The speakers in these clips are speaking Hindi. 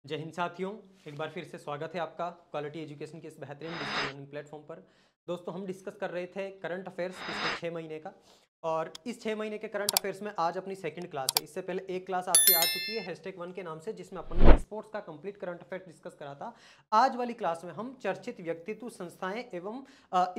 जय हिंद साथियों, एक बार फिर से स्वागत है आपका क्वालिटी एजुकेशन के इस बेहतरीन डिजिटल लर्निंग प्लेटफॉर्म पर। दोस्तों, हम डिस्कस कर रहे थे करंट अफेयर्स पिछले 6 महीने का, और इस 6 महीने के करंट अफेयर्स में आज अपनी सेकंड क्लास है। इससे पहले एक क्लास आपकी आ चुकी है #1 के नाम से, जिसमें अपन ने स्पोर्ट्स का कंप्लीट करंट अफेयर डिस्कस करा था। आज वाली क्लास में हम चर्चित व्यक्तित्व, संस्थाएं एवं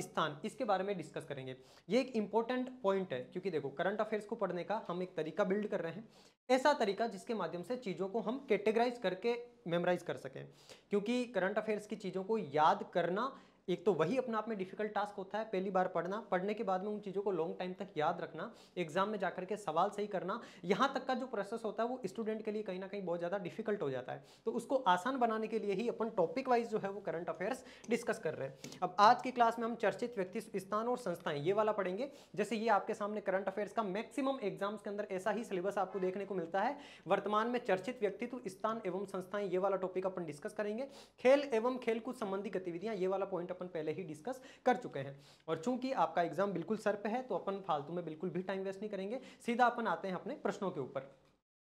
स्थान, इसके बारे में डिस्कस करेंगे। ये एक इंपॉर्टेंट पॉइंट है, क्योंकि देखो, करंट अफेयर्स को पढ़ने का हम एक तरीका बिल्ड कर रहे हैं, ऐसा तरीका जिसके माध्यम से चीज़ों को हम कैटेगराइज करके मेमोराइज कर सकें। क्योंकि करंट अफेयर्स की चीज़ों को याद करना एक तो वही अपने आप में डिफिकल्ट टास्क होता है, पहली बार पढ़ना, पढ़ने के बाद में उन चीज़ों को लॉन्ग टाइम तक याद रखना, एग्जाम में जाकर के सवाल सही करना, यहाँ तक का जो प्रोसेस होता है वो स्टूडेंट के लिए कहीं ना कहीं बहुत ज़्यादा डिफिकल्ट हो जाता है। तो उसको आसान बनाने के लिए ही अपन टॉपिक वाइज जो है वो करंट अफेयर्स डिस्कस कर रहे हैं। अब आज की क्लास में हम चर्चित व्यक्ति, स्थान और संस्थाएं, ये वाला पढ़ेंगे। जैसे ये आपके सामने करंट अफेयर्स का मैक्सिमम एग्जाम्स के अंदर ऐसा ही सिलेबस आपको देखने को मिलता है। वर्तमान में चर्चित व्यक्तित्व, स्थान एवं संस्थाएं, ये वाला टॉपिक अपन डिस्कस करेंगे। खेल एवं खेलकूद संबंधी गतिविधियां, ये वाला पॉइंट अपन पहले ही डिस्कस कर चुके हैं। और चूंकि आपका एग्जाम बिल्कुल सर पे है, तो अपन फालतू में बिल्कुल भी टाइम वेस्ट नहीं करेंगे, सीधा अपन आते हैं अपने प्रश्नों के ऊपर।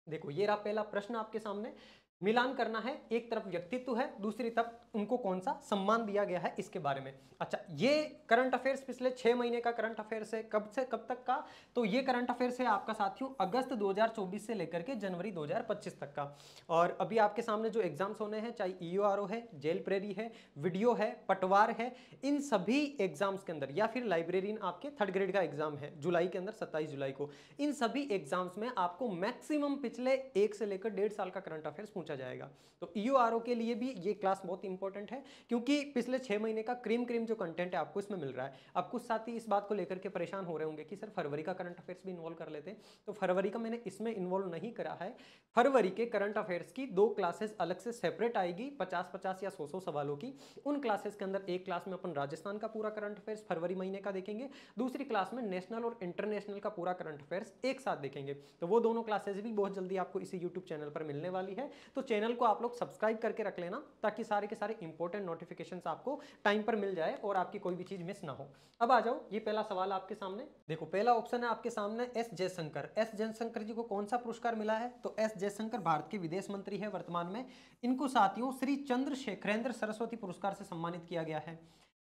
देखो, ये रहा पहला प्रश्न आपके सामने। मिलान करना है, एक तरफ व्यक्तित्व है, दूसरी तरफ उनको कौन सा सम्मान दिया गया है, इसके बारे में। अच्छा, ये करंट अफेयर्स पिछले 6 महीने का करंट अफेयर्स है। कब से कब तक का? तो ये करंट अफेयर्स है आपका साथियों अगस्त 2024 से लेकर के जनवरी 2025 तक का। और अभी आपके सामने जो एग्जाम्स होने हैं, चाहे ईओआरओ है, जेल प्रेरी है, वीडियो है, पटवार है, इन सभी एग्जाम्स के अंदर, या फिर लाइब्रेरियन आपके 3rd ग्रेड का एग्जाम है जुलाई के अंदर, 27 जुलाई को, इन सभी एग्जाम्स में आपको मैक्सिमम पिछले 1 से लेकर 1.5 साल का करंट अफेयर्स पूछा जाएगा। तो ईओआरओ के लिए भी ये क्लास बहुत इंपॉर्टेंट है, क्योंकि पिछले 6 महीने का क्रीम जो कंटेंट है आपको इसमें मिल रहा है। अब कुछ साथी इस बात को लेकर के परेशान हो रहे होंगे कि सर फरवरी का करंट अफेयर्स भी इन्वॉल्व कर लेते हैं। तो फरवरी का मैंने इसमें इन्वॉल्व नहीं करा है। फरवरी के करंट अफेयर्स की 2 क्लासेस अलग से सेपरेट आएगी, 50-50 या 100-100 सवालों की। उन क्लासेस के अंदर एक क्लास में अपन राजस्थान का पूरा करंट अफेयर्स फरवरी महीने का देखेंगे, दूसरी क्लास में नेशनल और इंटरनेशनल का पूरा करंट अफेयर्स एक साथ देखेंगे। तो वो दोनों क्लासेस भी बहुत जल्दी आपको इसी यूट्यूब चैनल पर मिलने वाली है। तो चैनल को आप लोग सब्सक्राइब करके रख लेना, ताकि सारे के सारे इंपॉर्टेंट नोटिफिकेशंस आपको टाइम पर मिल जाए और आपकी कोई भी चीज मिस ना हो। अब आ जाओ, ये पहला सवाल आपके सामने। देखो, पहला ऑप्शन है आपके सामने एस जयशंकर। एस जयशंकर जी को कौन सा पुरस्कार मिला है? तो एस जयशंकर भारत के विदेश मंत्री है वर्तमान में। इनको साथियों श्री चंद्रशेखरेंद्र सरस्वती पुरस्कार से सम्मानित किया गया है।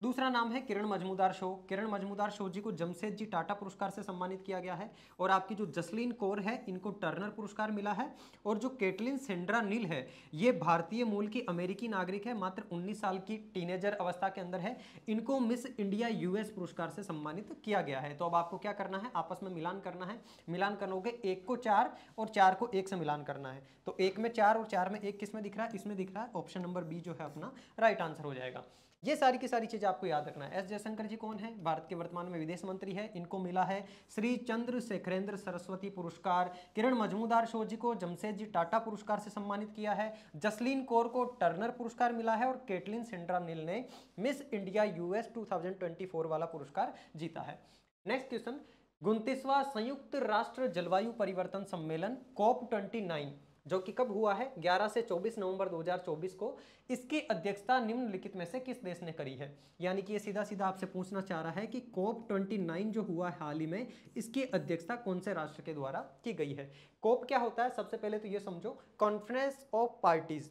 दूसरा नाम है किरण मजमूदार शो। किरण मजमूदार शो जी को जमशेदजी टाटा पुरस्कार से सम्मानित किया गया है। और आपकी जो जसलीन कौर है, इनको टर्नर पुरस्कार मिला है। और जो केटलिन सेंड्रा नील है, ये भारतीय मूल की अमेरिकी नागरिक है, मात्र 19 साल की टीनेजर अवस्था के अंदर है। इनको मिस इंडिया यूएस पुरस्कार से सम्मानित किया गया है। तो अब आपको क्या करना है? आपस में मिलान करना है। मिलान करोगे 1 को 4 और 4 को 1 से मिलान करना है। तो 1 में 4 और 4 में 1 किस में दिख रहा है? इसमें दिख रहा है। ऑप्शन नंबर बी जो है अपना राइट आंसर हो जाएगा। ये सारी की सारी चीजें आपको याद रखना है। एस जयशंकर जी कौन है? भारत के वर्तमान में विदेश मंत्री है। इनको मिला है श्री चंद्रशेखरेंद्र सरस्वती पुरस्कार। किरण मजमूदार शो जी को जमशेदजी टाटा पुरस्कार से सम्मानित किया है। जसलीन कौर को टर्नर पुरस्कार मिला है। और केटलिन सेंड्रा नील ने मिस इंडिया यूएस 2024 वाला पुरस्कार जीता है। नेक्स्ट क्वेश्चन, 29वां संयुक्त राष्ट्र जलवायु परिवर्तन सम्मेलन COP29, जो कि कब हुआ है? 11 से 24 नवंबर 2024 को। इसकी अध्यक्षता निम्नलिखित में से किस देश ने करी है? यानी कि ये सीधा सीधा आपसे पूछना चाह रहा है कि COP29 जो हुआ है हाल ही में, इसकी अध्यक्षता कौन से राष्ट्र के द्वारा की गई है? COP क्या होता है? सबसे पहले तो ये समझो, कॉन्फ्रेंस ऑफ पार्टीज।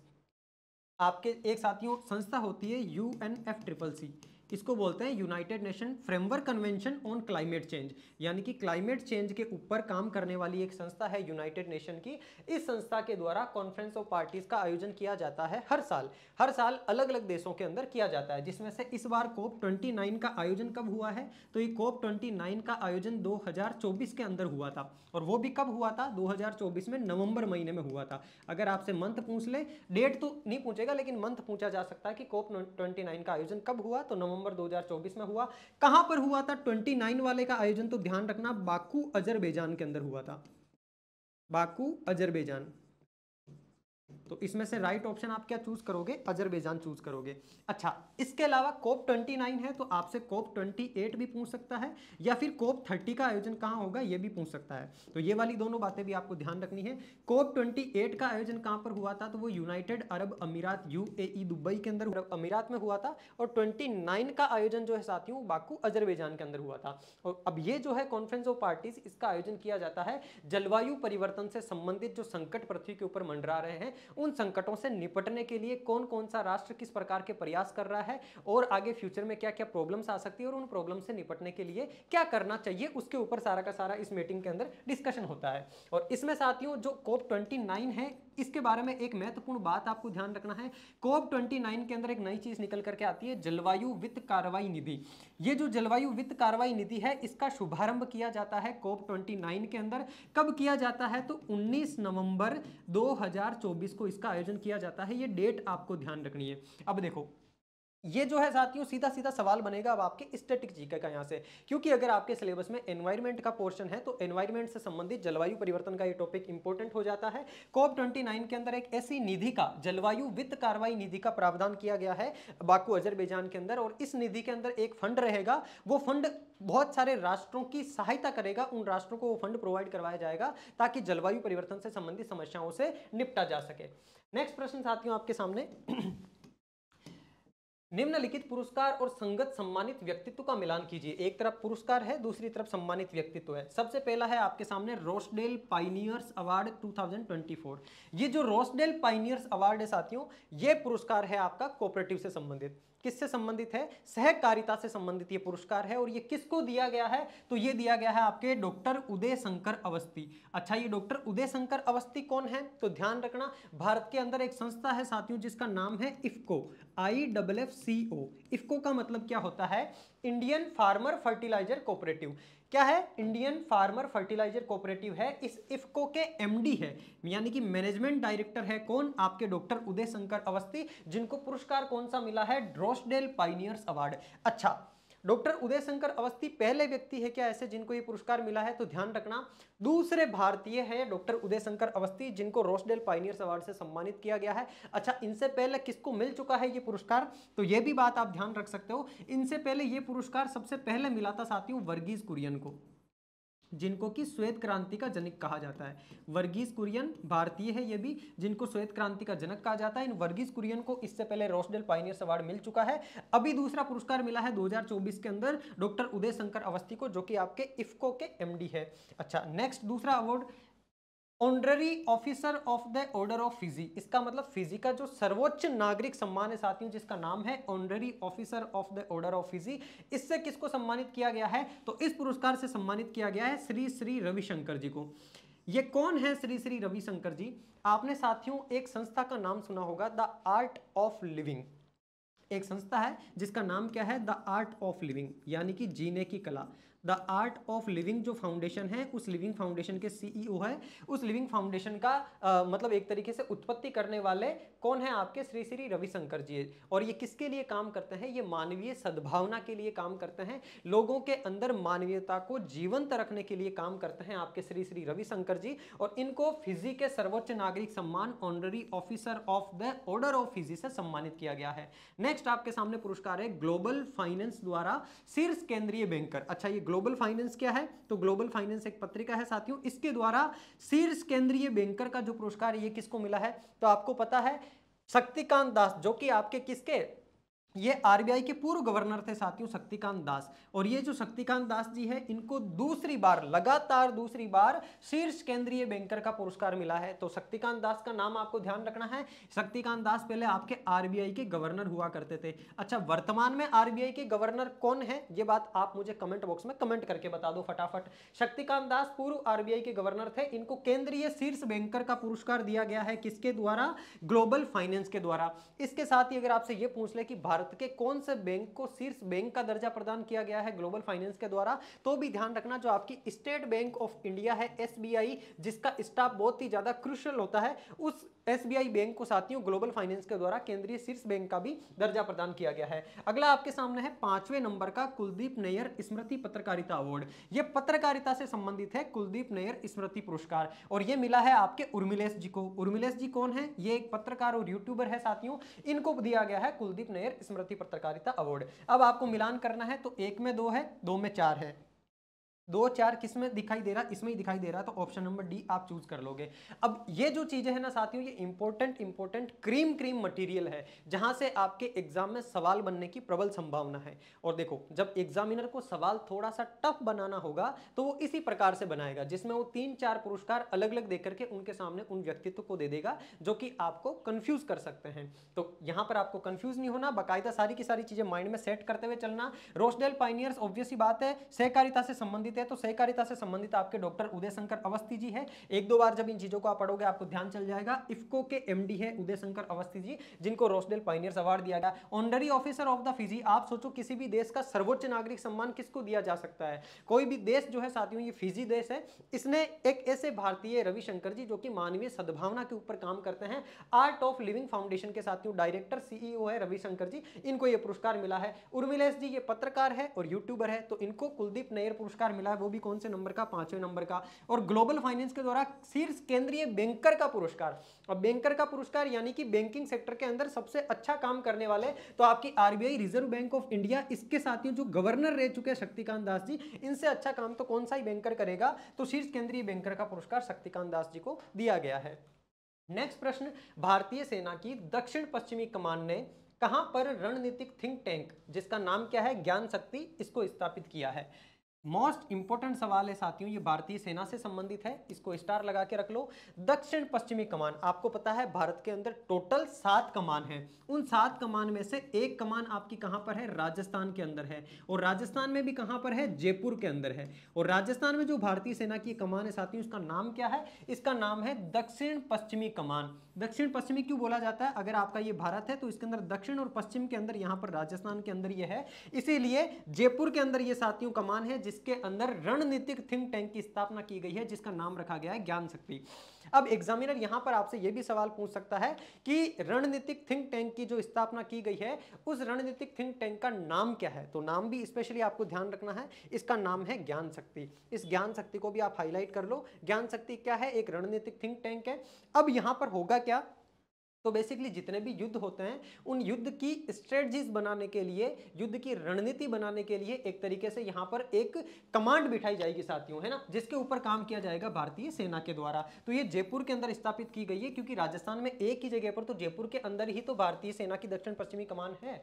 आपके एक साथियों संस्था होती है UNFCCC, इसको बोलते हैं United nation framework convention on climate change. यानी कि क्लाइमेट चेंज के ऊपर काम करने वाली एक संस्था है यूनाइटेड नेशन की। इस संस्था के द्वारा कॉन्फ्रेंस ऑफ पार्टीज का आयोजन किया जाता है हर साल। हर साल अलग अलग देशों के अंदर किया जाता है, जिसमें से इस बार COP29 का आयोजन कब हुआ है? तो ये COP29 का आयोजन 2024 के अंदर हुआ था। और वो भी कब हुआ था? 2024 में नवंबर महीने में हुआ था। अगर आपसे मंथ पूछ ले, डेट तो नहीं पूछेगा, लेकिन मंथ पूछा जा सकता है कि COP29 का आयोजन कब हुआ? तो नवंबर 2024 में हुआ। कहां पर हुआ था 29 वाले का आयोजन? तो ध्यान रखना, बाकू अजरबैजान के अंदर हुआ था। Baku Azerbaijan. तो इसमें से राइट ऑप्शन आप क्या चूज करोगे? अजरबैजान चूज करोगे। अच्छा, इसके अलावा COP29 है तो आपसे COP28 भी पूछ सकता है, या फिर COP30 का आयोजन कहां होगा ये भी पूछ सकता है। तो ये वाली दोनों बातें भी आपको ध्यान रखनी है। COP28 का आयोजन कहां पर हुआ था? तो वो यूनाइटेड अरब अमीरात UAE दुबई के अंदर अरब अमीरात में हुआ था। और 29 का आयोजन जो है साथियों, बाकू अजरबैजान के अंदर हुआ था। और अब ये जो है कॉन्फ्रेंस ऑफ पार्टीज, इसका आयोजन किया जाता है जलवायु परिवर्तन से संबंधित जो संकट पृथ्वी के ऊपर मंडरा रहे हैं उन संकटों से निपटने के लिए कौन कौन सा राष्ट्र किस प्रकार के प्रयास कर रहा है और आगे फ्यूचर में क्या क्या प्रॉब्लम्स आ सकती है और उन प्रॉब्लम से निपटने के लिए क्या करना चाहिए, उसके ऊपर सारा का सारा इस मीटिंग के अंदर डिस्कशन होता है। और इसमें साथियों जो COP29 है, इसके बारे में एक महत्वपूर्ण बात आपको ध्यान रखना है। COP29 के अंदर एक नई चीज निकल करके आती है, जलवायु वित्त कार्रवाई निधि। ये जो जलवायु वित्त कार्रवाई निधि है, इसका शुभारंभ किया जाता है COP29 के अंदर। कब किया जाता है? तो 19 नवंबर 2024 को इसका आयोजन किया जाता है। ये डेट आपको ध्यान रखनी है। अब देखो, ये जो है साथियों सीधा सीधा सवाल बनेगा अब आपके स्टैटिक जीके का यहाँ से, क्योंकि अगर आपके सिलेबस में एनवायरनमेंट का पोर्शन है तो एनवायरनमेंट से संबंधित जलवायु परिवर्तन का ये टॉपिक इंपॉर्टेंट हो जाता है। COP29 के अंदर एक ऐसी निधि का, जलवायु वित्त कार्रवाई निधि का प्रावधान किया गया है बाकू अजरबैजान के अंदर, और इस निधि के अंदर एक फंड रहेगा। वो फंड बहुत सारे राष्ट्रों की सहायता करेगा, उन राष्ट्रों को वो फंड प्रोवाइड करवाया जाएगा ताकि जलवायु परिवर्तन से संबंधित समस्याओं से निपटा जा सके। नेक्स्ट प्रश्न साथियों आपके सामने, निम्नलिखित पुरस्कार और संगत सम्मानित व्यक्तित्व का मिलान कीजिए। एक तरफ पुरस्कार है, दूसरी तरफ सम्मानित व्यक्तित्व है। सबसे पहला है आपके सामने रोसडेल पाइनियर्स अवार्ड 2024। ये जो रोसडेल पाइनियर्स अवार्ड है साथियों, ये पुरस्कार है आपका कोऑपरेटिव से संबंधित। किससे संबंधित है? सहकारिता से संबंधित ये पुरस्कार है। और ये किसको दिया गया है? तो ये दिया गया है आपके डॉक्टर उदय शंकर अवस्थी। अच्छा, ये डॉक्टर उदय शंकर अवस्थी कौन है? तो ध्यान रखना, भारत के अंदर एक संस्था है साथियों जिसका नाम है इफ्को, IFFCO। इफ्को का मतलब क्या होता है? Indian farmer fertiliser cooperative. क्या है? इंडियन फार्मर फर्टिलाइजर कोऑपरेटिव है। इस इफ्को के MD है, यानी कि मैनेजमेंट डायरेक्टर है कौन? आपके डॉक्टर उदय शंकर अवस्थी, जिनको पुरस्कार कौन सा मिला है? रोसडेल पाइनियर्स अवार्ड। अच्छा, डॉक्टर उदय शंकर अवस्थी पहले व्यक्ति है क्या ऐसे जिनको ये पुरस्कार मिला है? तो ध्यान रखना, दूसरे भारतीय हैं डॉक्टर उदय शंकर अवस्थी जिनको रोसडेल पाइनियर्स अवार्ड से सम्मानित किया गया है। अच्छा, इनसे पहले किसको मिल चुका है ये पुरस्कार? तो ये भी बात आप ध्यान रख सकते हो। इनसे पहले ये पुरस्कार सबसे पहले मिला था साथियों वर्गीज कुरियन को, जिनको कि श्वेत क्रांति का जनक कहा जाता है। वर्गीज कुरियन भारतीय है ये भी, जिनको श्वेत क्रांति का जनक कहा जाता है। इन वर्गीज कुरियन को इससे पहले रोसडेल पाइनियर्स अवार्ड मिल चुका है। अभी दूसरा पुरस्कार मिला है 2024 के अंदर डॉक्टर उदय शंकर अवस्थी को, जो कि आपके इफ्को के MD है। अच्छा, नेक्स्ट दूसरा award honorary officer of the order of Fiji. इसका मतलब फिजी का जो सर्वोच्च नागरिक सम्मान है साथियों, जिसका नाम है honorary officer of the order of Fiji. इससे किसको सम्मानित किया गया है? तो इस पुरस्कार से सम्मानित किया गया है श्री श्री रविशंकर जी को। ये कौन है श्री श्री रविशंकर जी? आपने साथियों एक संस्था का नाम सुना होगा, द आर्ट ऑफ लिविंग। एक संस्था है जिसका नाम क्या है? द आर्ट ऑफ लिविंग, यानी कि जीने की कला। द आर्ट ऑफ लिविंग जो फाउंडेशन है, उस लिविंग फाउंडेशन के CEO है। उस लिविंग फाउंडेशन का मतलब एक तरीके से उत्पत्ति करने वाले कौन है? आपके श्री श्री रविशंकर जी। और ये किसके लिए काम करते हैं? ये मानवीय सद्भावना के लिए काम करते हैं, लोगों के अंदर मानवीयता को जीवंत रखने के लिए काम करते हैं आपके श्री श्री रविशंकर जी। और इनको फिजी के सर्वोच्च नागरिक सम्मान honorary officer of the order of Fiji से सम्मानित किया गया है। नेक्स्ट आपके सामने पुरस्कार है ग्लोबल फाइनेंस द्वारा शीर्ष केंद्रीय बैंकर। अच्छा, ये ग्लोबल फाइनेंस क्या है? तो ग्लोबल फाइनेंस एक पत्रिका है साथियों, इसके द्वारा शीर्ष केंद्रीय बैंकर का जो पुरस्कार ये किसको मिला है? तो आपको पता है शक्तिकांत दास, जो कि आपके किसके, ये RBI के पूर्व गवर्नर थे साथियों, शक्तिकांत दास। और ये जो शक्तिकांत दास जी है, इनको दूसरी बार, लगातार दूसरी बार शीर्ष केंद्रीय बैंकर का पुरस्कार मिला है। तो शक्तिकांत दास का नाम आपको ध्यान रखना है। शक्तिकांत दास पहले आपके RBI के गवर्नर हुआ करते थे। अच्छा, वर्तमान में RBI के गवर्नर कौन है? ये बात आप मुझे कमेंट बॉक्स में कमेंट करके बता दो फटाफट। शक्तिकांत दास पूर्व RBI के गवर्नर थे। इनको केंद्रीय शीर्ष बैंकर का पुरस्कार दिया गया है, किसके द्वारा? ग्लोबल फाइनेंस के द्वारा। इसके साथ ही अगर आपसे ये पूछ ले कि भारत के कौन से बैंक को शीर्ष बैंक का दर्जा प्रदान किया गया है ग्लोबल फाइनेंस के द्वारा, तो भी ध्यान रखना जो आपकी स्टेट बैंक ऑफ इंडिया है SBI, जिसका स्टाफ बहुत ही ज्यादा क्रूशियल होता है, उस SBI बैंक को साथियों ग्लोबल फाइनेंस के द्वारा केंद्रीय शीर्ष बैंक का भी दर्जा प्रदान किया गया है। अगला आपके सामने है 5वें नंबर का कुलदीप नैयर स्मृति पत्रकारिता अवार्ड। यह पत्रकारिता से संबंधित है, कुलदीप नैयर स्मृति पुरस्कार, और यह मिला है आपके उर्मिलेश जी को। उर्मिलेश जी कौन है? ये एक पत्रकार और यूट्यूबर है साथियों, इनको दिया गया है कुलदीप नैयर स्मृति पत्रकारिता अवार्ड। अब आपको मिलान करना है, तो 1 में 2 है, 2 में 4 है। 2 4 किस में दिखाई दे रहा, इसमें ही दिखाई दे रहा, तो ऑप्शन नंबर डी आप चूज कर लोगे। अब ये जो चीजें है ना साथियों, ये इंपॉर्टेंट क्रीम मटेरियल है जहां से आपके एग्जाम में सवाल बनने की प्रबल संभावना है। और देखो, जब एग्जामिनर को सवाल थोड़ा सा टफ बनाना होगा तो वो इसी प्रकार से बनाएगा, जिसमें वो 3 4 पुरस्कार अलग अलग देकर के उनके सामने उन व्यक्तित्व को दे देगा जो कि आपको कंफ्यूज कर सकते हैं। तो यहां पर आपको कंफ्यूज नहीं होना, बाकायदा सारी की सारी चीजें माइंड में सेट करते हुए चलना। रोसडेल पायनियर्स ऑब्वियस ही बात है सहकारिता से संबंधित है, तो सहकारिता से संबंधित आपके डॉक्टर उदय शंकर अवस्थी जी है। एक दो बार जब इन चीजों को आप पढ़ोगे आपको ध्यान चल जाएगा। इफको के एमडी है उदय शंकर अवस्थी जी, जिनको रोसडेल पायनियर्स अवार्ड दिया गया। Honorary officer of the Fiji, आप सोचो किसी भी देश का सर्वोच्च नागरिक सम्मान किसको दिया जा सकता है? कोई भी देश जो है साथियों, ये फिजी देश है, इसने एक ऐसे भारतीय रविशंकर जी जो कि मानवीय सद्भावना के ऊपर काम करते हैं, आर्ट ऑफ लिविंग फाउंडेशन के साथियों डायरेक्टर सीईओ है रविशंकर जी, इनको ये पुरस्कार मिला है। उर्मिलेश जी ये पत्रकार है और यूट्यूबर है, तो इनको कुलदीप नैयर पुरस्कार मिला है, वो भी कौन से नंबर का? 5वें नंबर का। और ग्लोबल फाइनेंस के द्वारा शीर्ष केंद्रीय बैंकर का पुरस्कार। और बैंकर का पुरस्कार यानी कि बैंकिंग सेक्टर के अंदर सबसे अच्छा काम करने वाले, तो आपकी RBI reserve bank of India, इसके साथियों जो गवर्नर रह चुके हैं शक्तिकांत दास जी, इनसे अच्छा काम तो कौन सा ही बैंकर करेगा? तो शीर्ष केंद्रीय बैंकर का पुरस्कार शक्तिकांत दास जी को दिया गया है। नेक्स्ट प्रश्न, भारतीय सेना की दक्षिण पश्चिमी कमान ने कहां पर रणनीतिक थिंक टैंक जिसका नाम क्या है? ज्ञान शक्ति, इसको स्थापित किया है? मोस्ट इंपोर्टेंट सवाल है साथियों, ये भारतीय सेना से संबंधित है, इसको स्टार लगा के रख लो। दक्षिण पश्चिमी कमान, आपको पता है भारत के अंदर टोटल 7 कमान है, उन 7 कमान में से एक कमान आपकी कहां पर है? राजस्थान के अंदर है। और राजस्थान में भी कहां पर है? जयपुर के अंदर है। और राजस्थान में जो भारतीय सेना की कमान है साथियों, उसका नाम क्या है? इसका नाम है दक्षिण पश्चिमी कमान। दक्षिण पश्चिमी क्यों बोला जाता है? अगर आपका ये भारत है तो इसके अंदर दक्षिण और पश्चिम के अंदर, यहां पर राजस्थान के अंदर ये है, इसीलिए जयपुर के अंदर ये साथियों कमान है जिसके अंदर रणनीतिक थिंक टैंक की स्थापना की गई है, जिसका नाम रखा गया है ज्ञान शक्ति। अब एग्जामिनर यहां पर आपसे यह भी सवाल पूछ सकता है कि रणनीतिक थिंक टैंक की जो स्थापना की गई है, उस रणनीतिक थिंक टैंक का नाम क्या है? तो नाम भी स्पेशली आपको ध्यान रखना है, इसका नाम है ज्ञान शक्ति। इस ज्ञान शक्ति को भी आप हाईलाइट कर लो। ज्ञान शक्ति क्या है? एक रणनीतिक थिंक टैंक है। अब यहां पर होगा क्या? तो बेसिकली जितने भी युद्ध होते हैं, उन युद्ध की स्ट्रेटजीज बनाने के लिए, युद्ध की रणनीति बनाने के लिए एक तरीके से यहां पर एक कमांड बिठाई जाएगी साथियों, है ना, जिसके ऊपर काम किया जाएगा भारतीय सेना के द्वारा। तो ये जयपुर के अंदर स्थापित की गई है, क्योंकि राजस्थान में एक ही जगह पर, तो जयपुर के अंदर ही तो भारतीय सेना की दक्षिण पश्चिमी कमान है।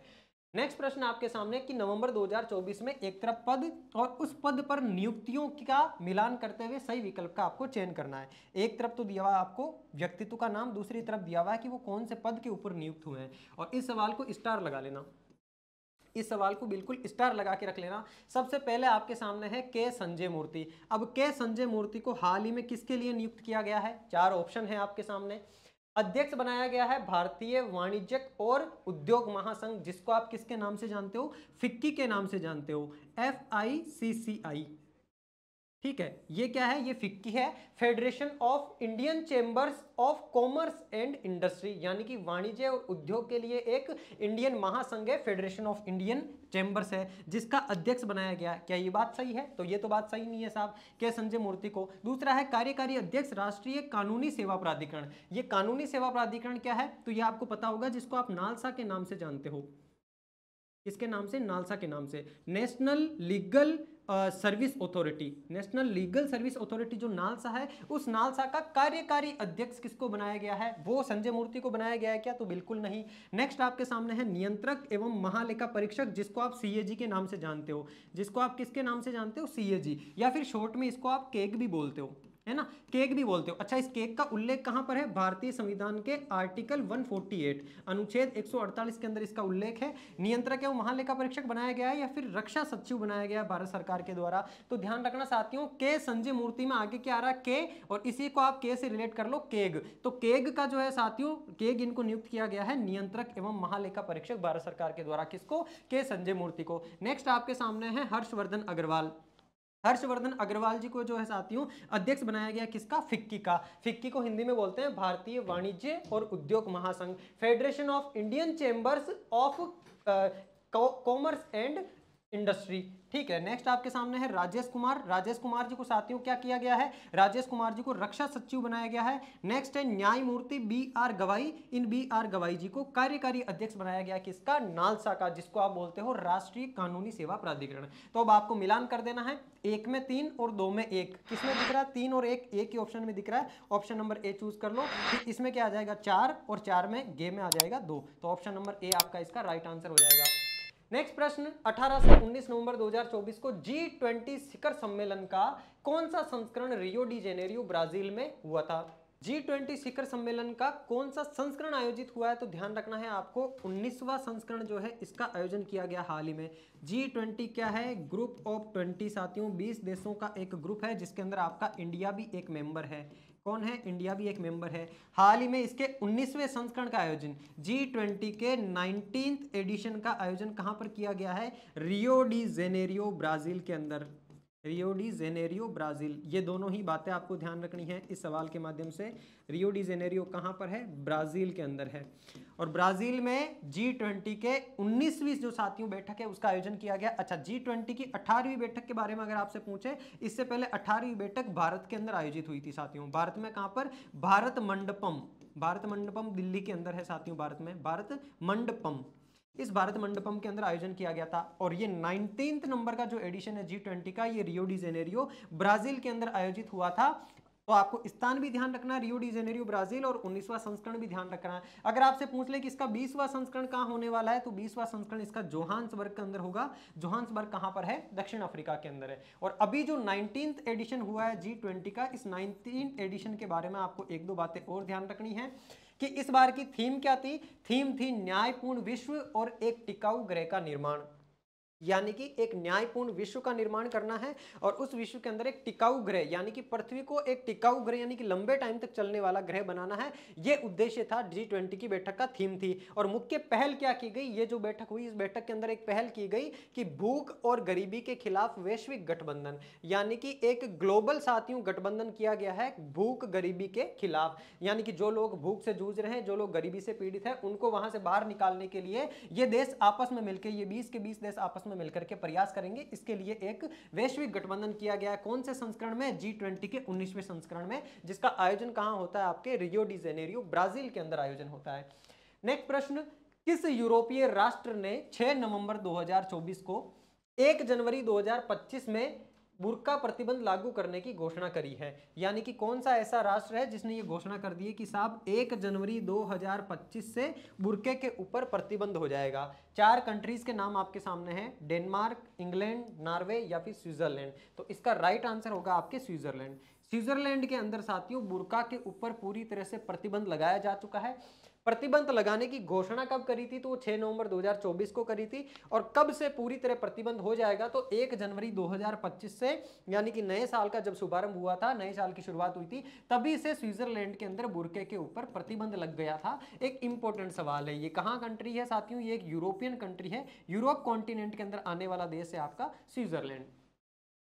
नेक्स्ट प्रश्न आपके सामने कि नवंबर 2024 में एक तरफ पद और उस पद पर नियुक्तियों का मिलान करते हुए सही विकल्प का आपको चयन करना है। एक तरफ तो दिया हुआ है आपको व्यक्तित्व का नाम, दूसरी तरफ दिया हुआ है कि वो कौन से पद के ऊपर नियुक्त हुए हैं। और इस सवाल को स्टार लगा लेना, इस सवाल को बिल्कुल स्टार लगा के रख लेना। सबसे पहले आपके सामने है के संजय मूर्ति। अब के संजय मूर्ति को हाल ही में किसके लिए नियुक्त किया गया है? 4 ऑप्शन है आपके सामने। अध्यक्ष बनाया गया है भारतीय वाणिज्यिक और उद्योग महासंघ, जिसको आप किसके नाम से जानते हो? फिक्की के नाम से जानते हो, FICCI। ठीक है, ये क्या है? ये फिक्की है, federation of Indian chambers of commerce and industry, यानी कि वाणिज्य और उद्योग के लिए एक इंडियन महासंघ है, फेडरेशन ऑफ इंडियन चेंबर्स है, जिसका अध्यक्ष बनाया गया। क्या ये बात सही है? तो ये तो बात सही नहीं है साहब, के संजय मूर्ति को। दूसरा है कार्यकारी अध्यक्ष राष्ट्रीय कानूनी सेवा प्राधिकरण। ये कानूनी सेवा प्राधिकरण क्या है? तो ये आपको पता होगा, जिसको आप नालसा के नाम से जानते हो। इसके नाम से, नालसा के नाम से, national legal service authority. National legal service authority जो नालसा है, उस नालसा का कार्यकारी अध्यक्ष किसको बनाया गया है? वो संजय मूर्ति को बनाया गया है क्या? तो बिल्कुल नहीं। नेक्स्ट आपके सामने है नियंत्रक एवं महालेखा परीक्षक, जिसको आप CAG के नाम से जानते हो। जिसको आप किसके नाम से जानते हो? CAG, या फिर शॉर्ट में इसको आप केग भी बोलते हो, है ना, केग भी बोलते हो। अच्छा, इस केग का उल्लेख कहां पर है? भारतीय संविधान के आर्टिकल 148 अनुच्छेद 148 के अंदर इसका उल्लेख है। नियंत्रक एवं महालेखा परीक्षक बनाया गया है या फिर रक्षा सचिव बनाया गया है भारत सरकार के द्वारा। तो ध्यान रखना साथियों, के संजय मूर्ति में आगे क्या आ रहा है? के, और इसी को आप के से रिलेट कर लो, केग। तो केग का जो है साथियों, केग इनको नियुक्त किया गया है नियंत्रक एवं महालेखा परीक्षक भारत सरकार के द्वारा। किसको? के संजय मूर्ति को। नेक्स्ट आपके सामने है हर्षवर्धन अग्रवाल। हर्षवर्धन अग्रवाल जी को जो है साथियों अध्यक्ष बनाया गया किसका? फिक्की का। फिक्की को हिंदी में बोलते हैं भारतीय वाणिज्य और उद्योग महासंघ, federation of Indian chambers of commerce and industry. ठीक है, नेक्स्ट आपके सामने है राजेश कुमार। राजेश कुमार जी को साथियों क्या किया गया है, राजेश कुमार जी को रक्षा सचिव बनाया गया है। नेक्स्ट है न्यायमूर्ति बी आर गवाई। इन बी आर गवाई जी को कार्यकारी अध्यक्ष बनाया गया किसका, नालसा का, जिसको आप बोलते हो राष्ट्रीय कानूनी सेवा प्राधिकरण। तो अब आपको मिलान कर देना है, 1 में 3 और 2 में 1। किसमें दिख रहा है, 3 और 1 एक ही ऑप्शन में दिख रहा है, ऑप्शन नंबर ए चूज कर लो। फिर इसमें क्या आ जाएगा 4 और 4 में गे में आ जाएगा 2, तो ऑप्शन नंबर ए आपका इसका राइट आंसर हो जाएगा। नेक्स्ट प्रश्न, 18 से 19 नवंबर 2024 को G20 शिखर सम्मेलन का कौन सा संस्करण रियो डी जेनेरियो ब्राजील में हुआ था। G20 शिखर सम्मेलन का कौन सा संस्करण आयोजित हुआ है, तो ध्यान रखना है आपको 19वां संस्करण जो है इसका आयोजन किया गया हाल ही में। G20 क्या है, ग्रुप ऑफ 20 साथियों, 20 देशों का एक ग्रुप है जिसके अंदर आपका इंडिया भी एक मेंबर है। कौन है, इंडिया भी एक मेंबर है। हाल ही में इसके 19वें संस्करण का आयोजन, G20 के 19th एडिशन का आयोजन कहां पर किया गया है, रियो डी जेनेरियो ब्राजील के अंदर। रियो डी जेनेरियो ब्राजील, ये दोनों ही बातें आपको ध्यान रखनी है इस सवाल के माध्यम से। रियो डी जेनेरियो कहां पर है, ब्राजील के अंदर है। और ब्राजील में G20 के 19वीं जो साथियों बैठक है उसका आयोजन किया गया। अच्छा, G20 की 18वीं बैठक के बारे में अगर आपसे पूछे, इससे पहले 18वीं बैठक भारत के अंदर आयोजित हुई थी साथियों। भारत में कहां पर, भारत मंडपम। भारत मंडपम दिल्ली के अंदर है साथियों, भारत में भारत मंडपम, इस भारत मंडपम के अंदर आयोजन किया गया था। और ये 19th नंबर का जो एडिशन है G20 का, ये रियो डी जेनेरियो ब्राजील के अंदर आयोजित हुआ था। तो आपको स्थान भी ध्यान रखना है, रियो डी जेनेरियो ब्राजील, और 19वां संस्करण भी ध्यान रखना है। अगर आपसे पूछ ले कि इसका 20वां संस्करण कहां होने वाला है, तो 20वां संस्करण इसका जोहान्सबर्ग के अंदर होगा। जोहान्सबर्ग कहां पर है, दक्षिण अफ्रीका के अंदर है। और अभी जो 19th एडिशन हुआ है G20 का, इस 19th एडिशन के बारे में आपको एक दो बातें और ध्यान रखनी है कि इस बार की थीम क्या थी। थीम थी न्यायपूर्ण विश्व और एक टिकाऊ ग्रह का निर्माण, यानी कि एक न्यायपूर्ण विश्व का निर्माण करना है और उस विश्व के अंदर एक टिकाऊ ग्रह, यानी कि पृथ्वी को एक टिकाऊ ग्रह यानी कि लंबे टाइम तक चलने वाला ग्रह बनाना है। यह उद्देश्य था, G20 की बैठक का थीम थी। और मुख्य पहल क्या की गई, ये जो बैठक हुई, इस बैठक के अंदर एक पहल की गई कि भूख और गरीबी के खिलाफ वैश्विक गठबंधन, यानी कि एक ग्लोबल साथियों गठबंधन किया गया है भूख गरीबी के खिलाफ। यानी कि जो लोग भूख से जूझ रहे हैं, जो लोग गरीबी से पीड़ित है, उनको वहां से बाहर निकालने के लिए ये देश आपस में मिलकर, ये 20 के 20 देश आपस में मिलकर के प्रयास करेंगे। इसके लिए एक वैश्विक गठबंधन किया गया है। कौन से संस्करण में, G20 के 19वें संस्करण में, जिसका आयोजन कहां होता है, आपके रियो डी जेनेरियो ब्राजील के अंदर आयोजन होता है। नेक्स्ट प्रश्न, किस यूरोपीय राष्ट्र ने 6 नवंबर 2024 को 1 जनवरी 2025 में बुर्का प्रतिबंध लागू करने की घोषणा करी है। यानी कि कौन सा ऐसा राष्ट्र है जिसने ये घोषणा कर दी है कि साहब 1 जनवरी 2025 से बुर्के के ऊपर प्रतिबंध हो जाएगा। 4 कंट्रीज के नाम आपके सामने हैं, डेनमार्क, इंग्लैंड, नॉर्वे या फिर स्विट्जरलैंड। तो इसका राइट आंसर होगा आपके स्विट्जरलैंड। स्विट्जरलैंड के अंदर साथियों बुर्का के ऊपर पूरी तरह से प्रतिबंध लगाया जा चुका है। प्रतिबंध लगाने की घोषणा कब करी थी, तो वो 6 नवंबर 2024 को करी थी। और कब से पूरी तरह प्रतिबंध हो जाएगा, तो 1 जनवरी 2025 से, यानी कि नए साल का जब शुभारंभ हुआ था, नए साल की शुरुआत हुई थी, तभी से स्विट्जरलैंड के अंदर बुर्के के ऊपर प्रतिबंध लग गया था। एक इंपॉर्टेंट सवाल है, ये कहाँ कंट्री है साथियों, ये एक यूरोपियन कंट्री है, यूरोप कॉन्टिनेंट के अंदर आने वाला देश है आपका स्विट्जरलैंड।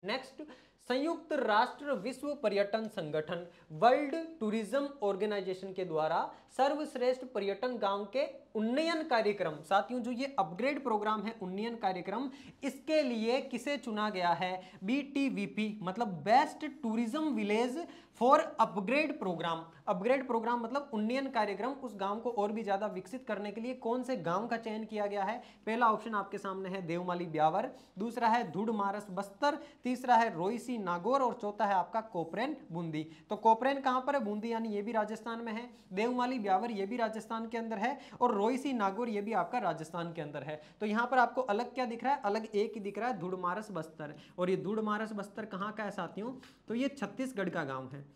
नेक्स्ट, संयुक्त राष्ट्र विश्व पर्यटन संगठन वर्ल्ड टूरिज्म ऑर्गेनाइजेशन के द्वारा सर्वश्रेष्ठ पर्यटन गांव के उन्नयन कार्यक्रम, साथियों जो ये अपग्रेड प्रोग्राम है, उन्नयन कार्यक्रम, इसके लिए किसे चुना गया है, BTVP मतलब best tourism village for upgrade programme. Upgrade programme मतलब उन्नयन कार्यक्रम, उस गांव को और भी ज्यादा विकसित करने के लिए कौन से गांव का चयन किया गया है। पहला ऑप्शन आपके सामने है देवमाली ब्यावर, दूसरा है धुड़ मारस बस्तर, तीसरा है रोइसी नागौर और चौथा है आपका कोपरेन बूंदी। तो कोपरेन कहां पर है, बूंदी यानी ये भी राजस्थान में है, देवमाली ब्यावर ये भी राजस्थान के अंदर है, और रोइसी नागौर ये भी आपका राजस्थान के अंदर है। तो यहां पर आपको अलग क्या दिख रहा है, अलग एक ही दिख रहा है, धुड़मारस बस्तर। और ये धुड़मारस बस्तर कहां का है साथियों, तो ये छत्तीसगढ़ का गांव है।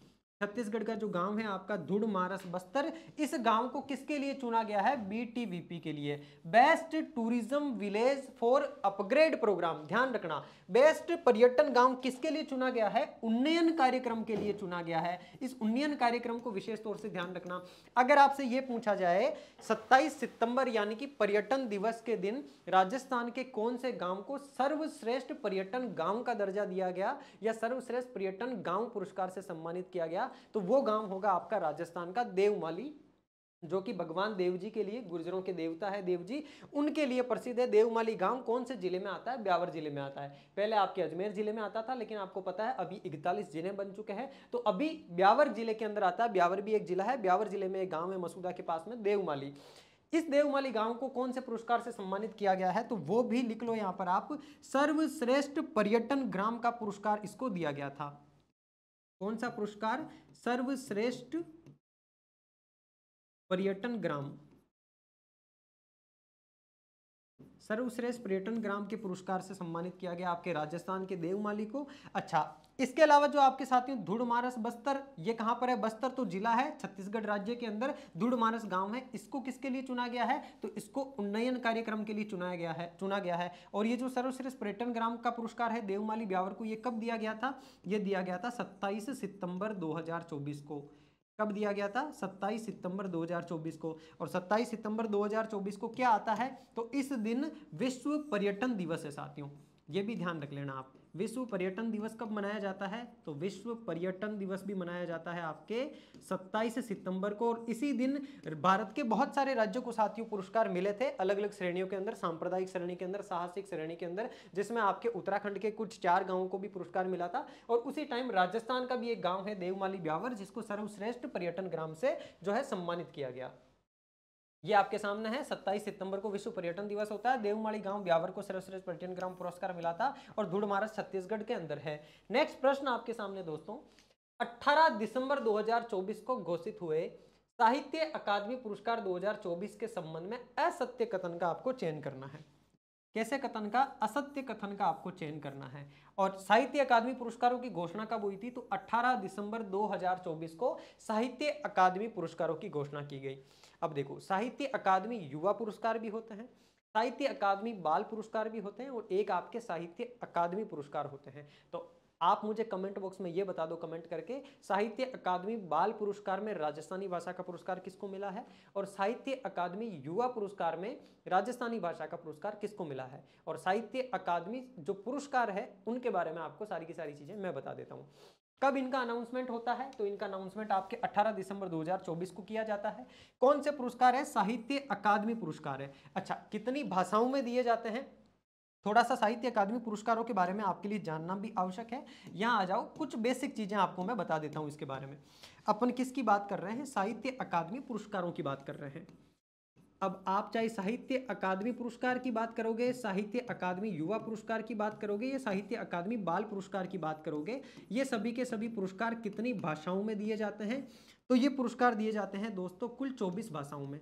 छत्तीसगढ़ का जो गांव है आपका धुड़मारस बस्तर, इस गांव को किसके लिए चुना गया है, BTVP के लिए, best tourism village for upgrade programme. ध्यान रखना, बेस्ट पर्यटन गांव किसके लिए चुना गया है, उन्नयन कार्यक्रम के लिए चुना गया है। इस उन्नयन कार्यक्रम को विशेष तौर से ध्यान रखना। अगर आपसे यह पूछा जाए 27 सितंबर यानी कि पर्यटन दिवस के दिन राजस्थान के कौन से गांव को सर्वश्रेष्ठ पर्यटन गांव का दर्जा दिया गया या सर्वश्रेष्ठ पर्यटन गांव पुरस्कार से सम्मानित किया गया, तो वो गांव होगा आपका राजस्थान का देवमाली जो कि भगवान देव जी के लिए, गुर्जरों के देवता है देव जी, उनके लिए प्रसिद्ध है। देवमाली गांव कौन से जिले में आता है? ब्यावर जिले में आता है। पहले आपके अजमेर जिले में आता था, लेकिन आपको पता है अभी 41 जिले बन चुके हैं, तो अभी ब्यावर जिले के अंदर आता है। ब्यावर भी एक जिला है, ब्यावर जिले में एक गांव है मसूदा के पास में, देवमाली। इस देवमाली गांव को कौन से पुरस्कार से सम्मानित किया गया है? तो वो भी लिख लो यहां पर आप, सर्वश्रेष्ठ पर्यटन ग्राम का पुरस्कार इसको दिया गया था। कौन सा पुरस्कार? सर्वश्रेष्ठ पर्यटन ग्राम, सर्वश्रेष्ठ पर्यटन ग्राम के पुरस्कार से सम्मानित किया गया आपके राजस्थान के देवमाली को। अच्छा, इसके अलावा जो आपके साथियों धुड़मारस बस्तर, ये कहां पर है? बस्तर तो जिला है छत्तीसगढ़ राज्य के अंदर, धुड़मारस गांव है। इसको किसके लिए चुना गया है? तो इसको उन्नयन कार्यक्रम के लिए चुना गया है। और ये जो सर्वश्रेष्ठ पर्यटन ग्राम का पुरस्कार है देवमाली ब्यावर को, ये कब दिया गया था? ये दिया गया था 27 सितंबर 2024 को। कब दिया गया था? 27 सितंबर 2024 को। और 27 सितंबर 2024 को क्या आता है? तो इस दिन विश्व पर्यटन दिवस है साथियों, ये भी ध्यान रख लेना आप। विश्व पर्यटन दिवस कब मनाया जाता है? तो विश्व पर्यटन दिवस भी मनाया जाता है आपके 27 सितंबर को। और इसी दिन भारत के बहुत सारे राज्यों को साथियों पुरस्कार मिले थे अलग अलग श्रेणियों के अंदर, सांप्रदायिक श्रेणी के अंदर, साहसिक श्रेणी के अंदर, जिसमें आपके उत्तराखंड के कुछ 4 गांवों को भी पुरस्कार मिला था। और उसी टाइम राजस्थान का भी एक गांव है देवमाली ब्यावर, जिसको सर्वश्रेष्ठ पर्यटन ग्राम से जो है सम्मानित किया गया। ये आपके सामने है, 27 सितंबर को विश्व पर्यटन दिवस होता है। देवमाली गांव ब्यावर को सर्वश्रेष्ठ पर्यटन ग्राम पुरस्कार मिला था और धुड़मारस छत्तीसगढ़ के अंदर है। नेक्स्ट प्रश्न आपके सामने दोस्तों, 18 दिसंबर 2024 को घोषित हुए साहित्य अकादमी पुरस्कार 2024 के संबंध में असत्य कथन का आपको चयन करना है। कैसे कथन का? असत्य कथन का आपको चयन करना है। और साहित्य अकादमी पुरस्कारों की घोषणा कब हुई थी? तो 18 दिसंबर 2024 को साहित्य अकादमी पुरस्कारों की घोषणा की गई। अब देखो, साहित्य अकादमी युवा पुरस्कार भी होते हैं, साहित्य अकादमी बाल पुरस्कार भी होते हैं, और एक आपके साहित्य अकादमी पुरस्कार होते हैं। तो आप मुझे कमेंट बॉक्स में ये बता दो कमेंट करके, साहित्य अकादमी बाल पुरस्कार में राजस्थानी भाषा का पुरस्कार किसको मिला है, और साहित्य अकादमी युवा पुरस्कार में राजस्थानी भाषा का पुरस्कार किसको मिला है। और साहित्य अकादमी जो पुरस्कार है उनके बारे में आपको सारी की सारी चीजें मैं बता देता हूं। कब इनका अनाउंसमेंट होता है? तो इनका अनाउंसमेंट आपके 18 दिसंबर 2024 को किया जाता है। कौन से पुरस्कार है? साहित्य अकादमी पुरस्कार है। अच्छा, कितनी भाषाओं में दिए जाते हैं? थोड़ा सा साहित्य अकादमी पुरस्कारों के बारे में आपके लिए जानना भी आवश्यक है। यहाँ आ जाओ, कुछ बेसिक चीजें आपको मैं बता देता हूँ इसके बारे में। अपन किसकी बात कर रहे हैं? साहित्य अकादमी पुरस्कारों की बात कर रहे हैं। अब आप चाहे साहित्य अकादमी पुरस्कार की बात करोगे, साहित्य अकादमी युवा पुरस्कार की बात करोगे, या साहित्य अकादमी बाल पुरस्कार की बात करोगे, ये सभी के सभी पुरस्कार कितनी भाषाओं में दिए जाते हैं? तो ये पुरस्कार दिए जाते हैं दोस्तों कुल 24 भाषाओं में।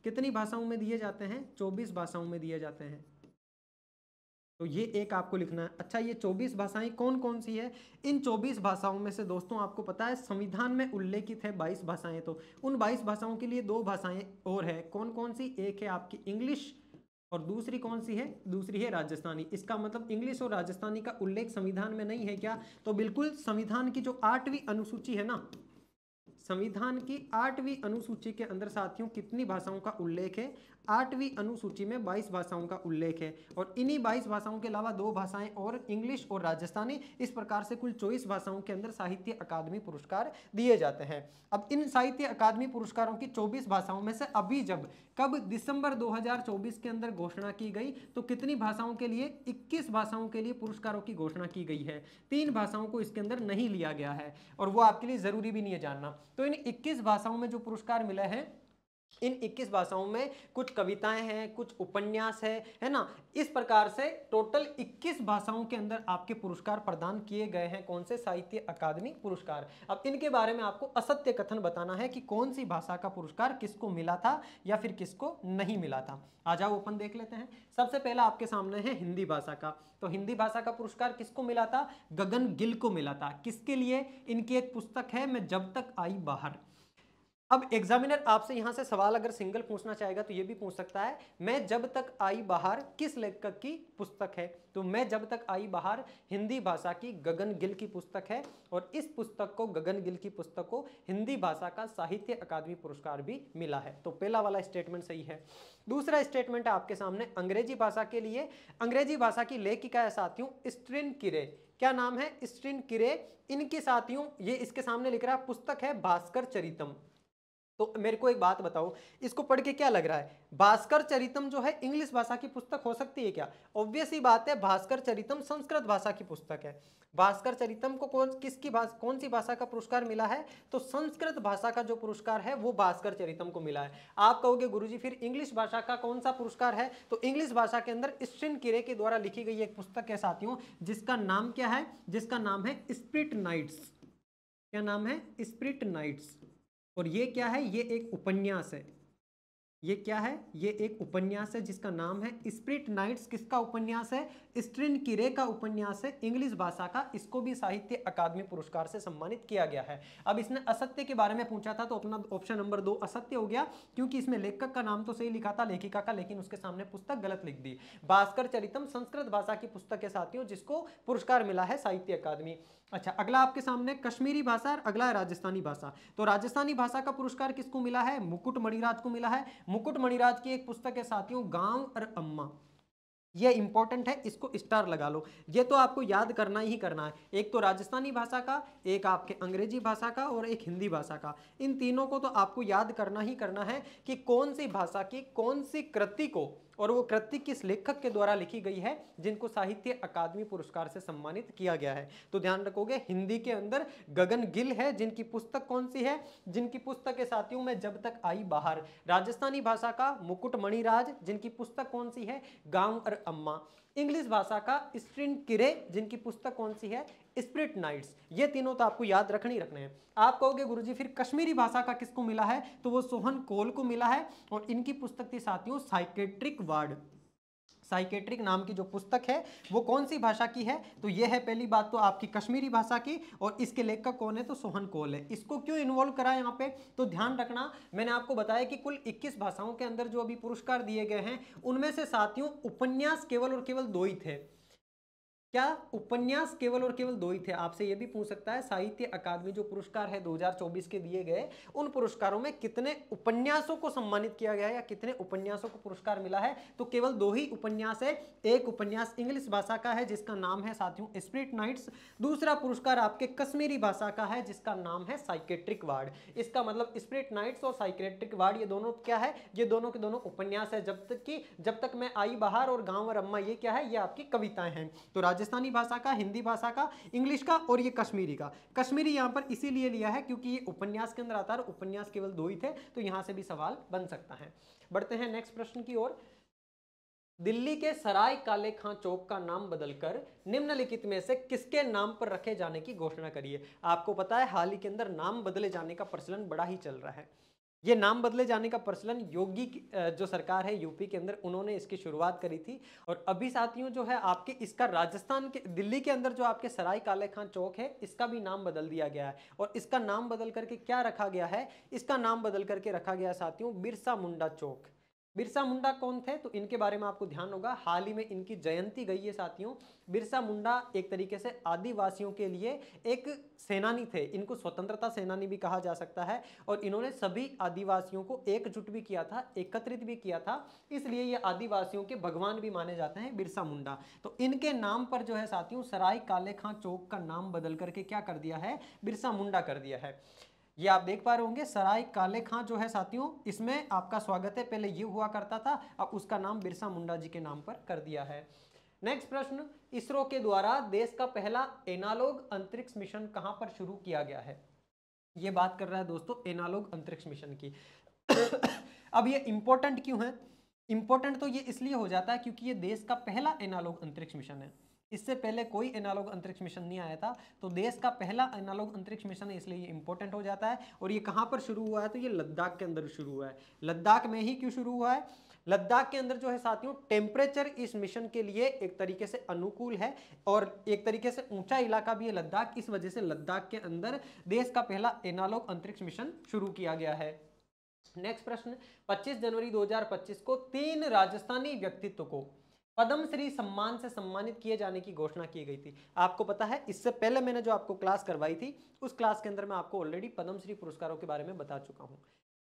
कितनी भाषाओं में दिए जाते हैं? 24 भाषाओं में दिए जाते हैं। तो ये एक आपको लिखना है। अच्छा, ये 24 भाषाएं कौन कौन सी है? इन 24 भाषाओं में से दोस्तों आपको पता है संविधान में उल्लेखित है 22 भाषाएं, तो उन 22 भाषाओं के लिए 2 भाषाएं और है। कौन कौन सी? एक है आपकी इंग्लिश, और दूसरी कौन सी है? दूसरी है राजस्थानी। इसका मतलब इंग्लिश और राजस्थानी का उल्लेख संविधान में नहीं है क्या? तो बिल्कुल, संविधान की जो 8वीं अनुसूची है ना, संविधान की 8वीं अनुसूची के अंदर साथियों कितनी भाषाओं का उल्लेख है? 8वीं अनुसूची में 22 भाषाओं का उल्लेख है। और इन्हीं 22 भाषाओं के अलावा 2 भाषाएं और इंग्लिश और राजस्थानी, इस प्रकार से कुल 24 भाषाओं के अंदर साहित्य अकादमी पुरस्कार दिए जाते हैं। अब इन साहित्य अकादमी पुरस्कारों की 24 भाषाओं में से अभी जब कब दिसंबर 2024 के अंदर घोषणा की गई, तो कितनी भाषाओं के लिए? 21 भाषाओं के लिए पुरस्कारों की घोषणा की गई है। 3 भाषाओं को इसके अंदर नहीं लिया गया है, और वो आपके लिए जरूरी भी नहीं है जानना। तो इन 21 भाषाओं में जो पुरस्कार मिले हैं, इन 21 भाषाओं में कुछ कविताएं हैं, कुछ उपन्यास है ना। इस प्रकार से टोटल 21 भाषाओं के अंदर आपके पुरस्कार प्रदान किए गए हैं। कौन से? साहित्य अकादमी पुरस्कार। अब इनके बारे में आपको असत्य कथन बताना है कि कौन सी भाषा का पुरस्कार किसको मिला था या फिर किसको नहीं मिला था। आ जाओ अपन देख लेते हैं। सबसे पहला आपके सामने है हिंदी भाषा का। तो हिंदी भाषा का पुरस्कार किसको मिला था? गगन गिल को मिला था। किसके लिए? इनकी एक पुस्तक है, मैं जब तक आई बाहर। अब एग्जामिनर आपसे यहां से सवाल अगर सिंगल पूछना चाहेगा तो ये भी पूछ सकता है, मैं जब तक आई बाहर किस लेखक की पुस्तक है? तो मैं जब तक आई बाहर हिंदी भाषा की गगन गिल की पुस्तक है, और इस पुस्तक को, गगन गिल की पुस्तक को, हिंदी भाषा का साहित्य अकादमी पुरस्कार भी मिला है। तो पहला वाला स्टेटमेंट सही है। दूसरा स्टेटमेंट है आपके सामने अंग्रेजी भाषा के लिए। अंग्रेजी भाषा की लेखिका है साथियों स्ट्रिन किरे। क्या नाम है? स्ट्रिन किरे। इनकी साथियों, ये इसके सामने लिख रहा है, पुस्तक है भास्कर चरितम। तो मेरे को एक बात बताओ, इसको पढ़ के क्या लग रहा है, भास्कर चरितम जो है इंग्लिश भाषा की पुस्तक हो सकती है क्या? ऑब्वियस ही बात है, भास्कर चरितम संस्कृत भाषा की पुस्तक है। भास्कर चरितम को कौन सी भाषा का पुरस्कार मिला है? तो संस्कृत भाषा का जो पुरस्कार है वो भास्कर चरितम को मिला है। आप कहोगे गुरुजी फिर इंग्लिश भाषा का कौन सा पुरस्कार है? तो इंग्लिश भाषा के अंदर स्ट्रिन किरे के द्वारा लिखी गई एक पुस्तक है साथियों, जिसका नाम क्या है? जिसका नाम है स्पिरिट नाइट्स। क्या नाम है? Spirit knights. और ये क्या है? ये एक उपन्यास है। ये क्या है? ये एक उपन्यास है जिसका नाम है स्पिरिट नाइट्स। किसका उपन्यास है? स्ट्रिन किरे का उपन्यास है, इंग्लिश भाषा का। इसको भी साहित्य अकादमी पुरस्कार से सम्मानित किया गया है। अब इसने असत्य के बारे में पूछा था तो अपना ऑप्शन नंबर 2 असत्य हो गया, क्योंकि इसमें लेखक का नाम तो सही लिखा था, लेखिका का, लेकिन उसके सामने पुस्तक गलत लिख दी। भास्कर चरितम संस्कृत भाषा की पुस्तक है साथियों, जिसको पुरस्कार मिला है साहित्य अकादमी। अच्छा, अगला आपके सामने कश्मीरी भाषा और अगला है राजस्थानी भाषा। तो राजस्थानी भाषा का पुरस्कार किसको मिला है? मुकुट मणिराज को मिला है। मुकुट मणिराज की एक पुस्तक है साथियों, गांव और अम्मा। ये इंपॉर्टेंट है, इसको स्टार लगा लो। ये तो आपको याद करना ही करना है। एक तो राजस्थानी भाषा का, एक आपके अंग्रेजी भाषा का और एक हिंदी भाषा का। इन तीनों को तो आपको याद करना ही करना है कि कौन सी भाषा की कौन सी कृति को, और वो कृति किस लेखक के द्वारा लिखी गई है, जिनको साहित्य अकादमी पुरस्कार से सम्मानित किया गया है। तो ध्यान रखोगे, हिंदी के अंदर गगन गिल है, जिनकी पुस्तक कौन सी है? जिनकी पुस्तक है साथियों में जब तक आई बाहर। राजस्थानी भाषा का मुकुट मणिराज, जिनकी पुस्तक कौन सी है? गांव और अम्मा। इंग्लिश भाषा का स्ट्रिन किरे, जिनकी पुस्तक कौन सी है? Spirit knights. ये तीनों तो आपको याद रखने ही रखने हैं। आप कहोगे गुरुजी फिर कश्मीरी भाषा का किसको मिला है? तो वो सोहन कोल को मिला है, और इनकी पुस्तक थी साथियों साइकेट्रिक वार्ड। साइकेट्रिक नाम की जो पुस्तक है वो कौन सी भाषा की है? तो ये है पहली बात तो आपकी कश्मीरी भाषा की, और इसके लेखक कौन है? तो सोहन कोल है। इसको क्यों इन्वॉल्व करा यहाँ पे? तो ध्यान रखना, मैंने आपको बताया कि कुल 21 भाषाओं के अंदर जो अभी पुरस्कार दिए गए हैं, उनमें से साथियों उपन्यास केवल और केवल 2 ही थे। क्या? उपन्यास केवल और केवल 2 ही थे। आपसे यह भी पूछ सकता है, साहित्य अकादमी जो पुरस्कार है 2024 के दिए गए, उन पुरस्कारों में कितने उपन्यासों को सम्मानित किया गया है या कितने उपन्यासों को पुरस्कार मिला है? तो केवल 2 ही उपन्यास है। एक उपन्यास इंग्लिश भाषा का है जिसका नाम है साथियों स्पिरिट नाइट्स। दूसरा पुरस्कार आपके कश्मीरी भाषा का है जिसका नाम है साइकेट्रिक वार्ड। इसका मतलब स्पिरिट नाइट्स और साइकेट्रिक वार्ड ये दोनों क्या है? ये दोनों के दोनों उपन्यास है। जब तक मैं आई बाहर और गांव और अम्मा, ये क्या है? ये आपकी कविताएं हैं। तो राजस्थानी भाषा का, हिंदी भाषा का, इंग्लिश का और ये कश्मीरी का। कश्मीरी यहां पर इसीलिए लिया है क्योंकि ये उपन्यास के अंदर आता है, उपन्यास केवल 2 ही थे, तो यहां से भी सवाल बन सकता है। बढ़ते हैं नेक्स्ट प्रश्न की ओर। दिल्ली के सराय काले खां चौक का नाम बदलकर निम्नलिखित में से किसके नाम पर रखे जाने की घोषणा करिए। आपको पता है हाल ही के अंदर नाम बदले जाने का प्रचलन बड़ा ही चल रहा है। ये नाम बदले जाने का प्रचलन योगी जो सरकार है यूपी के अंदर, उन्होंने इसकी शुरुआत करी थी। और अभी साथियों जो है आपके इसका राजस्थान के दिल्ली के अंदर जो आपके सराय काले खां चौक है, इसका भी नाम बदल दिया गया है। और इसका नाम बदल करके क्या रखा गया है? इसका नाम बदल करके रखा गया साथियों बिरसा मुंडा चौक। बिरसा मुंडा कौन थे? तो इनके बारे में आपको ध्यान होगा, हाल ही में इनकी जयंती गई है साथियों। बिरसा मुंडा एक तरीके से आदिवासियों के लिए एक सेनानी थे, इनको स्वतंत्रता सेनानी भी कहा जा सकता है। और इन्होंने सभी आदिवासियों को एकजुट भी किया था, एकत्रित भी किया था, इसलिए ये आदिवासियों के भगवान भी माने जाते हैं बिरसा मुंडा। तो इनके नाम पर जो है साथियों सराय काले खां चौक का नाम बदल करके क्या कर दिया है? बिरसा मुंडा कर दिया है। ये आप देख पा रहे होंगे सराय काले खां जो है साथियों, इसमें आपका स्वागत है। पहले ये हुआ करता था, अब उसका नाम बिरसा मुंडा जी के नाम पर कर दिया है। नेक्स्ट प्रश्न, इसरो के द्वारा देश का पहला एनालॉग अंतरिक्ष मिशन कहां पर शुरू किया गया है? ये बात कर रहा है दोस्तों एनालॉग अंतरिक्ष मिशन की। अब ये इंपॉर्टेंट क्यों है? इंपॉर्टेंट तो ये इसलिए हो जाता है क्योंकि ये देश का पहला एनालॉग अंतरिक्ष मिशन है। इससे पहले कोई एनालॉग अंतरिक्ष मिशन नहीं आया था, तो देश का पहला एनालॉग अंतरिक्ष मिशन है, इसलिए ये इंपॉर्टेंट हो जाता है। और ये कहां पर शुरू हुआ है? तो ये लद्दाख के अंदर शुरू हुआ है। लद्दाख में ही क्यों शुरू हुआ है? लद्दाख के अंदर जो है साथियों टेम्परेचर इस मिशन के लिए एक तरीके से अनुकूल है, और एक तरीके से ऊंचा इलाका भी है लद्दाख, इस वजह से लद्दाख के अंदर देश का पहला एनालॉग अंतरिक्ष मिशन शुरू किया गया है। नेक्स्ट प्रश्न, 25 जनवरी 2025 को 3 राजस्थानी व्यक्तित्व को पद्म श्री सम्मान से सम्मानित किए जाने की घोषणा की गई थी। आपको पता है इससे पहले मैंने जो आपको क्लास करवाई थी, उस क्लास के अंदर मैं आपको ऑलरेडी पद्म श्री पुरस्कारों के बारे में बता चुका हूं।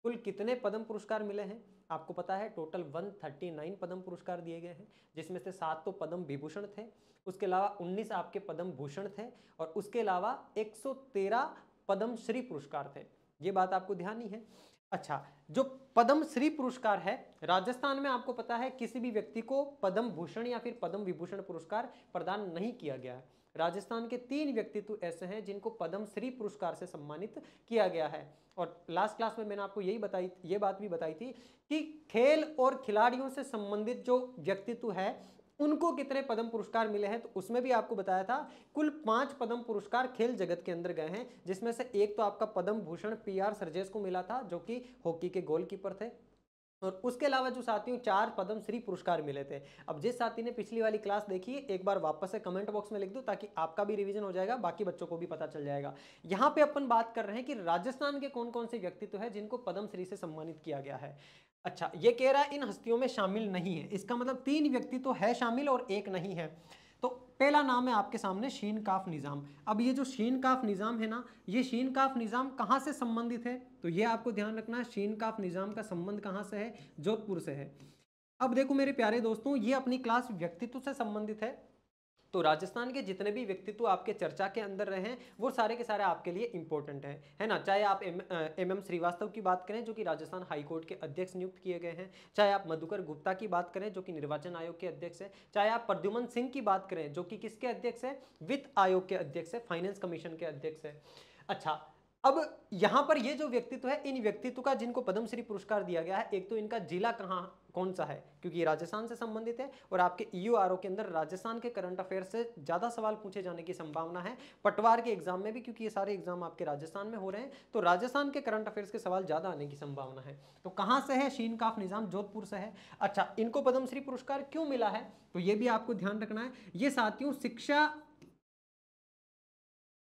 कुल कितने पद्म पुरस्कार मिले हैं आपको पता है? टोटल 139 पद्म पुरस्कार दिए गए हैं, जिसमें से 7 तो पद्म विभूषण थे, उसके अलावा 19 आपके पद्म भूषण थे, और उसके अलावा 113 पद्म श्री पुरस्कार थे। ये बात आपको ध्यान ही है। अच्छा, जो पद्म श्री पुरस्कार है, राजस्थान में आपको पता है किसी भी व्यक्ति को पद्म भूषण या फिर पद्म विभूषण पुरस्कार प्रदान नहीं किया गया है। राजस्थान के 3 व्यक्तित्व ऐसे हैं जिनको पद्म श्री पुरस्कार से सम्मानित किया गया है। और लास्ट क्लास में मैंने आपको ये बात भी बताई थी कि खेल और खिलाड़ियों से संबंधित जो व्यक्तित्व है उनको कितने पद्म पुरस्कार मिले हैं, तो उसमें भी आपको बताया था कुल 5 पद्म पुरस्कार खेल जगत के अंदर गए हैं, जिसमें से एक तो आपका पद्म भूषण PR सरजेस को मिला था जो कि हॉकी के गोलकीपर थे, और उसके अलावा जो साथियों 4 पद्म श्री पुरस्कार मिले थे। अब जिस साथी ने पिछली वाली क्लास देखी है एक बार वापस से कमेंट बॉक्स में लिख दो ताकि आपका भी रिवीजन हो जाएगा, बाकी बच्चों को भी पता चल जाएगा। यहाँ पे अपन बात कर रहे हैं कि राजस्थान के कौन कौन से व्यक्तित्व है जिनको पद्म श्री से सम्मानित किया गया है। अच्छा, ये कह रहा है इन हस्तियों में शामिल नहीं है, इसका मतलब 3 व्यक्ति तो है शामिल और एक नहीं है। तो पहला नाम है आपके सामने शीन काफ निजाम। अब ये जो शीन काफ निजाम है ना, ये शीन काफ निजाम कहाँ से संबंधित है, तो ये आपको ध्यान रखना है, शीन काफ निजाम का संबंध कहाँ से है, जोधपुर से है। अब देखो मेरे प्यारे दोस्तों, ये अपनी क्लास व्यक्तित्व से संबंधित है, तो राजस्थान के जितने भी व्यक्तित्व आपके चर्चा के अंदर रहे हैं वो सारे के सारे आपके लिए इंपॉर्टेंट है ना। चाहे आप MM श्रीवास्तव की बात करें जो कि राजस्थान हाई कोर्ट के अध्यक्ष नियुक्त किए गए हैं, चाहे आप मधुकर गुप्ता की बात करें जो कि निर्वाचन आयोग के अध्यक्ष है, चाहे आप प्रद्युमन सिंह की बात करें जो कि किसके अध्यक्ष है, वित्त आयोग के अध्यक्ष है, फाइनेंस कमीशन के अध्यक्ष है। अच्छा, अब यहां पर ये जो व्यक्तित्व है, इन व्यक्तित्व का जिनको पद्मश्री पुरस्कार दिया गया है, एक तो इनका जिला कहां कौन सा है क्योंकि ये राजस्थान से संबंधित है, और आपके EORO के अंदर राजस्थान के करंट अफेयर से ज्यादा सवाल पूछे जाने की संभावना है, पटवार के एग्जाम में भी, क्योंकि ये सारे एग्जाम आपके राजस्थान में हो रहे हैं, तो राजस्थान के करंट अफेयर्स के सवाल ज्यादा आने की संभावना है। तो कहां से है, शीन काफ निजाम जोधपुर से है। अच्छा, इनको पद्मश्री पुरस्कार क्यों मिला है, तो ये भी आपको ध्यान रखना है। ये साथियों शिक्षा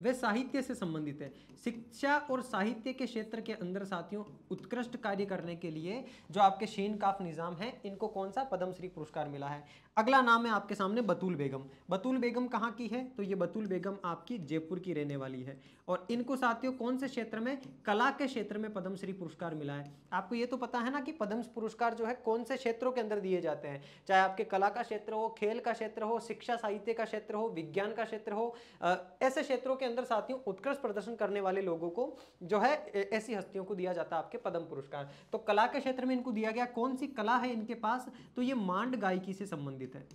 वे साहित्य से संबंधित है, शिक्षा और साहित्य के क्षेत्र के अंदर साथियों उत्कृष्ट कार्य करने के लिए जो आपके शीन काफ निजाम है, इनको कौन सा पद्मश्री पुरस्कार मिला है। अगला नाम है आपके सामने बतूल बेगम। बतूल बेगम कहाँ की है, तो ये बतूल बेगम आपकी जयपुर की रहने वाली है, और इनको साथियों कौन से क्षेत्र में, कला के क्षेत्र में पद्मश्री पुरस्कार मिला है। आपको ये तो पता है ना कि पद्म पुरस्कार जो है कौन से क्षेत्रों के अंदर दिए जाते हैं, चाहे आपके कला का क्षेत्र हो, खेल का क्षेत्र हो, शिक्षा साहित्य का क्षेत्र हो, विज्ञान का क्षेत्र हो, ऐसे क्षेत्रों के अंदर साथियों उत्कृष्ट प्रदर्शन करने वाले लोगों को जो है ऐसी हस्तियों को दिया जाता है आपके पद्म पुरस्कार। तो कला के क्षेत्र में इनको दिया गया, कौन सी कला है इनके पास, तो ये मांड गायकी से संबंधित है।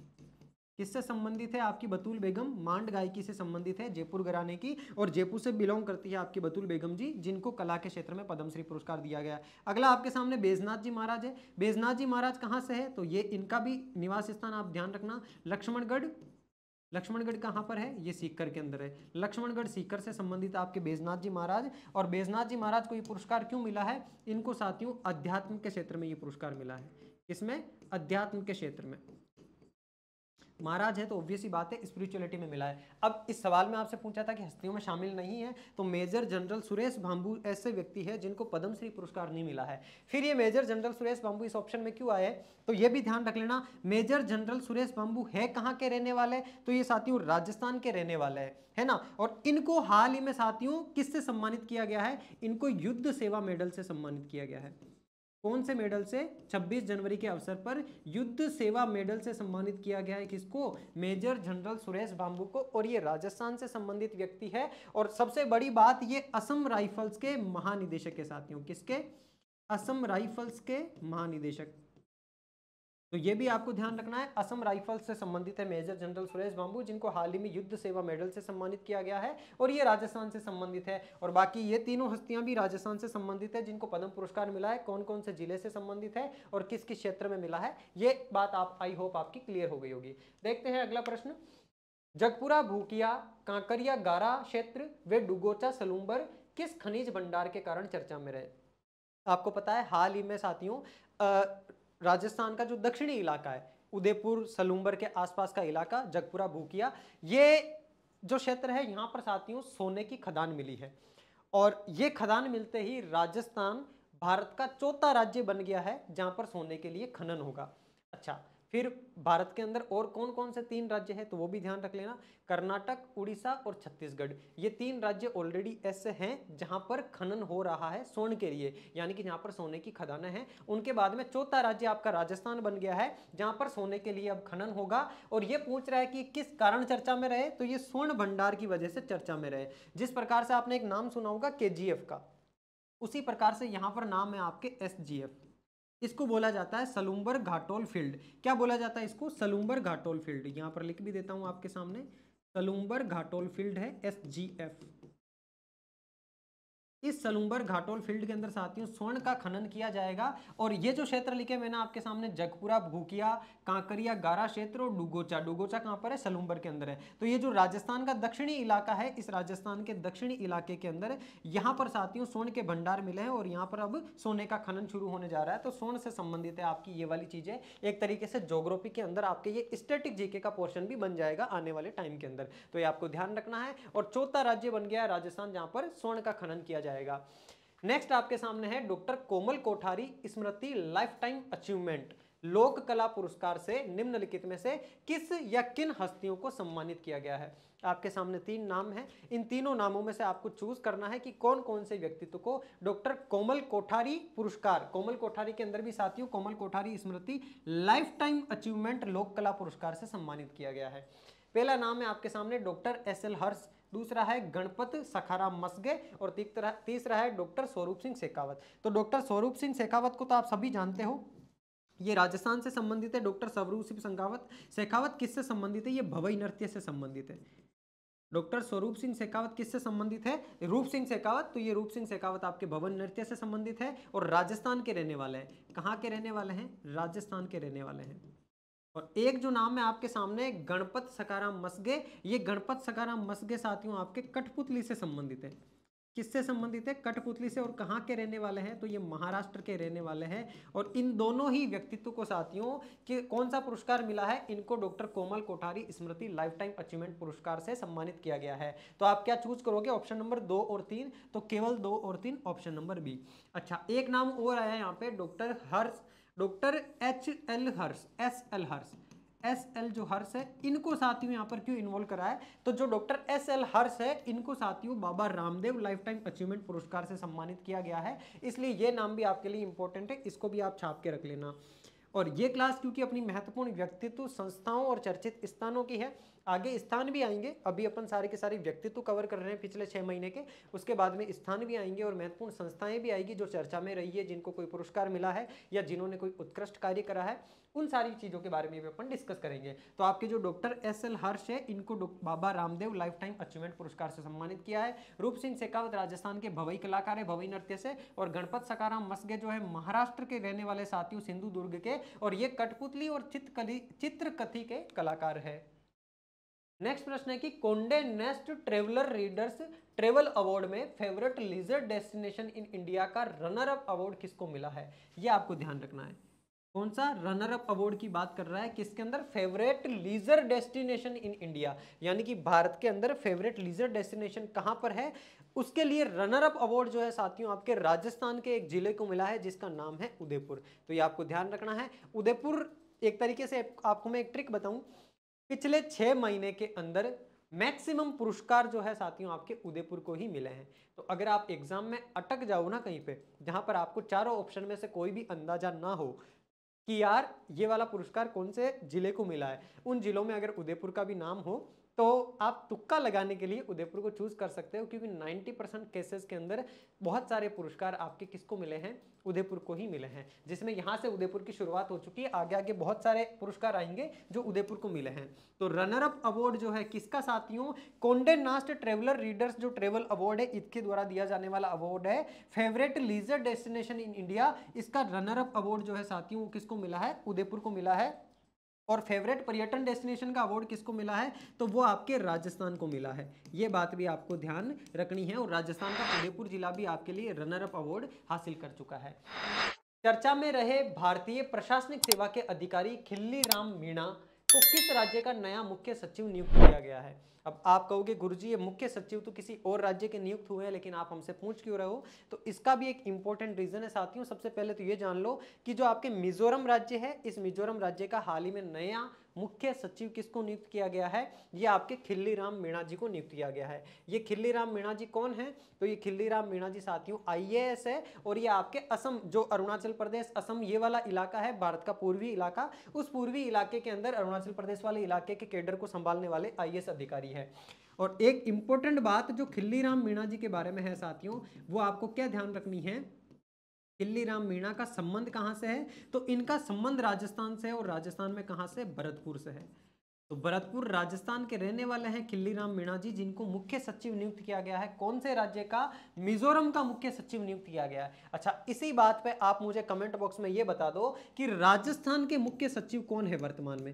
किससे संबंधित है, आपकी बतूल बेगम मांड गायकी से संबंधित है, जयपुर घराने की, और जयपुर से बिलोंग करती है आपकी बतूल बेगम जी, जिनको कला के क्षेत्र में पद्मश्री पुरस्कार दिया गया। अगला आपके सामने बैजनाथ जी महाराज है। बैजनाथ जी महाराज कहाँ से है, तो ये इनका भी निवास स्थान आप ध्यान रखना लक्ष्मणगढ़। लक्ष्मणगढ़ कहाँ पर है, ये सीकर के अंदर है। लक्ष्मणगढ़ सीकर से संबंधित आपके बैजनाथ जी महाराज, और बैजनाथ जी महाराज को ये पुरस्कार क्यों मिला है, इनको साथियों अध्यात्म के क्षेत्र में ये पुरस्कार मिला है। इसमें अध्यात्म के क्षेत्र में महाराज है तो ऑब्वियस ही बात है स्पिरिचुअलिटी में मिला है। अब इस सवाल में आपसे पूछा था कि हस्तियों में शामिल नहीं है, तो मेजर जनरल सुरेश भांबू ऐसे व्यक्ति है जिनको पद्मश्री पुरस्कार नहीं मिला है। फिर ये मेजर जनरल सुरेश भांबू इस ऑप्शन में क्यों आए, तो ये भी ध्यान रख लेना। मेजर जनरल सुरेश भांबू है कहाँ के रहने वाले, तो ये साथियों राजस्थान के रहने वाले हैं, है ना। और इनको हाल ही में साथियों किससे सम्मानित किया गया है, इनको युद्ध सेवा मेडल से सम्मानित किया गया है। कौन से मेडल से, 26 जनवरी के अवसर पर युद्ध सेवा मेडल से सम्मानित किया गया है किसको, मेजर जनरल सुरेश भांबू को, और ये राजस्थान से संबंधित व्यक्ति है। और सबसे बड़ी बात, ये असम राइफल्स के महानिदेशक के साथियों, किसके, असम राइफल्स के महानिदेशक। तो ये भी आपको ध्यान रखना है, असम राइफल्स से संबंधित है मेजर जनरल सुरेश भांबू, जिनको हाल ही में युद्ध सेवा मेडल से सम्मानित किया गया है, और ये राजस्थान से संबंधित है। और बाकी ये तीनों हस्तियां भी राजस्थान से संबंधित है जिनको पद्म पुरस्कार मिला है, कौन कौन से जिले से संबंधित है और किस किस क्षेत्र में मिला है, ये बात आप आई होप आपकी क्लियर हो गई होगी। देखते हैं अगला प्रश्न। जगपुरा भूकिया कांकरिया गारा क्षेत्र वे डुगोचा सलूम्बर किस खनिज भंडार के कारण चर्चा में रहे। आपको पता है हाल ही में साथियों राजस्थान का जो दक्षिणी इलाका है, उदयपुर सलूम्बर के आसपास का इलाका, जगपुरा भूकिया, ये जो क्षेत्र है यहाँ पर साथियों सोने की खदान मिली है, और ये खदान मिलते ही राजस्थान भारत का चौथा राज्य बन गया है जहां पर सोने के लिए खनन होगा। अच्छा, फिर भारत के अंदर और कौन कौन से 3 राज्य हैं, तो वो भी ध्यान रख लेना, कर्नाटक, उड़ीसा और छत्तीसगढ़। ये 3 राज्य ऑलरेडी ऐसे हैं जहां पर खनन हो रहा है स्वर्ण के लिए, यानी कि जहां पर सोने की खदानें हैं। उनके बाद में चौथा राज्य आपका राजस्थान बन गया है जहां पर सोने के लिए अब खनन होगा। और ये पूछ रहा है कि किस कारण चर्चा में रहे, तो ये स्वर्ण भंडार की वजह से चर्चा में रहे। जिस प्रकार से आपने एक नाम सुना होगा KGF का, उसी प्रकार से यहाँ पर नाम है आपके SGF, इसको बोला जाता है सलूम्बर घाटोल फील्ड। क्या बोला जाता है इसको? सलूम्बर घाटोल फील्ड। यहाँ पर लिख भी देता हूँ आपके सामने, सलूम्बर घाटोल फील्ड है SGF। इस सलूम्बर घाटोल फील्ड के अंदर साथियों स्वर्ण का खनन किया जाएगा। और ये जो क्षेत्र लिखे मैंने आपके सामने, जगपुरा, भूकिया, कांकरिया, गारा क्षेत्र और डुगोचा। डुगोचा कहाँ पर है? सलूम्बर के अंदर है। तो ये जो राजस्थान का दक्षिणी इलाका है, इस राजस्थान के दक्षिणी इलाके के अंदर यहाँ पर साथियों स्वर्ण के भंडार मिले हैं और यहाँ पर अब सोने का खनन शुरू होने जा रहा है। तो स्वर्ण से संबंधित है आपकी ये वाली चीजें। एक तरीके से ज्योग्राफी के अंदर आपके ये स्टैटिक जीके का पोर्शन भी बन जाएगा आने वाले टाइम के अंदर। तो ये आपको ध्यान रखना है। और चौथा राज्य बन गया है राजस्थान, जहां पर स्वर्ण का खनन किया जाएगा। नेक्स्ट आपके सामने है डॉक्टर कोमल कोठारी स्मृति लाइफ टाइम अचीवमेंट लोक कला पुरस्कार से निम्नलिखित में से किस या किन हस्तियों को सम्मानित किया गया है? आपके सामने 3 नाम हैं। इन तीनों नामों में से आपको चूज करना है कि कौन कौन से व्यक्तित्व को डॉक्टर कोमल कोठारी पुरस्कार, कोमल कोठारी के अंदर भी साथियों कोमल कोठारी स्मृति लाइफ टाइम अचीवमेंट लोक कला पुरस्कार से सम्मानित किया गया है। पहला नाम है आपके सामने डॉक्टर SL हर्ष, दूसरा है गणपत सखाराम मसगे और तीसरा है डॉक्टर स्वरूप सिंह शेखावत। तो डॉक्टर स्वरूप सिंह शेखावत को तो आप सभी जानते हो, ये राजस्थान से संबंधित है। डॉक्टर स्वरूप सिंह शेखावत किससे संबंधित है? ये भवई नृत्य से संबंधित है। डॉक्टर स्वरूप सिंह शेखावत किससे संबंधित है? रूप सिंह शेखावत। तो ये रूप सिंह शेखावत आपके भवन नृत्य से संबंधित है और राजस्थान के रहने वाले हैं। कहाँ के रहने वाले हैं? राजस्थान के रहने वाले हैं। और एक जो नाम है आपके सामने गणपत सखाराम मसगे, ये गणपत सखाराम मसगे साथियों आपके कठपुतली से संबंधित है। किससे संबंधित है? कठपुतली से। और कहाँ के रहने वाले हैं? तो ये महाराष्ट्र के रहने वाले हैं। और इन दोनों ही व्यक्तित्व को साथियों कि कौन सा पुरस्कार मिला है? इनको डॉक्टर कोमल कोठारी स्मृति लाइफ टाइम अचीवमेंट पुरस्कार से सम्मानित किया गया है। तो आप क्या चूज करोगे? ऑप्शन नंबर 2 और 3। तो केवल 2 और 3, ऑप्शन नंबर बी। अच्छा, एक नाम और आया यहाँ पे, डॉक्टर हर्ष, डॉक्टर HL हर्ष, SL हर्ष, SL जो हर्ष है, इनको साथियों यहाँ पर क्यों इन्वॉल्व करा है? तो जो डॉक्टर SL हर्ष है, इनको साथियों Baba Ramdev life time achievement पुरस्कार से सम्मानित किया गया है। इसलिए ये नाम भी आपके लिए इंपॉर्टेंट है, इसको भी आप छाप के रख लेना। और ये क्लास क्योंकि अपनी महत्वपूर्ण व्यक्तित्व, संस्थाओं और चर्चित स्थानों की है, आगे स्थान भी आएंगे। अभी अपन सारे के सारे व्यक्तित्व कवर कर रहे हैं पिछले 6 महीने के, उसके बाद में स्थान भी आएंगे और महत्वपूर्ण संस्थाएं भी आएगी जो चर्चा में रही है, जिनको कोई पुरस्कार मिला है या जिन्होंने कोई उत्कृष्ट कार्य करा है, उन सारी चीजों के बारे में भी अपन डिस्कस करेंगे। तो आपके जो डॉक्टर SL हर्ष है, इनको Baba Ramdev life time achievement पुरस्कार से सम्मानित किया है। रूप सिंह शेखावत राजस्थान के भवई कलाकार है, भवई नृत्य से। और गणपत सखाराम मसगे जो है महाराष्ट्र के रहने वाले साथियों, सिंधु दुर्ग के, और ये कठपुतली और चित्रकथी के कलाकार है। नेक्स्ट प्रश्न है कि Conde Nast traveller readers travel award में favourite leisure destination in India का रनर अप अवार्ड किसको मिला है? ये आपको ध्यान रखना है। कौन सा रनर अप अवार्ड की बात कर रहा है? किसके अंदर? Favourite leisure destination in India, यानी कि भारत के अंदर फेवरेट लीजर डेस्टिनेशन कहां पर है, उसके लिए रनर अप अवार्ड जो है साथियों आपके राजस्थान के एक जिले को मिला है, जिसका नाम है उदयपुर। तो ये आपको ध्यान रखना है। उदयपुर, एक तरीके से आपको मैं एक ट्रिक बताऊं, पिछले 6 महीने के अंदर मैक्सिमम पुरस्कार जो है साथियों आपके उदयपुर को ही मिले हैं। तो अगर आप एग्जाम में अटक जाओ ना कहीं पे, जहां पर आपको चारों ऑप्शन में से कोई भी अंदाजा ना हो कि यार ये वाला पुरस्कार कौन से जिले को मिला है, उन जिलों में अगर उदयपुर का भी नाम हो, तो आप तुक्का लगाने के लिए उदयपुर को चूज कर सकते हो, क्योंकि 90% केसेस के अंदर बहुत सारे पुरस्कार आपके किसको मिले हैं? उदयपुर को ही मिले हैं, जिसमें यहाँ से उदयपुर की शुरुआत हो चुकी है। आगे आगे बहुत सारे पुरस्कार आएंगे जो उदयपुर को मिले हैं। तो रनर अप अवार्ड जो है किसका साथियों? कोंडे नास्ट ट्रेवलर रीडर्स जो ट्रेवल अवार्ड है, इसके द्वारा दिया जाने वाला अवार्ड है favourite leisure destination in India. इसका रनर अप अवार्ड जो है साथियों किसको मिला है? उदयपुर को मिला है। और फेवरेट पर्यटन डेस्टिनेशन का अवार्ड किसको मिला है? तो वो आपके राजस्थान को मिला है। ये बात भी आपको ध्यान रखनी है। और राजस्थान का उदयपुर जिला भी आपके लिए रनर अप अवार्ड हासिल कर चुका है। चर्चा में रहे भारतीय प्रशासनिक सेवा के अधिकारी खिल्ली राम मीणा को किस राज्य का नया मुख्य सचिव नियुक्त किया गया है? अब आप कहोगे गुरुजी ये मुख्य सचिव तो किसी और राज्य के नियुक्त हुए हैं, लेकिन आप हमसे पूछ क्यों रहे हो? तो इसका भी एक इंपॉर्टेंट रीजन है साथियों। सबसे पहले तो ये जान लो कि जो आपके मिजोरम राज्य है, इस मिजोरम राज्य का हाल ही में नया मुख्य सचिव किसको नियुक्त किया गया है? ये आपके खिल्ली राम मीणा जी को नियुक्त किया गया है। ये खिल्ली राम मीणा जी कौन है? तो ये खिल्ली राम मीणा जी साथियों IAS है। और ये आपके असम, जो अरुणाचल प्रदेश असम ये वाला इलाका है, भारत का पूर्वी इलाका, उस पूर्वी इलाके के अंदर अरुणाचल प्रदेश वाले इलाके के कैडर को संभालने वाले IAS अधिकारी है। और एक इंपॉर्टेंट बात जो खिल्लीराम मीणा जी के बारे में है साथियों, वो आपको क्या ध्यान रखनी है, खिल्लीराम मीणा का संबंध कहां से है, तो इनका संबंध राजस्थान से है, और राजस्थान में कहां से, भरतपुर से है। तो भरतपुर राजस्थान के रहने वाले हैं खिल्लीराम मीणा जी, जिनको मुख्य सचिव नियुक्त किया गया है। कौन से राज्य का, मिजोरम का मुख्य सचिव नियुक्त किया गया है। अच्छा, इसी बात पे आप मुझे कमेंट बॉक्स में ये बता दो कि राजस्थान के मुख्य सचिव कौन है वर्तमान में,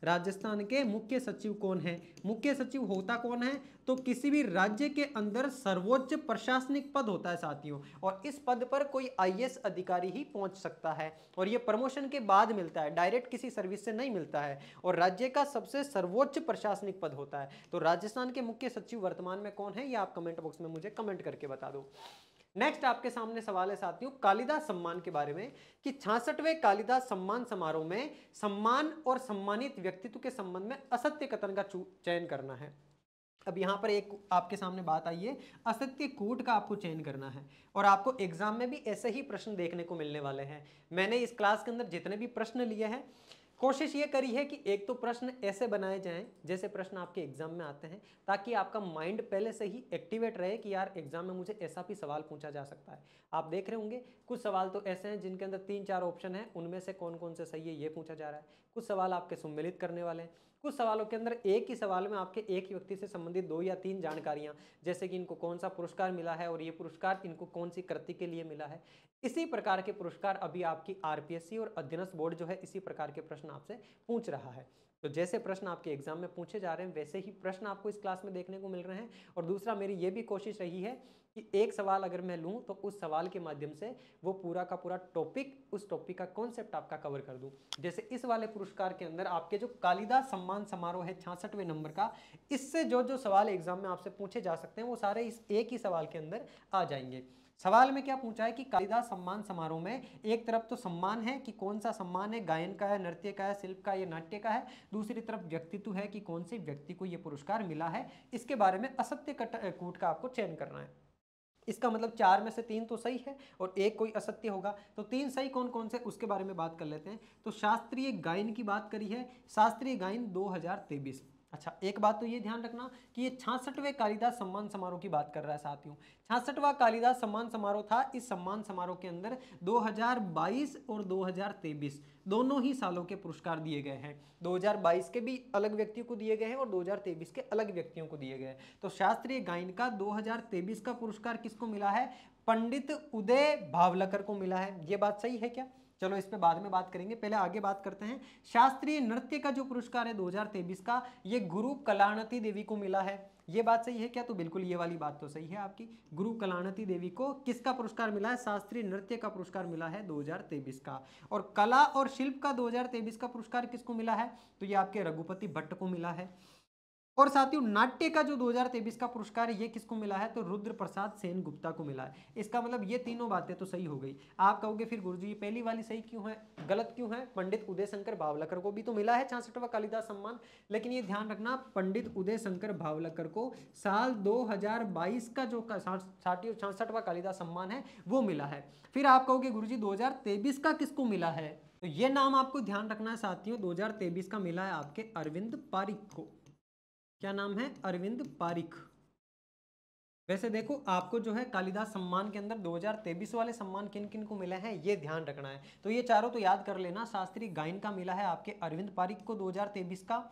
राजस्थान के मुख्य सचिव कौन है। मुख्य सचिव होता कौन है, तो किसी भी राज्य के अंदर सर्वोच्च प्रशासनिक पद होता है साथियों, और इस पद पर कोई आईएएस अधिकारी ही पहुंच सकता है, और यह प्रमोशन के बाद मिलता है, डायरेक्ट किसी सर्विस से नहीं मिलता है, और राज्य का सबसे सर्वोच्च प्रशासनिक पद होता है। तो राजस्थान के मुख्य सचिव वर्तमान में कौन है, ये आप कमेंट बॉक्स में मुझे कमेंट करके बता दो। नेक्स्ट आपके सामने सवाल है साथियों कालिदास सम्मान के बारे में, कि 66वें कालिदास सम्मान समारोह में सम्मान और सम्मानित व्यक्तित्व के संबंध में असत्य कथन का चयन करना है। अब यहां पर एक आपके सामने बात आई है, असत्य कूट का आपको चयन करना है, और आपको एग्जाम में भी ऐसे ही प्रश्न देखने को मिलने वाले हैं। मैंने इस क्लास के अंदर जितने भी प्रश्न लिए हैं, कोशिश ये करी है कि एक तो प्रश्न ऐसे बनाए जाएं जैसे प्रश्न आपके एग्जाम में आते हैं, ताकि आपका माइंड पहले से ही एक्टिवेट रहे कि यार एग्जाम में मुझे ऐसा भी सवाल पूछा जा सकता है। आप देख रहे होंगे कुछ सवाल तो ऐसे हैं जिनके अंदर 3-4 ऑप्शन है, उनमें से कौन कौन से सही है ये पूछा जा रहा है। कुछ सवाल आपके सम्मिलित करने वाले हैं, कुछ सवालों के अंदर एक ही सवाल में आपके एक ही व्यक्ति से संबंधित 2 या 3 जानकारियां, जैसे कि इनको कौन सा पुरस्कार मिला है और ये पुरस्कार इनको कौन सी कृति के लिए मिला है। इसी प्रकार के पुरस्कार अभी आपकी आरपीएससी और अध्ययन बोर्ड जो है इसी प्रकार के प्रश्न आपसे पूछ रहा है। तो जैसे प्रश्न आपके एग्जाम में पूछे जा रहे हैं वैसे ही प्रश्न आपको इस क्लास में देखने को मिल रहे हैं। और दूसरा मेरी ये भी कोशिश रही है कि एक सवाल अगर मैं लूं तो उस सवाल के माध्यम से वो पूरा का पूरा टॉपिक, उस टॉपिक का कॉन्सेप्ट आपका कवर कर दूं। जैसे इस वाले पुरस्कार के अंदर आपके जो कालिदास सम्मान समारोह है 66वें नंबर का, इससे जो जो सवाल एग्जाम में आपसे पूछे जा सकते हैं वो सारे इस एक ही सवाल के अंदर आ जाएंगे। सवाल में क्या पूछा है कि कालिदास सम्मान समारोह में एक तरफ तो सम्मान है कि कौन सा सम्मान है, गायन का है, नृत्य का है, शिल्प का, या नाट्य का है। दूसरी तरफ व्यक्तित्व है कि कौन से व्यक्ति को यह पुरस्कार मिला है। इसके बारे में असत्य कूट का आपको चयन करना है। इसका मतलब 4 में से 3 तो सही है और एक कोई असत्य होगा। तो 3 सही कौन कौन से उसके बारे में बात कर लेते हैं। तो शास्त्रीय गायन की बात करी है, शास्त्रीय गायन 2023। अच्छा, एक बात तो ये ध्यान रखना कि ये 66वें कालिदास सम्मान समारोह की बात कर रहा है साथियों। 66वां कालिदास सम्मान समारोह था। इस सम्मान समारोह के अंदर 2022 और 2023 दोनों ही सालों के पुरस्कार दिए गए हैं। 2022 के भी अलग व्यक्तियों को दिए गए हैं और 2023 के अलग व्यक्तियों को दिए गए हैं। तो शास्त्रीय गायन का 2023 का पुरस्कार किसको मिला है, पंडित उदय भावलकर को मिला है। ये बात सही है क्या? चलो इस पे बाद में बात करेंगे, पहले आगे बात करते हैं। शास्त्रीय नृत्य का जो पुरस्कार है 2023 का, ये गुरु कलाणति देवी को मिला है। ये बात सही है क्या? तो बिल्कुल ये वाली बात तो सही है आपकी। गुरु कलाणति देवी को किसका पुरस्कार मिला है? शास्त्रीय नृत्य का पुरस्कार मिला है 2023 का। और कला और शिल्प का 2023 का पुरस्कार किसको मिला है? तो ये आपके रघुपति भट्ट को मिला है। और साथियों नाट्य का जो 2023 का पुरस्कार है ये किसको मिला है? तो रुद्र प्रसाद सेन गुप्ता को मिला है। इसका मतलब ये तीनों बातें तो सही हो गई। आप कहोगे फिर गुरुजी ये पहली वाली सही क्यों है, गलत क्यों है? पंडित उदय शंकर भावलकर को भी तो मिला है 66वां कालिदास सम्मान, लेकिन ये ध्यान रखना पंडित उदय शंकर भावलकर को साल 2022 का जो 66वां कालिदास सम्मान है वो मिला है। फिर आप कहोगे गुरुजी 2023 का किसको मिला है? तो ये नाम आपको ध्यान रखना है साथियों, 2023 का मिला है आपके अरविंद पारिक को। क्या नाम है? अरविंद पारिक। वैसे देखो आपको जो है कालिदास सम्मान के अंदर 2023 वाले सम्मान किन किन को मिले हैं ये ध्यान रखना है। तो ये चारों तो याद कर लेना। शास्त्रीय गायन का मिला है आपके अरविंद पारिक को 2023 का।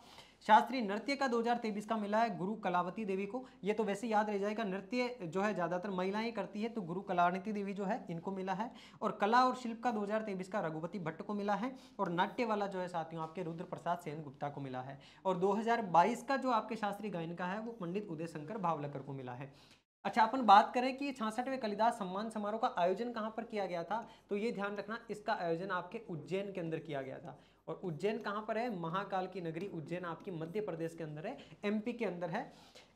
शास्त्रीय नृत्य का 2023 का मिला है गुरु कलावती देवी को। ये तो वैसे याद रह जाएगा, नृत्य जो है ज्यादातर महिलाएं करती है, तो गुरु कलावती देवी जो है इनको मिला है। और कला और शिल्प का 2023 का रघुपति भट्ट को मिला है। और नाट्य वाला जो है साथियों आपके रुद्र प्रसाद सेन गुप्ता को मिला है। और 2022 का जो आपके शास्त्रीय गायन का है वो पंडित उदय शंकर भावलकर को मिला है। अच्छा, अपन बात करें कि 66वें कालिदास सम्मान समारोह का आयोजन कहां पर किया गया था, तो ये ध्यान रखना इसका आयोजन आपके उज्जैन के अंदर किया गया था। और उज्जैन कहां पर है? महाकाल की नगरी उज्जैन आपकी मध्य प्रदेश के अंदर है, एमपी के अंदर है।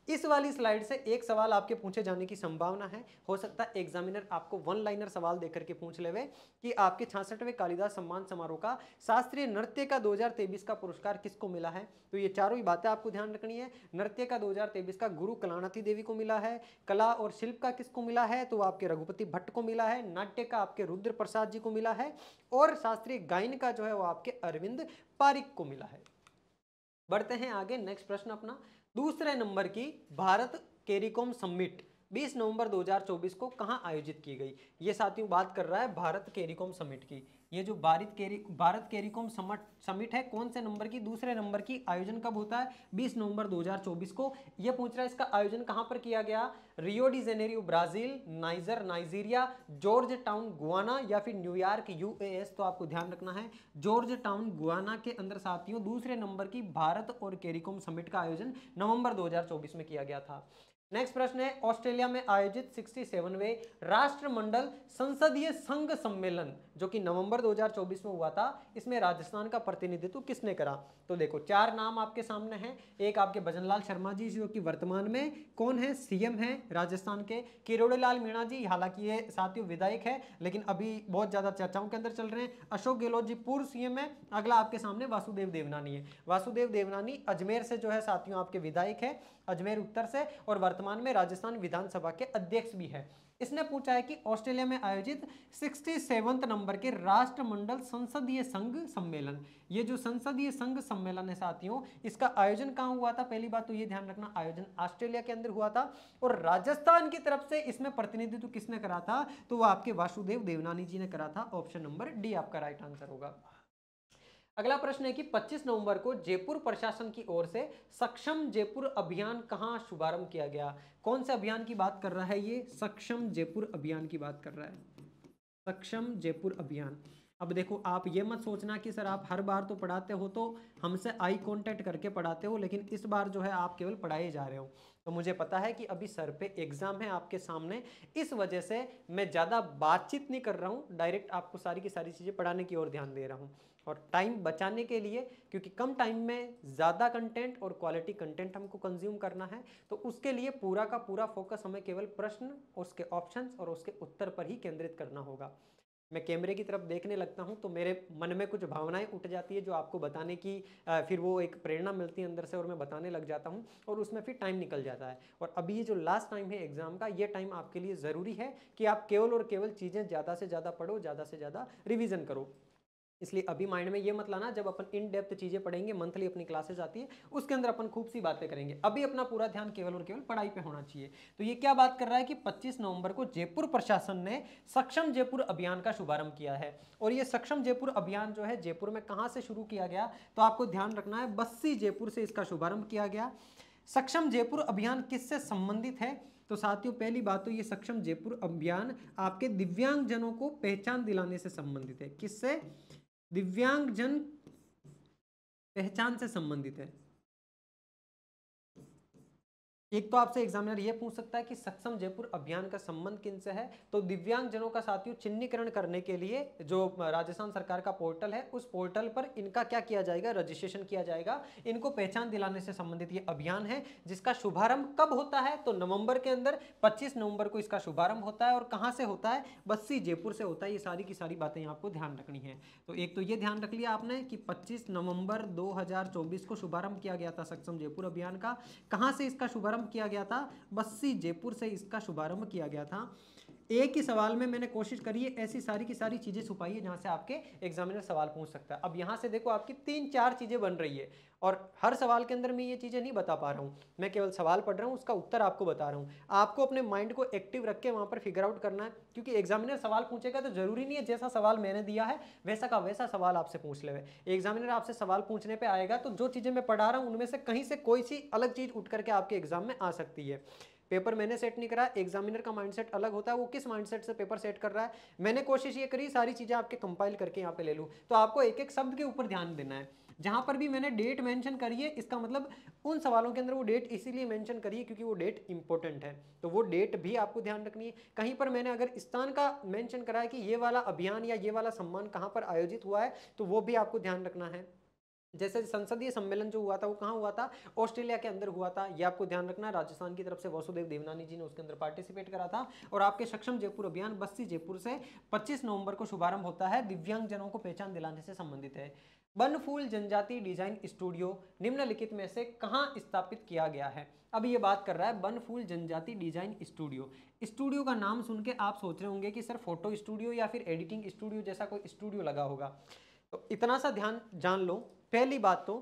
इस वाली स्लाइड से एक सवाल आपके पूछे जाने की संभावना है। हो सकता है एग्जामिनर आपको 1 लाइनर सवाल देकर के पूछ लेवे कि आपके 66वें कालिदास सम्मान समारोह का शास्त्रीय नृत्य का 2023 का पुरस्कार किसको मिला है। तो ये चारों ही बातें आपको ध्यान रखनी है। नृत्य का 2023 का गुरु कलावती देवी को मिला है। कला और शिल्प का किसको मिला है? तो आपके रघुपति भट्ट को मिला है। नाट्य का आपके रुद्र प्रसाद जी को मिला है। और शास्त्रीय गायन का जो है वो आपके अरविंद पारिक को मिला है। बढ़ते हैं आगे। नेक्स्ट प्रश्न अपना दूसरे नंबर की, भारत कैरिकॉम समिट 20 नवंबर 2024 को कहां आयोजित की गई। ये साथियों बात कर रहा है भारत कैरिकॉम समिट की। ये जो भारत कैरिकॉम समिट है, कौन से नंबर की, दूसरे नंबर की। आयोजन कब होता है, 20 नवंबर 2024 को। ये पूछ रहा है इसका आयोजन कहां पर किया गया, Rio de Janeiro Brazil, niger Nigeria, George town Guana या फिर न्यूयॉर्क यूएस। तो आपको ध्यान रखना है जॉर्ज टाउन गुआना के अंदर साथियों दूसरे नंबर की भारत और कैरिकॉम समिट का आयोजन नवंबर 2024 में किया गया था। नेक्स्ट प्रश्न है, ऑस्ट्रेलिया में आयोजित 67वें राष्ट्रमंडल संसदीय संघ सम्मेलन जो कि नवंबर 2024 में हुआ था, इसमें राजस्थान का प्रतिनिधित्व किसने करा। तो देखो 4 नाम आपके सामने हैं। एक आपके भजनलाल शर्मा जी जो कि वर्तमान में कौन है, सीएम है राजस्थान के। किरोड़ीलाल मीणा जी, हालांकि ये साथियों विधायक है लेकिन अभी बहुत ज्यादा चर्चाओं के अंदर चल रहे हैं। अशोक गहलोत जी पूर्व सीएम है। अगला आपके सामने वासुदेव देवनानी है। वासुदेव देवनानी अजमेर से जो है साथियों आपके विधायक है, अजमेर उत्तर से, और वर्तमान में राजस्थान विधानसभा के अध्यक्ष भी है। इसने पूछा है कि ऑस्ट्रेलिया में आयोजित 67वें नंबर के राष्ट्रमंडल संसदीय संघ सम्मेलन, ये जो संसदीय संघ सम्मेलन है साथियों, इसका आयोजन कहां हुआ था। पहली बात तो ये ध्यान रखना, आयोजन ऑस्ट्रेलिया के अंदर हुआ था। और राजस्थान की तरफ से इसमें प्रतिनिधित्व किसने करा था, तो वो आपके वासुदेव देवनानी जी ने करा था। ऑप्शन नंबर डी आपका राइट आंसर होगा। अगला प्रश्न है कि 25 नवंबर को जयपुर प्रशासन की ओर से सक्षम जयपुर अभियान कहां शुभारंभ किया गया। कौन से अभियान की बात कर रहा है, ये सक्षम जयपुर अभियान की बात कर रहा है, सक्षम जयपुर अभियान। अब देखो आप ये मत सोचना कि सर आप हर बार तो पढ़ाते हो तो हमसे आई कांटेक्ट करके पढ़ाते हो, लेकिन इस बार जो है आप केवल पढ़ाए जा रहे हो। तो मुझे पता है कि अभी सर पे एग्जाम है आपके सामने, इस वजह से मैं ज़्यादा बातचीत नहीं कर रहा हूँ, डायरेक्ट आपको सारी की सारी चीज़ें पढ़ाने की ओर ध्यान दे रहा हूँ। और टाइम बचाने के लिए, क्योंकि कम टाइम में ज़्यादा कंटेंट और क्वालिटी कंटेंट हमको कंज्यूम करना है, तो उसके लिए पूरा का पूरा फोकस हमें केवल प्रश्न, उसके ऑप्शंस और उसके उत्तर पर ही केंद्रित करना होगा। मैं कैमरे की तरफ देखने लगता हूं तो मेरे मन में कुछ भावनाएं उठ जाती है जो आपको बताने की फिर वो एक प्रेरणा मिलती है अंदर से और मैं बताने लग जाता हूं और उसमें फिर टाइम निकल जाता है। और अभी ये जो लास्ट टाइम है एग्जाम का, ये टाइम आपके लिए ज़रूरी है कि आप केवल और केवल चीज़ें ज़्यादा से ज़्यादा पढ़ो, ज़्यादा से ज़्यादा रिविज़न करो। इसलिए अभी माइंड में ये मत लाना, जब अपन इन डेप्थ चीज़ें पढ़ेंगे, मंथली अपनी क्लासेस आती है उसके अंदर अपन खूब सी बातें करेंगे। अभी अपना पूरा ध्यान केवल और केवल पढ़ाई पे होना चाहिए। तो ये क्या बात कर रहा है कि 25 नवंबर को जयपुर प्रशासन ने सक्षम जयपुर अभियान का शुभारंभ किया है। और ये सक्षम जयपुर अभियान जो है जयपुर में कहाँ से शुरू किया गया, तो आपको ध्यान रखना है बस्सी जयपुर से इसका शुभारंभ किया गया। सक्षम जयपुर अभियान किससे संबंधित है, तो साथियों पहली बात तो ये सक्षम जयपुर अभियान आपके दिव्यांगजनों को पहचान दिलाने से संबंधित है। किससे, दिव्यांगजन पहचान से संबंधित है। एक तो आपसे एग्जामिनर ये पूछ सकता है कि सक्षम जयपुर अभियान का संबंध किनसे है, तो दिव्यांगजनों का साथियों चिन्हीकरण करने के लिए जो राजस्थान सरकार का पोर्टल है, उस पोर्टल पर इनका क्या किया जाएगा, रजिस्ट्रेशन किया जाएगा। इनको पहचान दिलाने से संबंधित ये अभियान है जिसका शुभारंभ कब होता है, तो नवंबर के अंदर 25 नवंबर को इसका शुभारंभ होता है। और कहाँ से होता है, बस्सी जयपुर से होता है। ये सारी की सारी बातें आपको ध्यान रखनी है। तो एक तो ये ध्यान रख लिया आपने कि 25 नवंबर 2024 को शुभारंभ किया गया था सक्षम जयपुर अभियान का। कहाँ से इसका शुभारंभ किया गया था, बस्सी जयपुर से इसका शुभारंभ किया गया था। एक ही सवाल में मैंने कोशिश करी है ऐसी सारी की सारी चीजें छुपाई है जहां से आपके एग्जामिनर सवाल पूछ सकता है। अब यहां से देखो आपकी 3-4 चीजें बन रही है और हर सवाल के अंदर मैं ये चीजें नहीं बता पा रहा हूं, मैं केवल सवाल पढ़ रहा हूं, उसका उत्तर आपको बता रहा हूं। आपको अपने माइंड को एक्टिव रख के वहां पर फिगर आउट करना है, क्योंकि एग्जामिनर सवाल पूछेगा तो जरूरी नहीं है जैसा सवाल मैंने दिया है वैसा का वैसा सवाल आपसे पूछ ले। एग्जामिनर आपसे सवाल पूछने पर आएगा तो जो चीजें मैं पढ़ा रहा हूं उनमें से कहीं से कोई सी अलग चीज उठ करके आपके एग्जाम में आ सकती है। पेपर मैंने सेट नहीं करा, एग्जामिनर का माइंडसेट अलग होता है, वो किस माइंडसेट से पेपर सेट कर रहा है। मैंने कोशिश ये करी सारी चीजें आपके कंपाइल करके यहाँ पे ले लूँ। तो आपको एक एक शब्द के ऊपर ध्यान देना है। जहां पर भी मैंने डेट मेंशन करी है इसका मतलब उन सवालों के अंदर वो डेट इसीलिए मेंशन करी है क्योंकि वो डेट इंपॉर्टेंट है, तो वो डेट भी आपको ध्यान रखनी है। कहीं पर मैंने अगर स्थान का मेंशन करा है कि ये वाला अभियान या ये वाला सम्मान कहाँ पर आयोजित हुआ है, तो वो भी आपको ध्यान रखना है। जैसे संसदीय सम्मेलन जो हुआ था वो कहाँ हुआ था, ऑस्ट्रेलिया के अंदर हुआ था, ये आपको ध्यान रखना है। राजस्थान की तरफ से वासुदेव देवनानी जी ने उसके अंदर पार्टिसिपेट करा था। और आपके सक्षम जयपुर अभियान बस्सी जयपुर से 25 नवंबर को शुभारंभ होता है, दिव्यांगजनों को पहचान दिलाने से संबंधित है। बनफूल जनजाति डिजाइन स्टूडियो निम्नलिखित में से कहाँ स्थापित किया गया है। अब ये बात कर रहा है बनफूल जनजाति डिजाइन स्टूडियो। स्टूडियो का नाम सुन के आप सोच रहे होंगे कि सर फोटो स्टूडियो या फिर एडिटिंग स्टूडियो जैसा कोई स्टूडियो लगा होगा, तो इतना सा ध्यान जान लो। पहली बात तो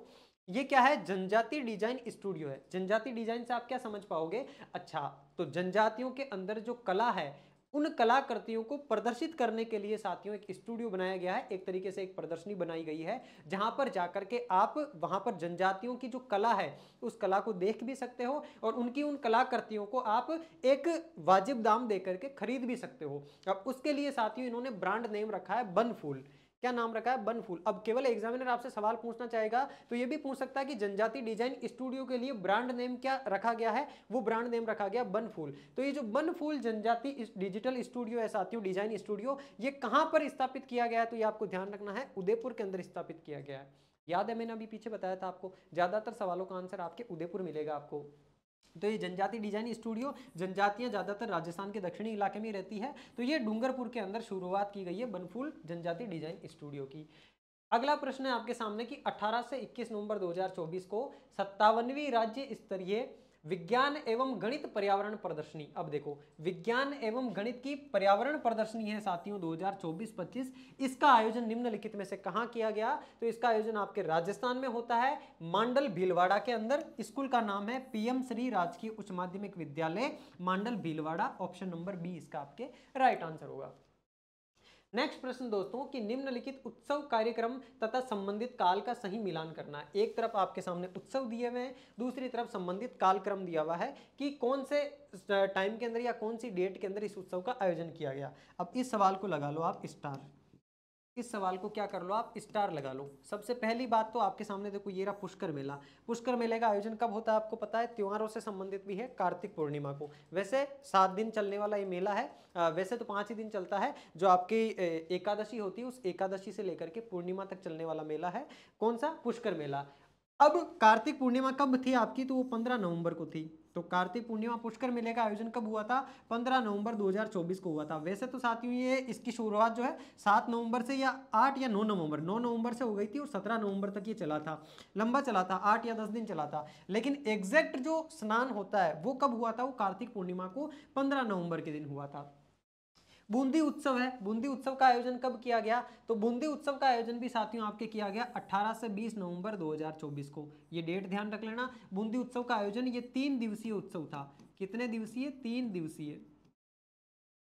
ये क्या है? जनजाति डिजाइन स्टूडियो है। जनजाति डिजाइन से आप क्या समझ पाओगे? अच्छा, तो जनजातियों के अंदर जो कला है, उन कलाकृतियों को प्रदर्शित करने के लिए साथियों एक स्टूडियो बनाया गया है, एक तरीके से एक प्रदर्शनी बनाई गई है, जहां पर जाकर के आप वहां पर जनजातियों की जो कला है उस कला को देख भी सकते हो और उनकी उन कलाकृतियों को आप एक वाजिब दाम देकर के खरीद भी सकते हो। अब उसके लिए साथियों इन्होंने ब्रांड नेम रखा है बनफूल। क्या नाम रखा है? बनफूल। अब केवल एग्जामिनर आपसे सवाल पूछना चाहेगा तो ये भी पूछ सकता है कि जनजाति डिजाइन स्टूडियो के लिए ब्रांड नेम क्या रखा गया है? वो ब्रांड नेम रखा गया बनफूल। तो ये जो बनफूल जनजाति डिजिटल स्टूडियो है साथियों, डिजाइन स्टूडियो, ये कहां पर स्थापित किया गया है? तो ये आपको ध्यान रखना है, उदयपुर के अंदर स्थापित किया गया है। याद है मैंने अभी पीछे बताया था आपको, ज्यादातर सवालों का आंसर आपके उदयपुर मिलेगा आपको। तो ये जनजाति डिजाइन स्टूडियो, जनजातियां ज्यादातर राजस्थान के दक्षिणी इलाके में रहती है, तो ये डूंगरपुर के अंदर शुरुआत की गई है बनफूल जनजाति डिजाइन स्टूडियो की। अगला प्रश्न है आपके सामने कि 18 से 21 नवंबर 2024 को 57वीं राज्य स्तरीय विज्ञान एवं गणित पर्यावरण प्रदर्शनी, अब देखो विज्ञान एवं गणित की पर्यावरण प्रदर्शनी है साथियों 2024-25, इसका आयोजन निम्नलिखित में से कहां किया गया? तो इसका आयोजन आपके राजस्थान में होता है, मांडल भीलवाड़ा के अंदर। स्कूल का नाम है पीएम श्री राजकीय उच्च माध्यमिक विद्यालय Mandal Bhilwara. Option number B इसका आपके राइट आंसर होगा। नेक्स्ट प्रश्न दोस्तों कि निम्नलिखित उत्सव कार्यक्रम तथा संबंधित काल का सही मिलान करना है। एक तरफ आपके सामने उत्सव दिए हुए हैं, दूसरी तरफ संबंधित कालक्रम दिया हुआ है कि कौन से टाइम के अंदर या कौन सी डेट के अंदर इस उत्सव का आयोजन किया गया। अब इस सवाल को लगा लो आप स्टार, इस सवाल को क्या कर लो आप स्टार लगा लो। सबसे पहली बात तो आपके सामने देखो ये रहा पुष्कर मेला। पुष्कर मेले का आयोजन कब होता है आपको पता है? त्योहारों से संबंधित भी है, कार्तिक पूर्णिमा को। वैसे 7 दिन चलने वाला ये मेला है, वैसे तो 5 ही दिन चलता है। जो आपकी एकादशी होती है उस एकादशी से लेकर के पूर्णिमा तक चलने वाला मेला है। कौन सा? पुष्कर मेला। अब कार्तिक पूर्णिमा कब थी आपकी? तो वो 15 नवंबर को थी। तो कार्तिक पूर्णिमा पुष्कर मेले का आयोजन कब हुआ था? 15 नवंबर 2024 को हुआ था। वैसे तो साथियों ये इसकी शुरुआत जो है 7 नवंबर से या 8 या 9 नवंबर से हो गई थी और 17 नवंबर तक ये चला था, लंबा चला था, 8 या 10 दिन चला था। लेकिन एग्जैक्ट जो स्नान होता है वो कब हुआ था? वो कार्तिक पूर्णिमा को 15 नवंबर के दिन हुआ था। बूंदी उत्सव है, बूंदी उत्सव का आयोजन कब किया गया? तो बूंदी उत्सव का आयोजन भी साथियों आपके किया गया 18 से 20 नवंबर 2024 को। ये डेट ध्यान रख लेना। बूंदी उत्सव का आयोजन ये 3 दिवसीय उत्सव था। कितने दिवसीय? 3 दिवसीय।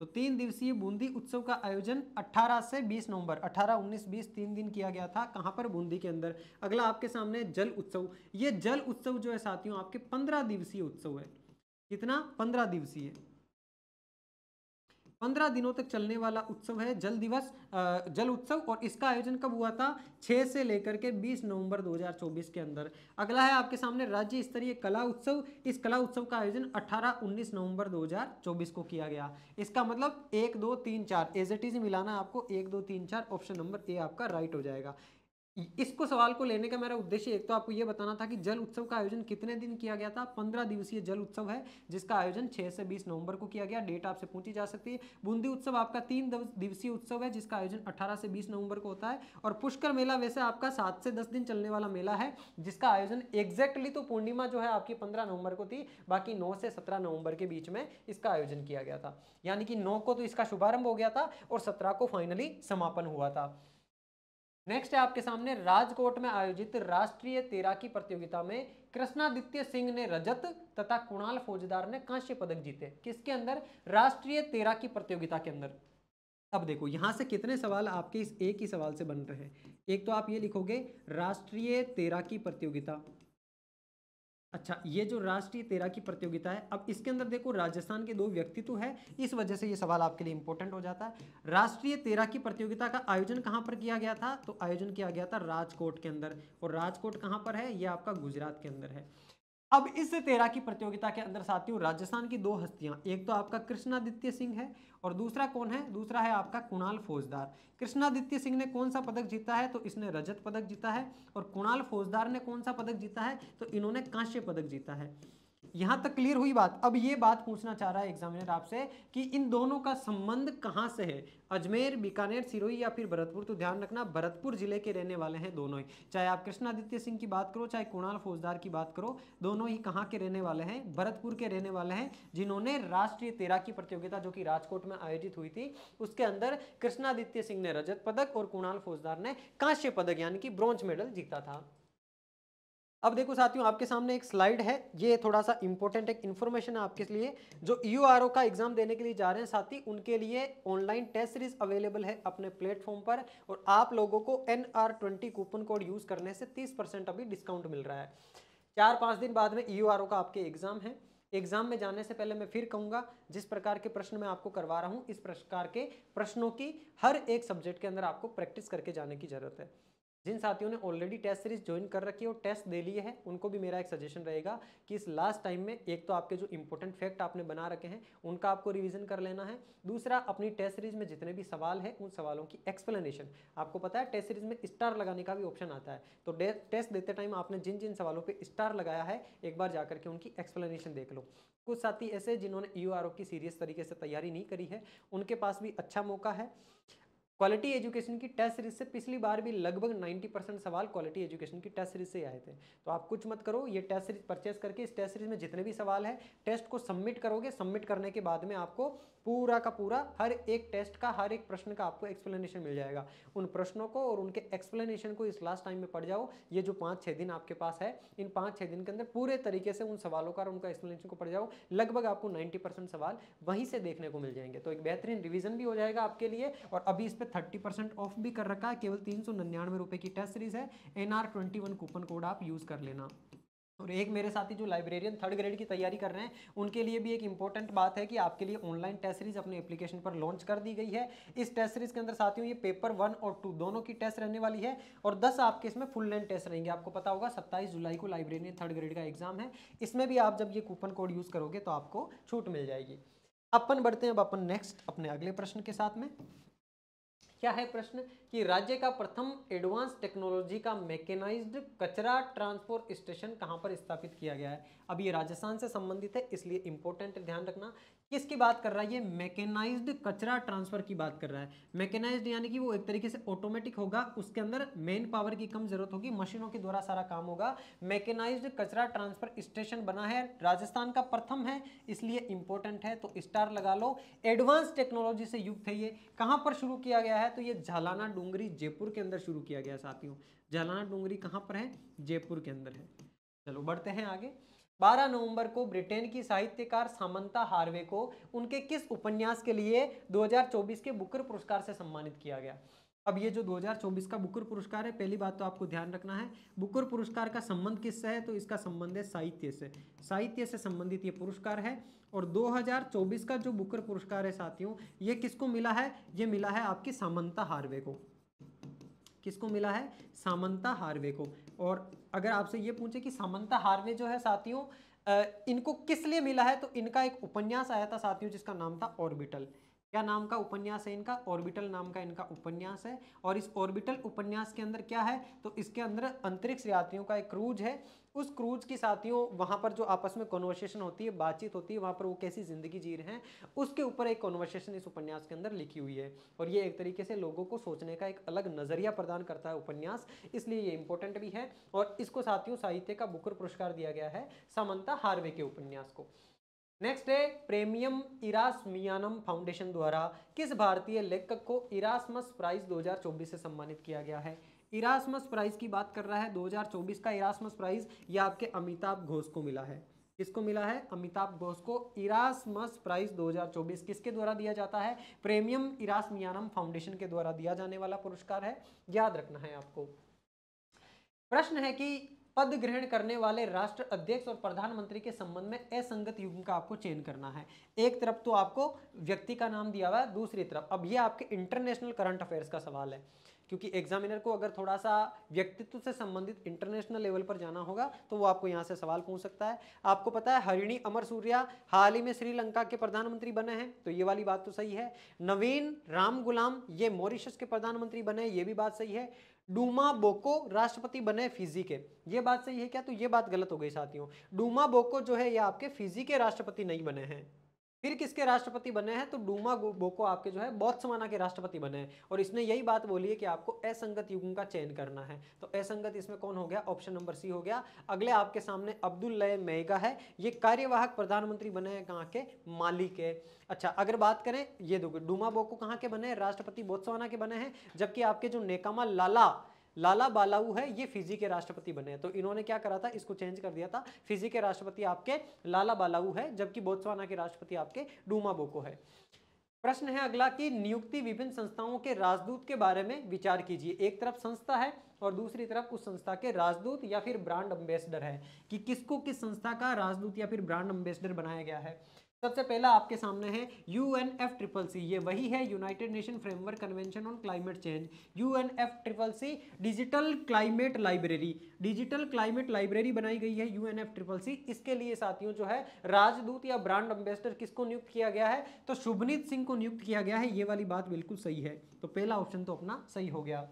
तो 3 दिवसीय बूंदी उत्सव का आयोजन 18 से 20 नवंबर, 18, 19, 20 3 दिन किया गया था। कहां पर? बूंदी के अंदर। अगला आपके सामने जल उत्सव। ये जल उत्सव जो है साथियों आपके 15 दिवसीय उत्सव है। कितना? 15 दिवसीय, 15 दिनों तक चलने वाला उत्सव है जल दिवस, जल उत्सव। और इसका आयोजन कब हुआ था? 6 से लेकर के 20 नवंबर 2024 के अंदर। अगला है आपके सामने राज्य स्तरीय कला उत्सव। इस कला उत्सव का आयोजन 18-19 नवंबर 2024 को किया गया। इसका मतलब 1, 2, 3, 4 एज इट इज मिलाना आपको, 1, 2, 3, 4। ऑप्शन नंबर ए आपका राइट हो जाएगा। इसको सवाल को लेने का मेरा उद्देश्य एक तो आपको यह बताना था कि जल उत्सव का आयोजन कितने दिन किया गया था। 15 दिवसीय जल उत्सव है जिसका आयोजन 6 से 20 नवंबर को किया गया। डेट आपसे पूछी जा सकती है। बूंदी उत्सव आपका 3 दिवसीय उत्सव है जिसका आयोजन 18 से 20 नवंबर को होता है। और पुष्कर मेला वैसे आपका 7 से 10 दिन चलने वाला मेला है जिसका आयोजन एग्जैक्टली तो पूर्णिमा जो है आपकी 15 नवंबर को थी, बाकी 9 से 17 नवंबर के बीच में इसका आयोजन किया गया था। यानी कि 9 को तो इसका शुभारंभ हो गया था और 17 को फाइनली समापन हुआ था। नेक्स्ट है आपके सामने राजकोट में आयोजित राष्ट्रीय तैराकी प्रतियोगिता में कृष्णादित्य सिंह ने रजत तथा कुणाल फौजदार ने कांस्य पदक जीते। किसके अंदर? राष्ट्रीय तैराकी प्रतियोगिता के अंदर। अब देखो यहां से कितने सवाल आपके इस एक ही सवाल से बन रहे हैं। एक तो आप ये लिखोगे राष्ट्रीय तैराकी प्रतियोगिता। अच्छा, ये जो राष्ट्रीय तैराकी प्रतियोगिता है, अब इसके अंदर देखो राजस्थान के 2 व्यक्तित्व है, इस वजह से ये सवाल आपके लिए इंपॉर्टेंट हो जाता है। राष्ट्रीय तैराकी प्रतियोगिता का आयोजन कहां पर किया गया था? तो आयोजन किया गया था राजकोट के अंदर। और राजकोट कहां पर है? ये आपका गुजरात के अंदर है। अब इस तैराकी प्रतियोगिता के अंदर साथियों राजस्थान की 2 हस्तियां, एक तो आपका कृष्णादित्य सिंह है और दूसरा कौन है? दूसरा है आपका कुणाल फौजदार। कृष्णादित्य सिंह ने कौन सा पदक जीता है? तो इसने रजत पदक जीता है। और कुणाल फौजदार ने कौन सा पदक जीता है? तो इन्होंने कांस्य पदक जीता है। यहां तक क्लियर हुई बात। अब ये बात पूछना चाह रहा है एग्जामिनर आपसे कि इन दोनों का संबंध कहां से है? अजमेर, बीकानेर, सिरोही या फिर भरतपुर? तो ध्यान रखना भरतपुर जिले के रहने वाले हैं दोनों ही। चाहे आप कृष्णादित्य सिंह की बात करो चाहे कुणाल फौजदार की बात करो, दोनों ही कहां के रहने वाले हैं? भरतपुर के रहने वाले हैं, जिन्होंने राष्ट्रीय तैराकी प्रतियोगिता जो कि राजकोट में आयोजित हुई थी उसके अंदर कृष्णादित्य सिंह ने रजत पदक और कुणाल फौजदार ने कांस्य पदक यानी कि ब्रॉन्ज मेडल जीता था। अब देखो साथियों, आपके सामने एक स्लाइड है, ये थोड़ा सा इंपॉर्टेंट एक इन्फॉर्मेशन है आपके लिए। जो यूआरओ का एग्जाम देने के लिए जा रहे हैं साथी, उनके लिए ऑनलाइन टेस्ट सीरीज अवेलेबल है अपने प्लेटफॉर्म पर, और आप लोगों को NR20 कूपन कोड यूज करने से 30% अभी डिस्काउंट मिल रहा है। 4-5 दिन बाद में यूआरओ का आपके एग्जाम है। एग्जाम में जाने से पहले मैं फिर कहूंगा, जिस प्रकार के प्रश्न मैं आपको करवा रहा हूं, इस प्रकार के प्रश्नों की हर एक सब्जेक्ट के अंदर आपको प्रैक्टिस करके जाने की जरूरत है। जिन साथियों ने ऑलरेडी टेस्ट सीरीज ज्वाइन कर रखी है और टेस्ट दे लिए हैं, उनको भी मेरा एक सजेशन रहेगा कि इस लास्ट टाइम में एक तो आपके जो इंपॉर्टेंट फैक्ट आपने बना रखे हैं उनका आपको रिवीजन कर लेना है। दूसरा, अपनी टेस्ट सीरीज में जितने भी सवाल हैं उन सवालों की एक्सप्लेनेशन, आपको पता है टेस्ट सीरीज में स्टार लगाने का भी ऑप्शन आता है, तो टेस्ट देते टाइम आपने जिन जिन सवालों पर स्टार लगाया है एक बार जाकर के उनकी एक्सप्लेनेशन देख लो। कुछ साथी ऐसे जिन्होंने यूआरओ की सीरियस तरीके से तैयारी नहीं करी है, उनके पास भी अच्छा मौका है। क्वालिटी एजुकेशन की टेस्ट सीरीज से पिछली बार भी लगभग 90% सवाल क्वालिटी एजुकेशन की टेस्ट सीरीज से आए थे। तो आप कुछ मत करो, ये टेस्ट सीरीज परचेस करके इस टेस्ट सीरीज में जितने भी सवाल है टेस्ट को सबमिट करोगे। सबमिट करने के बाद में आपको पूरा का पूरा हर एक टेस्ट का, हर एक प्रश्न का आपको एक्सप्लेनेशन मिल जाएगा। उन प्रश्नों को और उनके एक्सप्लेनेशन को इस लास्ट टाइम में पढ़ जाओ। ये जो 5-6 दिन आपके पास है, इन 5-6 दिन के अंदर पूरे तरीके से उन सवालों का और उनका एक्सप्लेनेशन को पढ़ जाओ। लगभग आपको 90% सवाल वहीं से देखने को मिल जाएंगे। तो एक बेहतरीन रिवीजन भी हो जाएगा आपके लिए, और अभी इस पर 30% ऑफ भी कर रखा है। केवल 399 रुपए की टेस्ट सीरीज है। NR21 कूपन कोड आप यूज कर लेना। और एक मेरे साथी जो लाइब्रेरियन 3rd ग्रेड की तैयारी कर रहे हैं, उनके लिए भी एक इंपॉर्टेंट बात है कि आपके लिए ऑनलाइन टेस्ट सीरीज अपने एप्लीकेशन पर लॉन्च कर दी गई है। इस टेस्ट सीरीज के अंदर साथियों ये पेपर 1 और 2 दोनों की टेस्ट रहने वाली है, और 10 आपके इसमें फुल लेंथ टेस्ट रहेंगे। आपको पता होगा 27 जुलाई को लाइब्रेरियन 3rd ग्रेड का एग्जाम है। इसमें भी आप जब ये कूपन कोड यूज करोगे तो आपको छूट मिल जाएगी। अपन बढ़ते हैं अब अपन नेक्स्ट अपने अगले प्रश्न के साथ में। क्या है प्रश्न कि राज्य का प्रथम एडवांस टेक्नोलॉजी का मैकेनाइज्ड कचरा ट्रांसपोर्ट स्टेशन कहां पर स्थापित किया गया है। अब ये राजस्थान से संबंधित है, इसलिए इंपॉर्टेंट ध्यान रखना। किसकी बात कर रहा है ये? मैकेनाइज्ड कचरा ट्रांसफर की बात कर रहा है। मैकेनाइज्ड यानी कि वो एक तरीके से ऑटोमेटिक होगा, उसके अंदर मेन पावर की कम जरूरत होगी, मशीनों के द्वारा सारा काम होगा। मैकेनाइज्ड कचरा ट्रांसफर स्टेशन बना है, राजस्थान का प्रथम है, इसलिए इंपॉर्टेंट है, तो स्टार लगा लो। एडवांस टेक्नोलॉजी से युक्त है। ये कहां पर शुरू किया गया है? तो ये झालाना डूंगरी जयपुर के अंदर शुरू किया गया साथियों। झालाना डूंगरी कहां पर है? जयपुर के अंदर है। चलो बढ़ते हैं आगे। 12 नवंबर को ब्रिटेन की साहित्यकार सामंता हार्वे को उनके किस उपन्यास के लिए 2024 के बुकर पुरस्कार से सम्मानित किया गया? अब ये जो 2024 का बुकर पुरस्कार है, पहली बात तो आपको ध्यान रखना है, बुकर पुरस्कार का संबंध किससे है? तो इसका संबंध है साहित्य से। साहित्य से संबंधित ये पुरस्कार है। और 2024 का जो बुकर पुरस्कार है साथियों, ये किसको मिला है? ये मिला है आपकी सामंता हार्वे को। किसको मिला है? सामंता हार्वे को। और अगर आपसे ये पूछे कि सामंता हार्वे जो है साथियों, इनको किस लिए मिला है, तो इनका एक उपन्यास आया था साथियों जिसका नाम था ऑर्बिटल। क्या नाम का उपन्यास है इनका? ऑर्बिटल नाम का इनका उपन्यास है। और इस ऑर्बिटल उपन्यास के अंदर क्या है? तो इसके अंदर अंतरिक्ष यात्रियों का एक क्रूज है। उस क्रूज की साथियों वहां पर जो आपस में कॉन्वर्सेशन होती है, बातचीत होती है, वहां पर वो कैसी जिंदगी जी रहे हैं, उसके ऊपर एक कॉन्वर्सेशन इस उपन्यास के अंदर लिखी हुई है। और ये एक तरीके से लोगों को सोचने का एक अलग नजरिया प्रदान करता है उपन्यास, इसलिए ये इंपॉर्टेंट भी है। और इसको साथियों साहित्य का बुकर पुरस्कार दिया गया है सामंता हार्वे के उपन्यास को। नेक्स्ट है, प्रेमियम इरास्मियानम फाउंडेशन द्वारा किस भारतीय लेखक को इरास्मस प्राइज 2024 से सम्मानित किया गया है? इरास्मस प्राइज की बात कर रहा है 2024 का इरास्मस प्राइज, ये आपके अमिताभ घोष को मिला है। किसको मिला है? अमिताभ घोष को इरास्मस प्राइज 2024 किसके द्वारा दिया जाता है? प्रेमियम इरास्मियानम फाउंडेशन के द्वारा दिया जाने वाला पुरस्कार है, याद रखना है आपको। प्रश्न है कि पद ग्रहण करने वाले राष्ट्र अध्यक्ष और प्रधानमंत्री के संबंध में असंगत युग्म का आपको चयन करना है। एक तरफ तो आपको व्यक्ति का नाम दिया हुआ है, दूसरी तरफ अब ये आपके इंटरनेशनल करंट अफेयर्स का सवाल है, क्योंकि एग्जामिनर को अगर थोड़ा सा व्यक्तित्व से संबंधित इंटरनेशनल लेवल पर जाना होगा तो वो आपको यहाँ से सवाल पूछ सकता है। आपको पता है हरिणी अमर सूर्या हाल ही में श्रीलंका के प्रधानमंत्री बने हैं, तो ये वाली बात तो सही है। नवीन राम गुलाम ये मॉरिशस के प्रधानमंत्री बने, ये भी बात सही है। डूमा बोको राष्ट्रपति बने फिजी के, ये बात सही है क्या? तो ये बात गलत हो गई साथियों। डूमा बोको जो है ये आपके फिजी के राष्ट्रपति नहीं बने हैं। फिर किसके राष्ट्रपति बने हैं? तो डूमा बोको आपके जो है बोत्सवाना के राष्ट्रपति बने हैं। और इसने यही बात बोली है कि आपको असंगत युग्म का चयन करना है, तो असंगत इसमें कौन हो गया? ऑप्शन नंबर सी हो गया। अगले आपके सामने अब्दुल लय मेगा है, ये कार्यवाहक प्रधानमंत्री बने हैं कहाँ के? माली के। अच्छा, अगर बात करें ये देखो डूमा बोको कहाँ के बने हैं? राष्ट्रपति बोत्सवाना के बने हैं। जबकि आपके जो नेकामा लाला लाला बालाऊ है, ये फिजी के राष्ट्रपति बने हैं। तो इन्होंने क्या करा था, इसको चेंज कर दिया था, फिजी के राष्ट्रपति आपके लाला बालाऊ है, जबकि बोत्सवाना के राष्ट्रपति आपके डूमा बोको है। प्रश्न है अगला कि नियुक्ति विभिन्न संस्थाओं के राजदूत के बारे में विचार कीजिए। एक तरफ संस्था है और दूसरी तरफ उस संस्था के राजदूत या फिर ब्रांड एम्बेसडर है, कि किसको किस संस्था का राजदूत या फिर ब्रांड एम्बेसडर बनाया गया है। सबसे पहला आपके सामने है UNFCCC, ये वही है United nation framework convention on climate change. UNFCCC digital climate library, digital climate library बनाई गई है UNFCCC। इसके लिए साथियों जो है राजदूत या ब्रांड एम्बेसडर किसको नियुक्त किया गया है, तो शुभनीत सिंह को नियुक्त किया गया है। ये वाली बात बिल्कुल सही है, तो पहला ऑप्शन तो अपना सही हो गया।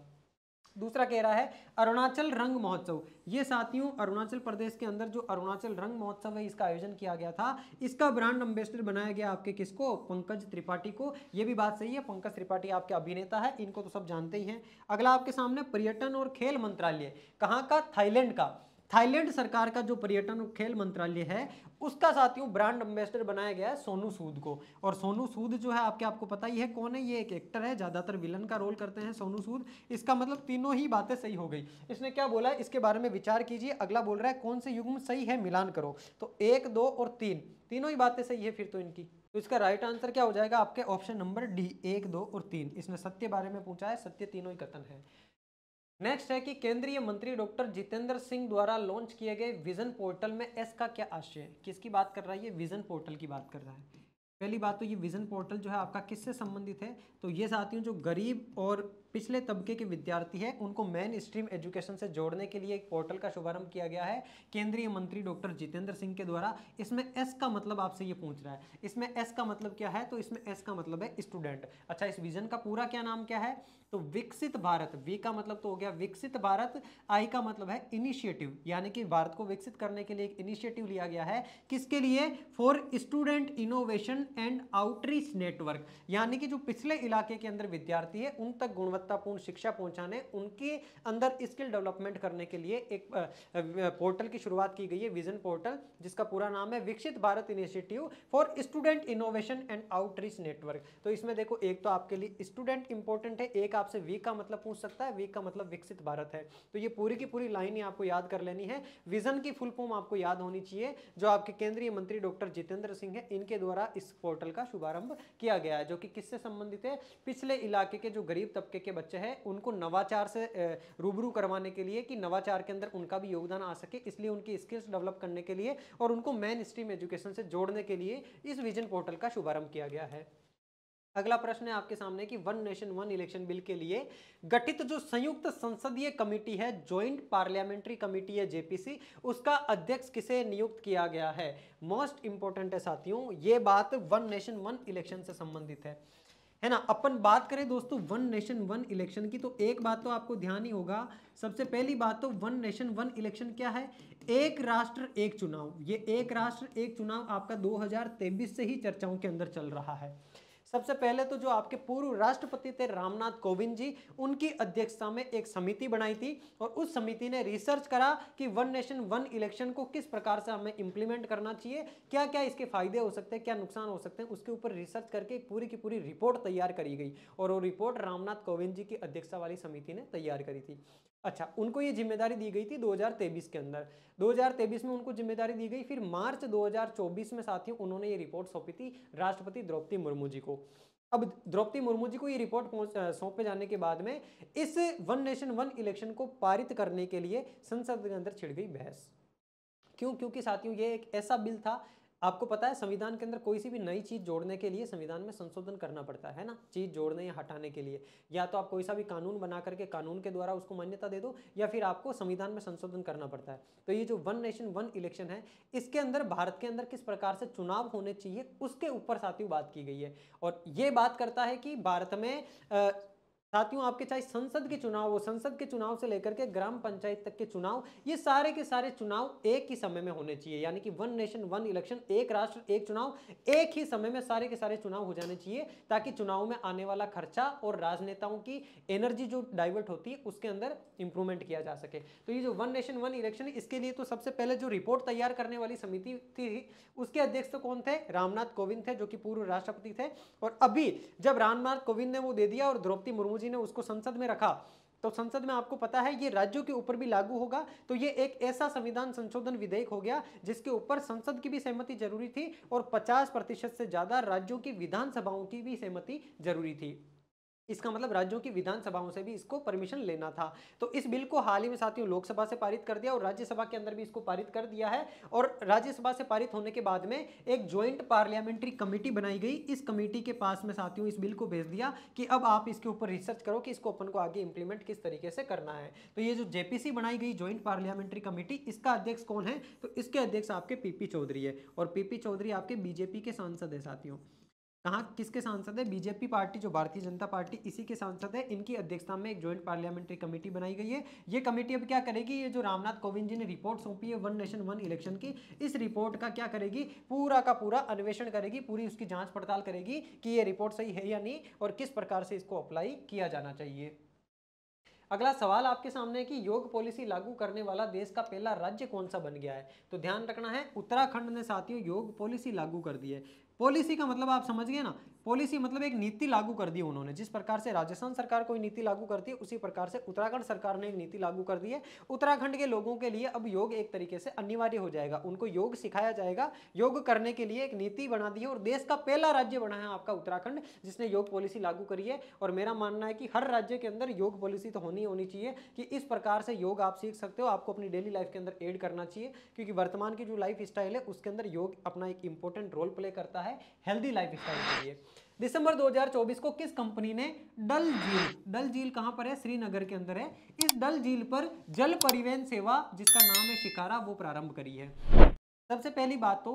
दूसरा कह रहा है अरुणाचल रंग महोत्सव, ये साथियों अरुणाचल प्रदेश के अंदर जो अरुणाचल रंग महोत्सव है इसका आयोजन किया गया था, इसका ब्रांड एम्बेसडर बनाया गया आपके किसको, पंकज त्रिपाठी को। ये भी बात सही है, पंकज त्रिपाठी आपके अभिनेता है, इनको तो सब जानते ही हैं। अगला आपके सामने पर्यटन और खेल मंत्रालय, कहाँ का, थाईलैंड का। थाईलैंड सरकार का जो पर्यटन और खेल मंत्रालय है उसका साथियों ब्रांड एम्बेसडर बनाया गया है सोनू सूद को। और सोनू सूद जो है आपको पता ही है कौन है, ये एक एक्टर है, ज्यादातर विलन का रोल करते हैं सोनू सूद। इसका मतलब तीनों ही बातें सही हो गई। इसने क्या बोला है इसके बारे में विचार कीजिए। अगला बोल रहा है कौन से युग्म सही है, मिलान करो। तो 1, 2 और 3 तीनों ही बातें सही है फिर तो इनकी। तो इसका राइट आंसर क्या हो जाएगा आपके ऑप्शन नंबर डी, 1, 2 और 3। इसने सत्य बारे में पूछा है, सत्य तीनों ही कथन है। नेक्स्ट है कि केंद्रीय मंत्री डॉक्टर जितेंद्र सिंह द्वारा लॉन्च किए गए विजन पोर्टल में एस का क्या आशय है। किसकी बात कर रहा है, ये विजन पोर्टल की बात कर रहा है। पहली बात तो ये विजन पोर्टल जो है आपका किससे संबंधित है, तो ये साथियों जो गरीब और पिछले तबके के विद्यार्थी हैं उनको मेन स्ट्रीम एजुकेशन से जोड़ने के लिए एक पोर्टल का शुभारंभ किया गया है केंद्रीय मंत्री डॉक्टर जितेंद्र सिंह के द्वारा। इसमें एस का मतलब आपसे ये पूछ रहा है, इसमें एस का मतलब क्या है, तो इसमें एस का मतलब है स्टूडेंट। अच्छा, इस विजन का पूरा क्या नाम क्या है, तो विकसित भारत। वी का मतलब तो हो गया विकसित भारत, आई का मतलब है इनिशिएटिव, यानी कि भारत को विकसित करने के लिए एक इनिशिएटिव लिया गया है। किसके लिए, for student innovation and outreach network, यानी कि जो पिछले इलाके के अंदर विद्यार्थी है उन तक गुणवत्तापूर्ण शिक्षा पहुंचाने, उनके अंदर स्किल डेवलपमेंट करने के लिए एक पोर्टल की शुरुआत की गई है, विजन पोर्टल, जिसका पूरा नाम है विकसित Bharat initiative for student innovation and outreach network. तो इसमें देखो एक तो आपके लिए स्टूडेंट इंपॉर्टेंट है, एक आपसे वी का मतलब पूछ सकता है, वी का मतलब विकसित भारत है। तो ये पूरी की पूरी लाइन ही आपको याद कर लेनी है। विजन की फुल फॉर्म आपको याद होनी चाहिए, जो आपके केंद्रीय मंत्री डॉक्टर जितेंद्र सिंह है इनके द्वारा इस पोर्टल का शुभारंभ किया गया है, जो कि किससे संबंधित है, पिछले इलाके के जो गरीब तबके के बच्चे हैं उनको नवाचार से रूबरू करवाने के लिए, कि नवाचार के अंदर उनका भी योगदान आ सके, इसलिए उनकी स्किल्स डेवलप करने के लिए और उनको मेन स्ट्रीम एजुकेशन से जोड़ने के लिए इस विजन पोर्टल का शुभारंभ किया गया है। अगला प्रश्न है आपके सामने कि one nation one election bill के लिए गठित जो संयुक्त संसदीय कमेटी है, ज्वाइंट पार्लियामेंट्री कमेटी है जेपीसी, उसका अध्यक्ष किसे नियुक्त किया गया है। मोस्ट इंपोर्टेंट है साथियों, ये बात वन नेशन वन इलेक्शन से संबंधित है ना। अपन बात करें दोस्तों वन नेशन वन इलेक्शन की, तो एक बात तो आपको ध्यान ही होगा, सबसे पहली बात तो वन नेशन वन इलेक्शन क्या है, एक राष्ट्र एक चुनाव। ये एक राष्ट्र एक चुनाव आपका 2023 से ही चर्चाओं के अंदर चल रहा है। सबसे पहले तो जो आपके पूर्व राष्ट्रपति थे रामनाथ कोविंद जी, उनकी अध्यक्षता में एक समिति बनाई थी और उस समिति ने रिसर्च करा कि वन नेशन वन इलेक्शन को किस प्रकार से हमें इंप्लीमेंट करना चाहिए, क्या क्या इसके फायदे हो सकते हैं, क्या नुकसान हो सकते हैं, उसके ऊपर रिसर्च करके पूरी की पूरी रिपोर्ट तैयार करी गई और वो रिपोर्ट रामनाथ कोविंद जी की अध्यक्षता वाली समिति ने तैयार करी थी। अच्छा, उनको ये जिम्मेदारी दी गई थी 2023 के अंदर, 2023 में उनको जिम्मेदारी दी गई, फिर मार्च 2024 में साथियों उन्होंने ये रिपोर्ट सौंपी थी राष्ट्रपति द्रौपदी मुर्मू जी को। अब द्रौपदी मुर्मू जी को ये रिपोर्ट सौंपे जाने के बाद में इस वन नेशन वन इलेक्शन को पारित करने के लिए संसद के अंदर छिड़ गई बहस। क्यों, क्योंकि साथियों ये एक ऐसा बिल था, आपको पता है संविधान के अंदर कोई सी भी नई चीज जोड़ने के लिए संविधान में संशोधन करना पड़ता है ना, चीज जोड़ने या हटाने के लिए, या तो आप कोई सा भी कानून बना करके कानून के द्वारा उसको मान्यता दे दो, या फिर आपको संविधान में संशोधन करना पड़ता है। तो ये जो वन नेशन वन इलेक्शन है, इसके अंदर भारत के अंदर किस प्रकार से चुनाव होने चाहिए उसके ऊपर साथियों बात की गई है। और ये बात करता है कि भारत में साथियों आपके चाहे संसद के चुनाव हो, संसद के चुनाव से लेकर के ग्राम पंचायत तक के चुनाव, ये सारे के सारे चुनाव एक ही समय में होने चाहिए, यानी कि वन नेशन वन इलेक्शन, एक राष्ट्र एक चुनाव, एक ही समय में सारे के सारे चुनाव हो जाने चाहिए, ताकि चुनाव में आने वाला खर्चा और राजनेताओं की एनर्जी जो डाइवर्ट होती है उसके अंदर इंप्रूवमेंट किया जा सके। तो ये जो वन नेशन वन इलेक्शन है, इसके लिए तो सबसे पहले जो रिपोर्ट तैयार करने वाली समिति थी उसके अध्यक्ष तो कौन थे, रामनाथ कोविंद थे, जो कि पूर्व राष्ट्रपति थे। और अभी जब रामनाथ कोविंद ने वो दे दिया और द्रौपदी मुर्मू जी ने उसको संसद में रखा, तो संसद में आपको पता है ये राज्यों के ऊपर भी लागू होगा। तो ये एक ऐसा संविधान संशोधन विधेयक हो गया जिसके ऊपर संसद की भी सहमति जरूरी थी और 50% से ज्यादा राज्यों की विधानसभाओं की भी सहमति जरूरी थी। इसका मतलब राज्यों की विधानसभाओं से भी इसको परमिशन लेना था। तो इस बिल को हाल ही में साथियों लोकसभा से पारित कर दिया और राज्यसभा के अंदर भी इसको पारित कर दिया है। और राज्यसभा से पारित होने के बाद में एक ज्वाइंट पार्लियामेंट्री कमेटी बनाई गई। इस कमेटी के पास में साथियों इस बिल को भेज दिया कि अब आप इसके ऊपर रिसर्च करो कि इसको अपन को आगे इंप्लीमेंट किस तरीके से करना है। तो ये जो जेपीसी बनाई गई ज्वाइंट पार्लियामेंट्री कमेटी, इसका अध्यक्ष कौन है? तो इसके अध्यक्ष आपके पीपी चौधरी है और पीपी चौधरी आपके बीजेपी के सांसद है साथियों। कहाँ किसके सांसद है? बीजेपी पार्टी, जो भारतीय जनता पार्टी, इसी के सांसद है। इनकी अध्यक्षता में एक ज्वाइंट पार्लियामेंट्री कमेटी बनाई गई है। ये कमेटी अब क्या करेगी? ये जो रामनाथ कोविंद जी ने रिपोर्ट सौंपी है वन नेशन वन इलेक्शन की, इस रिपोर्ट का क्या करेगी? पूरा का पूरा अन्वेषण करेगी, पूरी उसकी जांच पड़ताल करेगी कि ये रिपोर्ट सही है या नहीं और किस प्रकार से इसको अप्लाई किया जाना चाहिए। अगला सवाल आपके सामने है कि योग पॉलिसी लागू करने वाला देश का पहला राज्य कौन सा बन गया है? तो ध्यान रखना है, उत्तराखंड ने साथियों योग पॉलिसी लागू कर दी है। पॉलिसी का मतलब आप समझ गए ना, पॉलिसी मतलब एक नीति लागू कर दी उन्होंने। जिस प्रकार से राजस्थान सरकार कोई नीति लागू करती है उसी प्रकार से उत्तराखंड सरकार ने एक नीति लागू कर दी है। उत्तराखंड के लोगों के लिए अब योग एक तरीके से अनिवार्य हो जाएगा, उनको योग सिखाया जाएगा। योग करने के लिए एक नीति बना दी है और देश का पहला राज्य बना है आपका उत्तराखंड जिसने योग पॉलिसी लागू करी है। और मेरा मानना है कि हर राज्य के अंदर योग पॉलिसी तो होनी चाहिए कि इस प्रकार से योग आप सीख सकते हो, आपको अपनी डेली लाइफ के अंदर ऐड करना चाहिए, क्योंकि वर्तमान की जो लाइफ स्टाइल है उसके अंदर योग अपना एक इंपॉर्टेंट रोल प्ले करता है हेल्दी लाइफ स्टाइल के लिए। दिसंबर 2024 को किस कंपनी ने डल झील कहां पर है? श्रीनगर के अंदर है। इस डल झील पर जल परिवहन सेवा जिसका नाम है शिकारा वो प्रारंभ करी है। सबसे पहली बात तो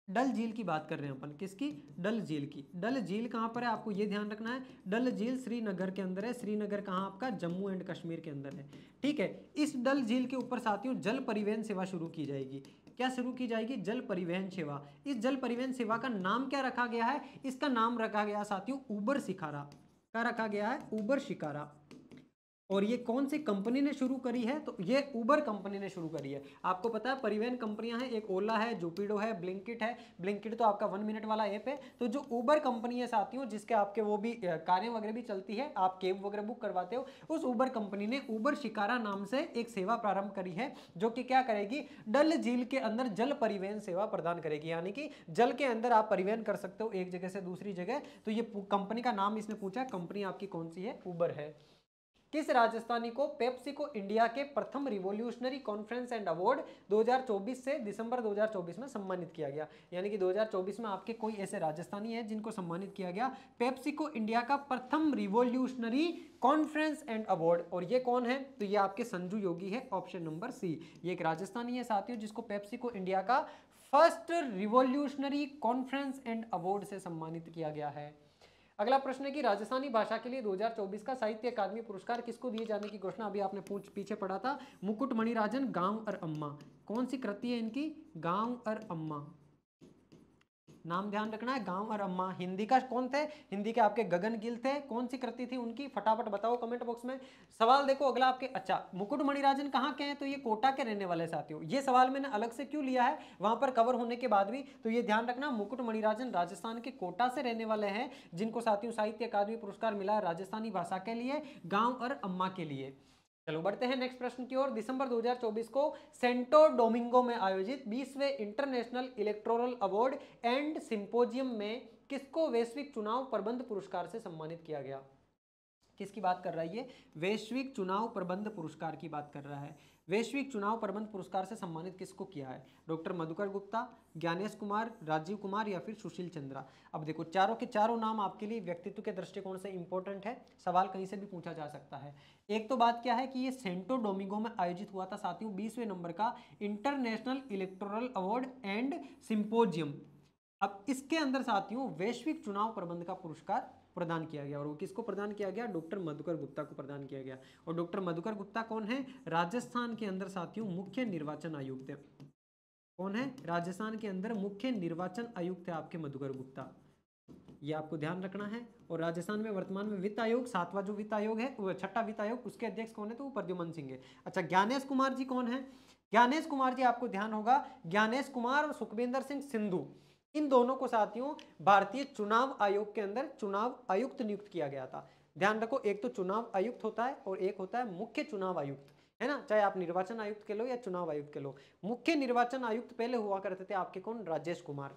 डल झील की बात कर रहे हैं अपन, किसकी? डल झील की। डल झील कहां पर है आपको ये ध्यान रखना है, डल झील श्रीनगर के अंदर है। श्रीनगर कहां आपका? जम्मू एंड कश्मीर के अंदर है। ठीक है, इस डल झील के ऊपर साथियों जल परिवहन सेवा शुरू की जाएगी। क्या शुरू की जाएगी? जल परिवहन सेवा। इस जल परिवहन सेवा का नाम क्या रखा गया है? इसका नाम रखा गया साथियों उबर शिकारा। क्या रखा गया है? उबर शिकारा। और ये कौन सी कंपनी ने शुरू करी है? तो ये उबर कंपनी ने शुरू करी है। आपको पता है परिवहन कंपनियां हैं, एक ओला है, जुपिडो है, ब्लिंकिट है। ब्लिंकिट तो आपका 1 मिनट वाला ऐप है। तो जो उबर कंपनी है साथियों जिसके आपके वो भी कारें वगैरह भी चलती है, आप कैब वगैरह बुक करवाते हो, उस उबर कंपनी ने उबर शिकारा नाम से एक सेवा प्रारंभ करी है जो कि क्या करेगी? डल झील के अंदर जल परिवहन सेवा प्रदान करेगी, यानी कि जल के अंदर आप परिवहन कर सकते हो एक जगह से दूसरी जगह। तो ये कंपनी का नाम इसने पूछा, कंपनी आपकी कौन सी है? उबर है। किस राजस्थानी को पेप्सिको इंडिया के प्रथम रिवॉल्यूशनरी कॉन्फ्रेंस एंड अवार्ड 2024 से दिसंबर 2024 में सम्मानित किया गया? यानी कि 2024 में आपके कोई ऐसे राजस्थानी है जिनको सम्मानित किया गया पेप्सिको इंडिया का प्रथम रिवॉल्यूशनरी कॉन्फ्रेंस एंड अवार्ड। और ये कौन है? तो ये आपके संजू योगी है, ऑप्शन नंबर सी। ये एक राजस्थानी है साथियों जिसको पेप्सिको इंडिया का first revolutionary conference and award से सम्मानित किया गया है। अगला प्रश्न है कि राजस्थानी भाषा के लिए 2024 का साहित्य अकादमी पुरस्कार किसको दिए जाने की घोषणा? अभी आपने पीछे पढ़ा था, मुकुट मणिराजन गांव और अम्मा। कौन सी कृति है इनकी? गांव और अम्मा। नाम ध्यान रखना है, गांव और अम्मा। हिंदी का कौन थे? हिंदी के आपके गगन गिल थे। कौन सी कृति थी उनकी? फटाफट बताओ कमेंट बॉक्स में। सवाल देखो अगला आपके, अच्छा मुकुट मणिराजन कहाँ के हैं? तो ये कोटा के रहने वाले साथियों। ये सवाल मैंने अलग से क्यों लिया है वहां पर कवर होने के बाद भी, तो ये ध्यान रखना मुकुट मणिराजन राजस्थान के कोटा से रहने वाले हैं जिनको साथियों साहित्य अकादमी पुरस्कार मिला है राजस्थानी भाषा के लिए, गांव और अम्मा के लिए। चलो बढ़ते हैं नेक्स्ट प्रश्न की ओर। दिसंबर 2024 को सेंटो डोमिंगो में आयोजित 20वें international electoral award and symposium में किसको वैश्विक चुनाव प्रबंध पुरस्कार से सम्मानित किया गया? किसकी बात कर रहा है ये? वैश्विक चुनाव प्रबंध पुरस्कार की बात कर रहा है। वैश्विक चुनाव प्रबंध पुरस्कार से सम्मानित किसको किया है? डॉक्टर मधुकर गुप्ता, ज्ञानेश कुमार, राजीव कुमार या फिर सुशील चंद्रा। अब देखो चारों के चारों नाम आपके लिए व्यक्तित्व के दृष्टिकोण से इंपॉर्टेंट है, सवाल कहीं से भी पूछा जा सकता है। एक तो बात क्या है कि ये सेंटो डोमिंगो में आयोजित हुआ था साथियों 20वें नंबर का international electoral award and symposium. अब इसके अंदर साथियों वैश्विक चुनाव प्रबंध का पुरस्कार प्रदान किया गया और वो किसको प्रदान किया गया? डॉक्टर मधुकर गुप्ता को प्रदान किया गया। और डॉक्टर मधुकर गुप्ता कौन है? राजस्थान के अंदर साथियों मुख्य निर्वाचन आयुक्त है। कौन है? राजस्थान के अंदर मुख्य निर्वाचन आयुक्त है आपके मधुकर गुप्ता, ये आपको ध्यान रखना है। और राजस्थान में वर्तमान में वित्त आयोग, 7वां जो वित्त आयोग है, वो 6ठा वित्त आयोग, उसके अध्यक्ष कौन है? तो वो प्रद्युमन सिंह है। अच्छा ज्ञानेश कुमार जी कौन है? ज्ञानेश कुमार जी आपको ध्यान होगा, ज्ञानेश कुमार और सुखविंदर सिंह सिंधु, इन दोनों को साथियों भारतीय चुनाव आयोग के अंदर चुनाव आयुक्त नियुक्त किया गया था। ध्यान रखो, एक तो चुनाव आयुक्त होता है और एक होता है मुख्य चुनाव आयुक्त, है ना, चाहे आप निर्वाचन आयुक्त के लो या चुनाव आयुक्त के लो। मुख्य निर्वाचन आयुक्त पहले हुआ करते थे आपके कौन, राजेश कुमार,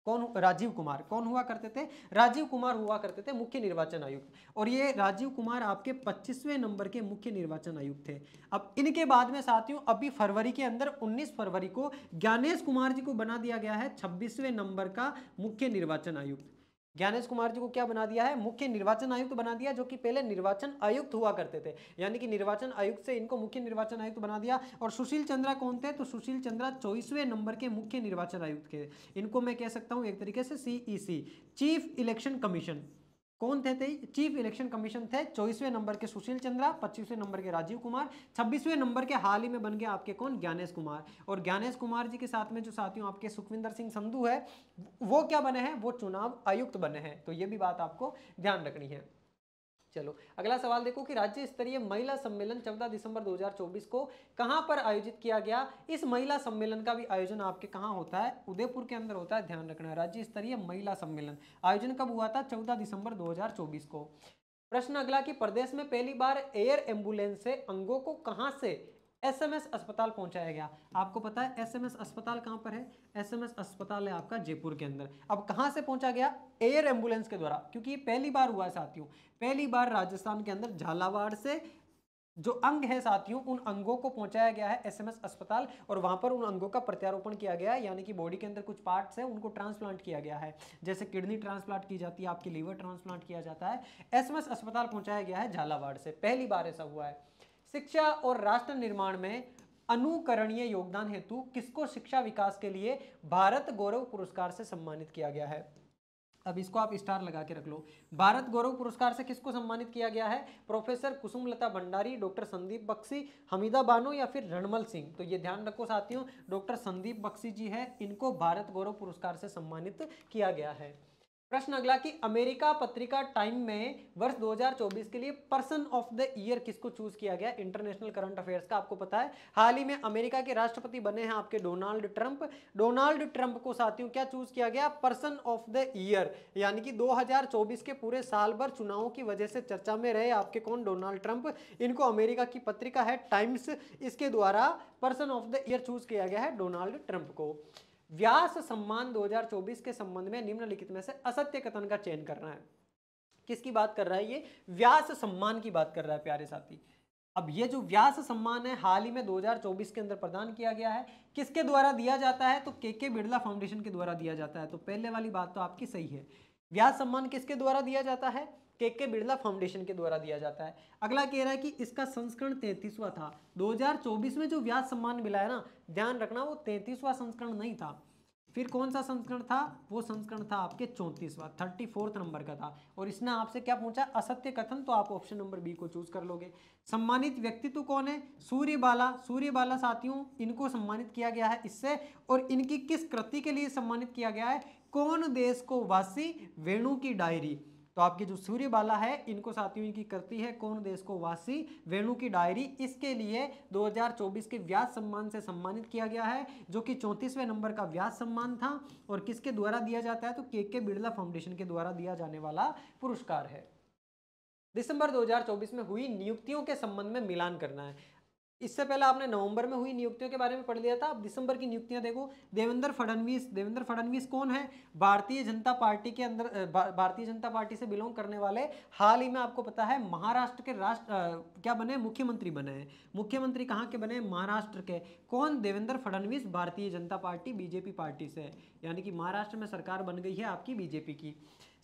कौन, राजीव कुमार, कौन हुआ करते थे, राजीव कुमार हुआ करते थे मुख्य निर्वाचन आयुक्त। और ये राजीव कुमार आपके 25वें नंबर के मुख्य निर्वाचन आयुक्त थे। अब इनके बाद में साथियों अभी फरवरी के अंदर 19 फरवरी को ज्ञानेश कुमार जी को बना दिया गया है 26वें नंबर का मुख्य निर्वाचन आयुक्त। ज्ञानेश कुमार जी को क्या बना दिया है, मुख्य निर्वाचन आयुक्त बना दिया, जो कि पहले निर्वाचन आयुक्त हुआ करते थे, यानी कि निर्वाचन आयुक्त से इनको मुख्य निर्वाचन आयुक्त बना दिया। और सुशील चंद्रा कौन थे, तो सुशील चंद्रा 24वें नंबर के मुख्य निर्वाचन आयुक्त के, इनको मैं कह सकता हूं एक तरीके से सीईसी, चीफ इलेक्शन कमीशन। कौन थे चीफ इलेक्शन कमीशन थे 24वें नंबर के सुशील चंद्रा, 25वें नंबर के राजीव कुमार, 26वें नंबर के हाल ही में बन गए आपके कौन, ज्ञानेश कुमार। और ज्ञानेश कुमार जी के साथ में जो साथियों आपके सुखविंदर सिंह संधू है, वो क्या बने हैं, वो चुनाव आयुक्त बने हैं। तो ये भी बात आपको ध्यान रखनी है। चलो अगला सवाल देखो कि राज्य स्तरीय महिला सम्मेलन 14 दिसंबर 2024 को कहां पर आयोजित किया गया। इस महिला सम्मेलन का भी आयोजन आपके कहां होता है, उदयपुर के अंदर होता है, ध्यान रखना है। राज्य स्तरीय महिला सम्मेलन आयोजन कब हुआ था, 14 दिसंबर 2024 को। प्रश्न अगला कि प्रदेश में पहली बार एयर एम्बुलेंस से अंगों को कहां से एसएमएस अस्पताल पहुंचाया गया। आपको पता है एसएमएस अस्पताल कहां पर है, एसएमएस अस्पताल है आपका जयपुर के अंदर। अब कहां से पहुंचा गया, एयर एम्बुलेंस के द्वारा, क्योंकि ये पहली बार हुआ है साथियों, पहली बार राजस्थान के अंदर झालावाड़ से जो अंग है साथियों, उन अंगों को पहुंचाया गया है एसएमएस अस्पताल, और वहां पर उन अंगों का प्रत्यारोपण किया गया है, यानी कि बॉडी के अंदर कुछ पार्ट्स है उनको ट्रांसप्लांट किया गया है, जैसे किडनी ट्रांसप्लांट की जाती है, आपकी लीवर ट्रांसप्लांट किया जाता है, एसएमएस अस्पताल पहुंचाया गया है झालावाड़ से, पहली बार ऐसा हुआ है। शिक्षा और राष्ट्र निर्माण में अनुकरणीय योगदान हेतु किसको शिक्षा विकास के लिए भारत गौरव पुरस्कार से सम्मानित किया गया है। अब इसको आप स्टार लगा के रख लो, भारत गौरव पुरस्कार से किसको सम्मानित किया गया है, प्रोफेसर कुसुमलता भंडारी, डॉक्टर संदीप बख्शी, हमीदा बानो या फिर रणमल सिंह। तो ये ध्यान रखो साथियों, डॉक्टर संदीप बख्शी जी है, इनको भारत गौरव पुरस्कार से सम्मानित किया गया है। प्रश्न अगला कि अमेरिका पत्रिका टाइम में वर्ष 2024 के लिए पर्सन ऑफ द ईयर किसको चूज किया गया, इंटरनेशनल करंट अफेयर्स का। आपको पता है हाल ही में अमेरिका के राष्ट्रपति बने हैं आपके डोनाल्ड ट्रंप, डोनाल्ड ट्रंप को साथियों क्या चूज किया गया, पर्सन ऑफ द ईयर, यानी कि 2024 के पूरे साल भर चुनावों की वजह से चर्चा में रहे आपके कौन, डोनाल्ड ट्रंप, इनको अमेरिका की पत्रिका है टाइम्स, इसके द्वारा person of the year choose किया गया है डोनाल्ड ट्रंप को। व्यास सम्मान 2024 के संबंध में निम्नलिखित में से असत्य कथन का चयन करना है। किसकी बात कर रहा है ये, व्यास सम्मान की बात कर रहा है प्यारे साथी। अब ये जो व्यास सम्मान है हाल ही में 2024 के अंदर प्रदान किया गया है, किसके द्वारा दिया जाता है, तो के बिरला फाउंडेशन के द्वारा दिया जाता है। तो पहले वाली बात तो आपकी सही है, व्यास सम्मान किसके द्वारा दिया जाता है, के बिरला फाउंडेशन के द्वारा दिया जाता है। अगला कह रहा है कि इसका संस्करण 33वां था। 2024 में जो व्यास सम्मान मिला है ना, ध्यान रखना वो 33वां संस्करण नहीं था, फिर कौन सा संस्करण था, वो संस्करण था आपके 34वां, 34th नंबर का था। और इसने आपसे क्या पूछा, असत्य कथन, तो आप ऑप्शन नंबर बी को चूज कर लोगे। सम्मानित व्यक्तित्व कौन है, सूर्यबाला, सूर्यबाला साथियों इनको सम्मानित किया गया है इससे, और इनकी किस कृति के लिए सम्मानित किया गया है, कौन देश को वासी, वेणु की डायरी। तो आपके जो सूर्यबाला है इनको साथियों इनकी कृति है कौन देश को वासी, वेणु की डायरी, इसके लिए 2024 के व्यास सम्मान से सम्मानित किया गया है, जो कि 34वें नंबर का व्यास सम्मान था, और किसके द्वारा दिया जाता है, तो के बिरला फाउंडेशन के द्वारा दिया जाने वाला पुरस्कार है। दिसंबर 2024 में हुई नियुक्तियों के संबंध में मिलान करना है। इससे पहले आपने नवंबर में हुई नियुक्तियों के बारे में पढ़ लिया था, अब दिसंबर की नियुक्तियां देखो। देवेंद्र फडणवीस, देवेंद्र फडणवीस कौन है, भारतीय जनता पार्टी के अंदर, भारतीय जनता पार्टी से बिलोंग करने वाले, हाल ही में आपको पता है महाराष्ट्र के क्या बने, मुख्यमंत्री बने हैं। मुख्यमंत्री कहाँ के बने, महाराष्ट्र के। कौन, Devendra Fadnavis, Bharatiya Janata party BJP party से, यानी कि महाराष्ट्र में सरकार बन गई है आपकी बीजेपी की।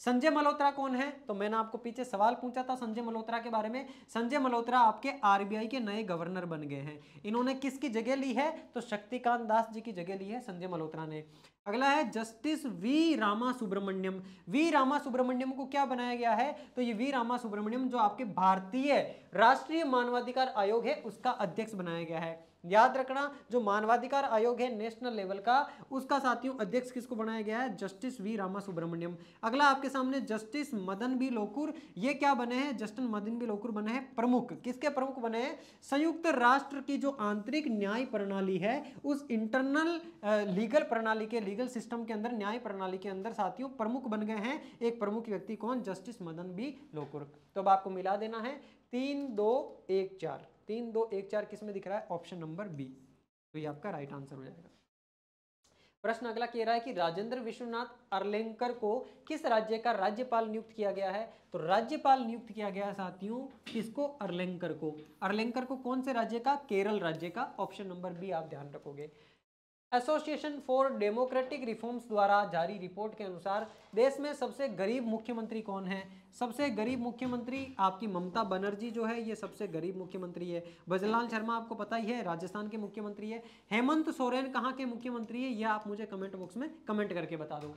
संजय मल्होत्रा कौन है, तो मैंने आपको पीछे सवाल पूछा था संजय मल्होत्रा के बारे में। संजय मल्होत्रा आपके आरबीआई के नए गवर्नर बन गए हैं। इन्होंने किसकी जगह ली है, तो शक्तिकांत दास जी की जगह ली है संजय मल्होत्रा ने। अगला है justice V Rama Subramanian. V Rama Subramanian को क्या बनाया गया है, तो ये वी रामा सुब्रमण्यम जो आपके भारतीय राष्ट्रीय मानवाधिकार आयोग है उसका अध्यक्ष बनाया गया है। याद रखना जो मानवाधिकार आयोग है नेशनल लेवल का, उसका साथियों अध्यक्ष किसको बनाया गया है, जस्टिस वी रामा सुब्रमण्यम। अगला आपके सामने जस्टिस मदन बी लोकुर, ये क्या बने हैं, जस्टिस मदन बी लोकुर बने हैं प्रमुख। किसके प्रमुख बने हैं, संयुक्त राष्ट्र की जो आंतरिक न्याय प्रणाली है उस इंटरनल लीगल प्रणाली के, लीगल सिस्टम के अंदर, न्याय प्रणाली के अंदर साथियों प्रमुख बन गए हैं। एक प्रमुख व्यक्ति कौन, जस्टिस मदन बी लोकुर। तो अब आपको मिला देना है 3 2 1 4, 3 2 1 4 किस में दिख रहा है, ऑप्शन नंबर बी। तो ये आपका राइट आंसर हो जाएगा। प्रश्न अगला कह रहा है कि राजेंद्र विश्वनाथ अर्लेंकर को किस राज्य का राज्यपाल नियुक्त किया गया है। तो राज्यपाल नियुक्त किया गया है साथियों किसको, अर्लेंकर को। अर्लेंकर को कौन से राज्य का, केरल राज्य का। ऑप्शन नंबर बी आप ध्यान रखोगे। एसोसिएशन फॉर डेमोक्रेटिक रिफॉर्म्स द्वारा जारी रिपोर्ट के अनुसार देश में सबसे गरीब मुख्यमंत्री कौन है। सबसे गरीब मुख्यमंत्री आपकी ममता बनर्जी जो है, ये सबसे गरीब मुख्यमंत्री है। भजनलाल शर्मा आपको पता ही है राजस्थान के मुख्यमंत्री है। हेमंत सोरेन कहाँ के मुख्यमंत्री है, यह आप मुझे कमेंट बॉक्स में कमेंट करके बता दो।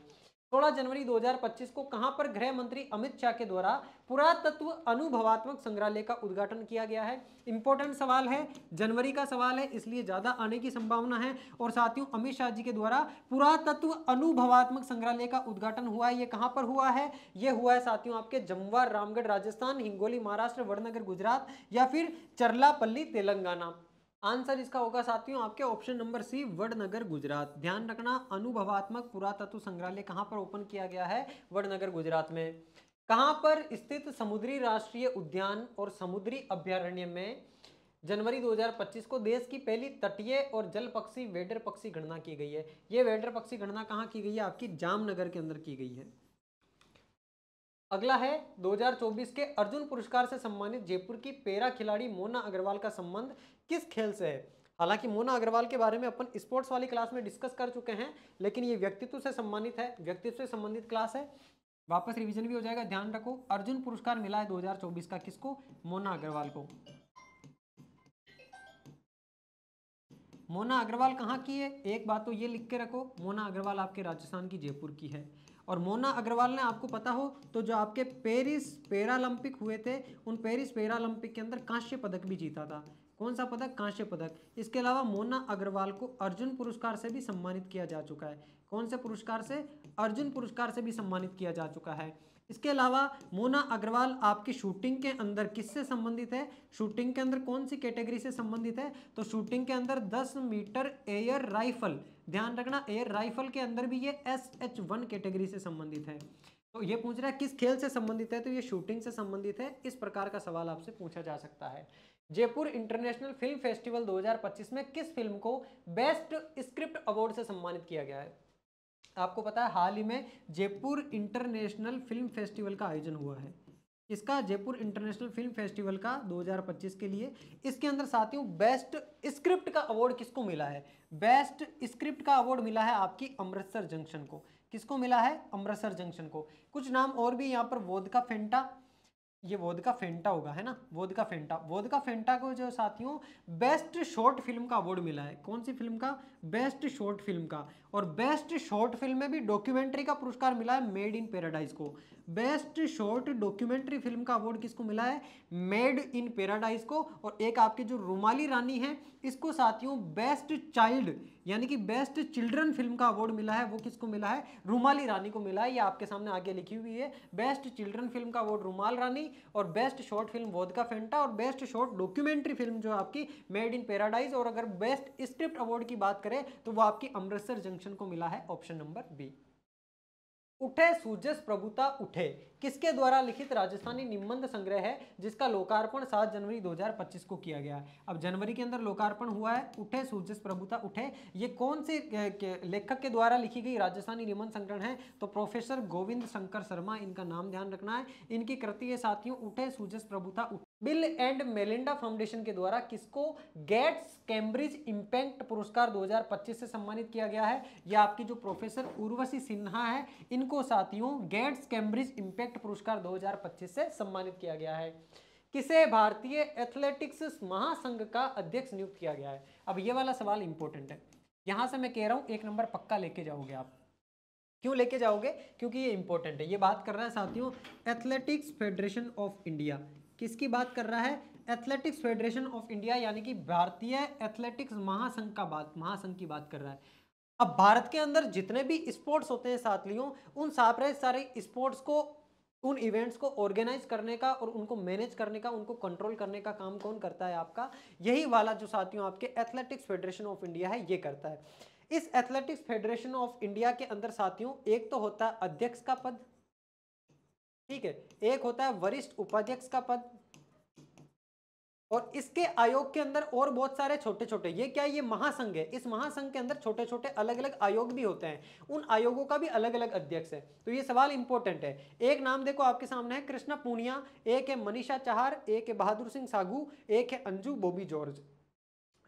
16 जनवरी 2025 को कहां पर गृह मंत्री अमित शाह के द्वारा पुरातत्व अनुभवात्मक संग्रहालय का उद्घाटन किया गया है। इंपॉर्टेंट सवाल है, जनवरी का सवाल है इसलिए ज्यादा आने की संभावना है। और साथियों अमित शाह जी के द्वारा पुरातत्व अनुभवात्मक संग्रहालय का उद्घाटन हुआ है। ये कहां पर हुआ है, ये हुआ है साथियों आपके जमवार रामगढ़ राजस्थान, हिंगोली महाराष्ट्र, वडनगर गुजरात या फिर चरलापल्ली तेलंगाना। आंसर इसका होगा साथियों आपके option number C, Vadnagar Gujarat. ध्यान रखना अनुभवात्मक पुरातत्व संग्रहालय कहां पर ओपन किया गया है, वडनगर गुजरात में। कहां पर स्थित समुद्री राष्ट्रीय उद्यान और समुद्री अभ्यारण्य में जनवरी 2025 को देश की पहली तटीय और जल पक्षी वेडर पक्षी गणना की गई है। यह वेडर पक्षी गणना कहां की गई है, आपकी जामनगर के अंदर की गई है। अगला है 2024 के अर्जुन पुरस्कार से सम्मानित जयपुर की पैरा खिलाड़ी मोना अग्रवाल का संबंध किस खेल से है। हालांकि मोना अग्रवाल के बारे में अपन स्पोर्ट्स वाली क्लास में डिस्कस कर चुके हैं, लेकिन ये व्यक्तित्व से सम्मानित है, व्यक्तित्व से संबंधित क्लास है, वापस रिवीजन भी हो जाएगा। ध्यान रखो अर्जुन पुरस्कार मिला है 2024 का किसको, मोना अग्रवाल को। मोना अग्रवाल कहाँ की है, एक बात तो ये लिख के रखो, मोना अग्रवाल आपके राजस्थान की जयपुर की है। और मोना अग्रवाल ने आपको पता हो तो जो आपके पेरिस पैरालंपिक हुए थे, उन पेरिस पैरालंपिक के अंदर कांस्य पदक भी जीता था। कौन सा पदक, कांस्य पदक। इसके अलावा मोना अग्रवाल को अर्जुन पुरस्कार से भी सम्मानित किया जा चुका है। कौन से पुरस्कार से, अर्जुन पुरस्कार से भी सम्मानित किया जा चुका है। इसके अलावा मोना अग्रवाल आपकी शूटिंग के अंदर किससे संबंधित है, शूटिंग के अंदर कौन सी कैटेगरी से संबंधित है, तो शूटिंग के अंदर 10 मीटर एयर राइफल। ध्यान रखना एयर राइफल के अंदर भी ये SH1 कैटेगरी से संबंधित है। तो ये पूछ रहा है किस खेल से संबंधित है, तो ये शूटिंग से संबंधित है। इस प्रकार का सवाल आपसे पूछा जा सकता है। जयपुर इंटरनेशनल फिल्म फेस्टिवल 2025 में किस फिल्म को बेस्ट स्क्रिप्ट अवार्ड से सम्मानित किया गया है। आपको पता है हाल ही में जयपुर इंटरनेशनल फिल्म फेस्टिवल का आयोजन हुआ है। इसका जयपुर इंटरनेशनल फिल्म फेस्टिवल का 2025 के लिए, इसके अंदर साथियों बेस्ट स्क्रिप्ट का अवार्ड किसको मिला है, बेस्ट स्क्रिप्ट का अवार्ड मिला है आपकी अमृतसर जंक्शन को। किसको मिला है, अमृतसर जंक्शन को। कुछ नाम और भी यहाँ पर, वोदका फेंटा, ये वोदका फेंटा होगा है ना, वोदका फेंटा। वोदका फेंटा को जो साथियों बेस्ट शॉर्ट फिल्म का अवार्ड मिला है। कौन सी फिल्म का, बेस्ट शॉर्ट फिल्म का। और बेस्ट शॉर्ट फिल्म में भी डॉक्यूमेंट्री का पुरस्कार मिला है मेड इन पैराडाइज को। बेस्ट शॉर्ट डॉक्यूमेंट्री फिल्म का अवार्ड किसको मिला है, मेड इन पैराडाइज को। और एक आपकी जो रुमाली रानी है, इसको साथियों बेस्ट चाइल्ड यानी कि बेस्ट चिल्ड्रन फिल्म का अवार्ड मिला है। वो किसको मिला है, रुमाली रानी को मिला है। ये आपके सामने आगे लिखी हुई है, बेस्ट चिल्ड्रन फिल्म का अवार्ड रुमाल रानी, और बेस्ट शॉर्ट फिल्म वोदका फेंटा, और बेस्ट शॉर्ट डॉक्यूमेंट्री फिल्म जो आपकी मेड इन पैराडाइज। और अगर बेस्ट स्क्रिप्ट अवार्ड की बात करें तो वो आपकी अमृतसर जंक्शन को मिला है, ऑप्शन नंबर बी। उठे सूजस प्रभुता उठे किसके द्वारा लिखित राजस्थानी निबंध संग्रह है, जिसका लोकार्पण 7 जनवरी 2025 को किया गया है। अब जनवरी के अंदर लोकार्पण हुआ है उठे सूजस प्रभुता उठे। ये कौन से लेखक के द्वारा लिखी गई राजस्थानी निबंध संग्रह है, तो प्रोफेसर गोविंद शंकर शर्मा, इनका नाम ध्यान रखना है। इनकी कृति है साथियों उठे सूजस प्रभुता उठे। बिल एंड मेलिंडा फाउंडेशन के द्वारा किसको गेट्स कैम्ब्रिज इम्पैक्ट पुरस्कार 2025 से सम्मानित किया गया है। यह आपकी जो प्रोफेसर उर्वशी सिन्हा है, इनको साथियों गेट्स कैम्ब्रिज इम्पैक्ट पुरस्कार 2025 से सम्मानित किया गया है। किसे भारतीय एथलेटिक्स महासंघ का अध्यक्ष नियुक्त किया गया है। अब ये वाला सवाल इंपॉर्टेंट है, यहां से मैं कह रहा हूं 1 नंबर पक्का लेके जाओगे आप। क्यों लेके जाओगे, क्योंकि ये इंपॉर्टेंट है। ये बात कर रहा है साथियों एथलेटिक्स फेडरेशन ऑफ इंडिया। किसकी बात कर रहा है, एथलेटिक्स फेडरेशन ऑफ इंडिया यानी कि भारतीय एथलेटिक्स महासंघ की बात कर रहा है। अब भारत के अंदर जितने भी स्पोर्ट्स होते हैं साथियों, उन सारे स्पोर्ट्स को, उन इवेंट्स को ऑर्गेनाइज करने का और उनको मैनेज करने का, उनको कंट्रोल करने का काम कौन करता है? आपका यही वाला जो साथियों आपके एथलेटिक्स फेडरेशन ऑफ इंडिया है, ये करता है। इस एथलेटिक्स फेडरेशन ऑफ इंडिया के अंदर साथियों एक तो होता है अध्यक्ष का पद, ठीक है, एक होता है वरिष्ठ उपाध्यक्ष का पद, और इसके आयोग के अंदर और बहुत सारे छोटे छोटे, ये क्या है? ये महासंघ है। इस महासंघ के अंदर छोटे छोटे अलग अलग आयोग भी होते हैं, उन आयोगों का भी अलग अलग अध्यक्ष है। तो ये सवाल इंपॉर्टेंट है। एक नाम देखो आपके सामने है कृष्णा पूनिया, एक है मनीषा चाहर, एक है बहादुर सिंह सागू, एक है अंजू बॉबी जॉर्ज।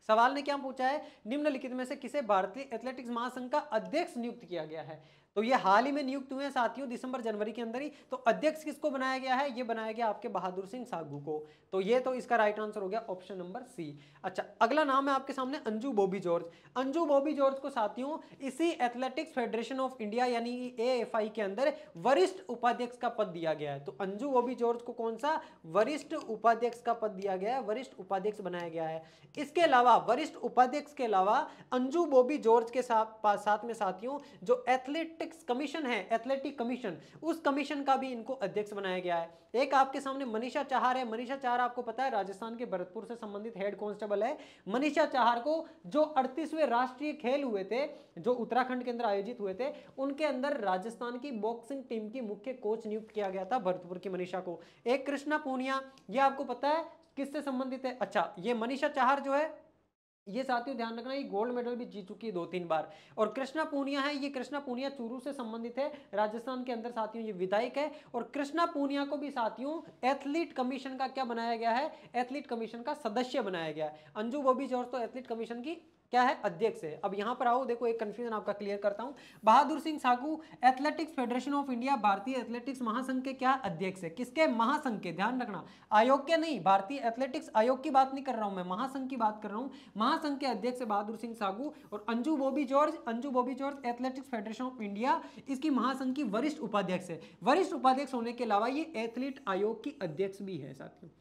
सवाल ने क्या पूछा है? निम्नलिखित में से किसे भारतीय एथलेटिक्स महासंघ का अध्यक्ष नियुक्त किया गया है? तो ये हाल ही में नियुक्त हुए हैं साथियों, दिसंबर जनवरी के अंदर ही। तो अध्यक्ष किसको बनाया गया है? ये बनाया गया आपके बहादुर सिंह सागू को। तो ये तो इसका राइट आंसर हो गया ऑप्शन नंबर सी। अच्छा, अगला नाम है आपके सामने अंजू बॉबी जॉर्ज। अंजू बॉबी जॉर्ज को साथियों इसी एथलेटिक्स फेडरेशन ऑफ इंडिया यानी एएफआई के अंदर वरिष्ठ उपाध्यक्ष का पद दिया गया है। तो अंजू बॉबी जॉर्ज को कौन सा? वरिष्ठ उपाध्यक्ष का पद दिया गया है, वरिष्ठ उपाध्यक्ष बनाया गया है। इसके अलावा वरिष्ठ उपाध्यक्ष के अलावा अंजू बॉबी जॉर्ज के साथ में साथियों जो एथलेटिक्स कमीशन है, एथलेटिक कमीशन, उस कमीशन का भी इनको अध्यक्ष बनाया गया है। एक आपके सामने मनीषा चाहर है। मनीषा चाहर आपको पता है राजस्थान के भरतपुर से संबंधित हेड कांस्टेबल है। मनीषा चाहर को जो 38वें राष्ट्रीय खेल हुए थे, जो उत्तराखंड के अंदर आयोजित हुए थे, उनके अंदर राजस्थान की बॉक्सिंग टीम की मुख्य कोच नियुक्त किया गया था भरतपुर की मनीषा को। एक कृष्णा पूनिया, ये आपको पता है किससे संबंधित है? अच्छा, ये मनीषा चाहर जो है, ये साथियों ध्यान रखना, ये गोल्ड मेडल भी जीत चुकी है 2-3 बार। और कृष्णा पूनिया है, ये कृष्णा पूनिया चूरू से संबंधित है, राजस्थान के अंदर साथियों ये विधायक है। और कृष्णा पूनिया को भी साथियों एथलीट कमीशन का क्या बनाया गया है? एथलीट कमीशन का सदस्य बनाया गया है। अंजू बॉबी जॉर्ज तो एथलीट कमीशन की क्या है? अध्यक्ष है। अब यहां पर आओ, देखो एक कंफ्यूजन आपका क्लियर करता हूं। Bahadur Singh सागू athletics federation of India भारतीय एथलेटिक्स महासंघ के क्या अध्यक्ष है? किसके? महासंघ के, ध्यान रखना, आयोग के नहीं, भारतीय एथलेटिक्स आयोग की बात नहीं कर रहा हूं मैं, महासंघ की बात कर रहा हूं। महासंघ के अध्यक्ष बहादुर सिंह सागू। और Anju Bobby George athletics federation of India, इसकी महासंघ की वरिष्ठ उपाध्यक्ष है। वरिष्ठ उपाध्यक्ष होने के अलावा ये एथलीट आयोग की अध्यक्ष भी है साथियों,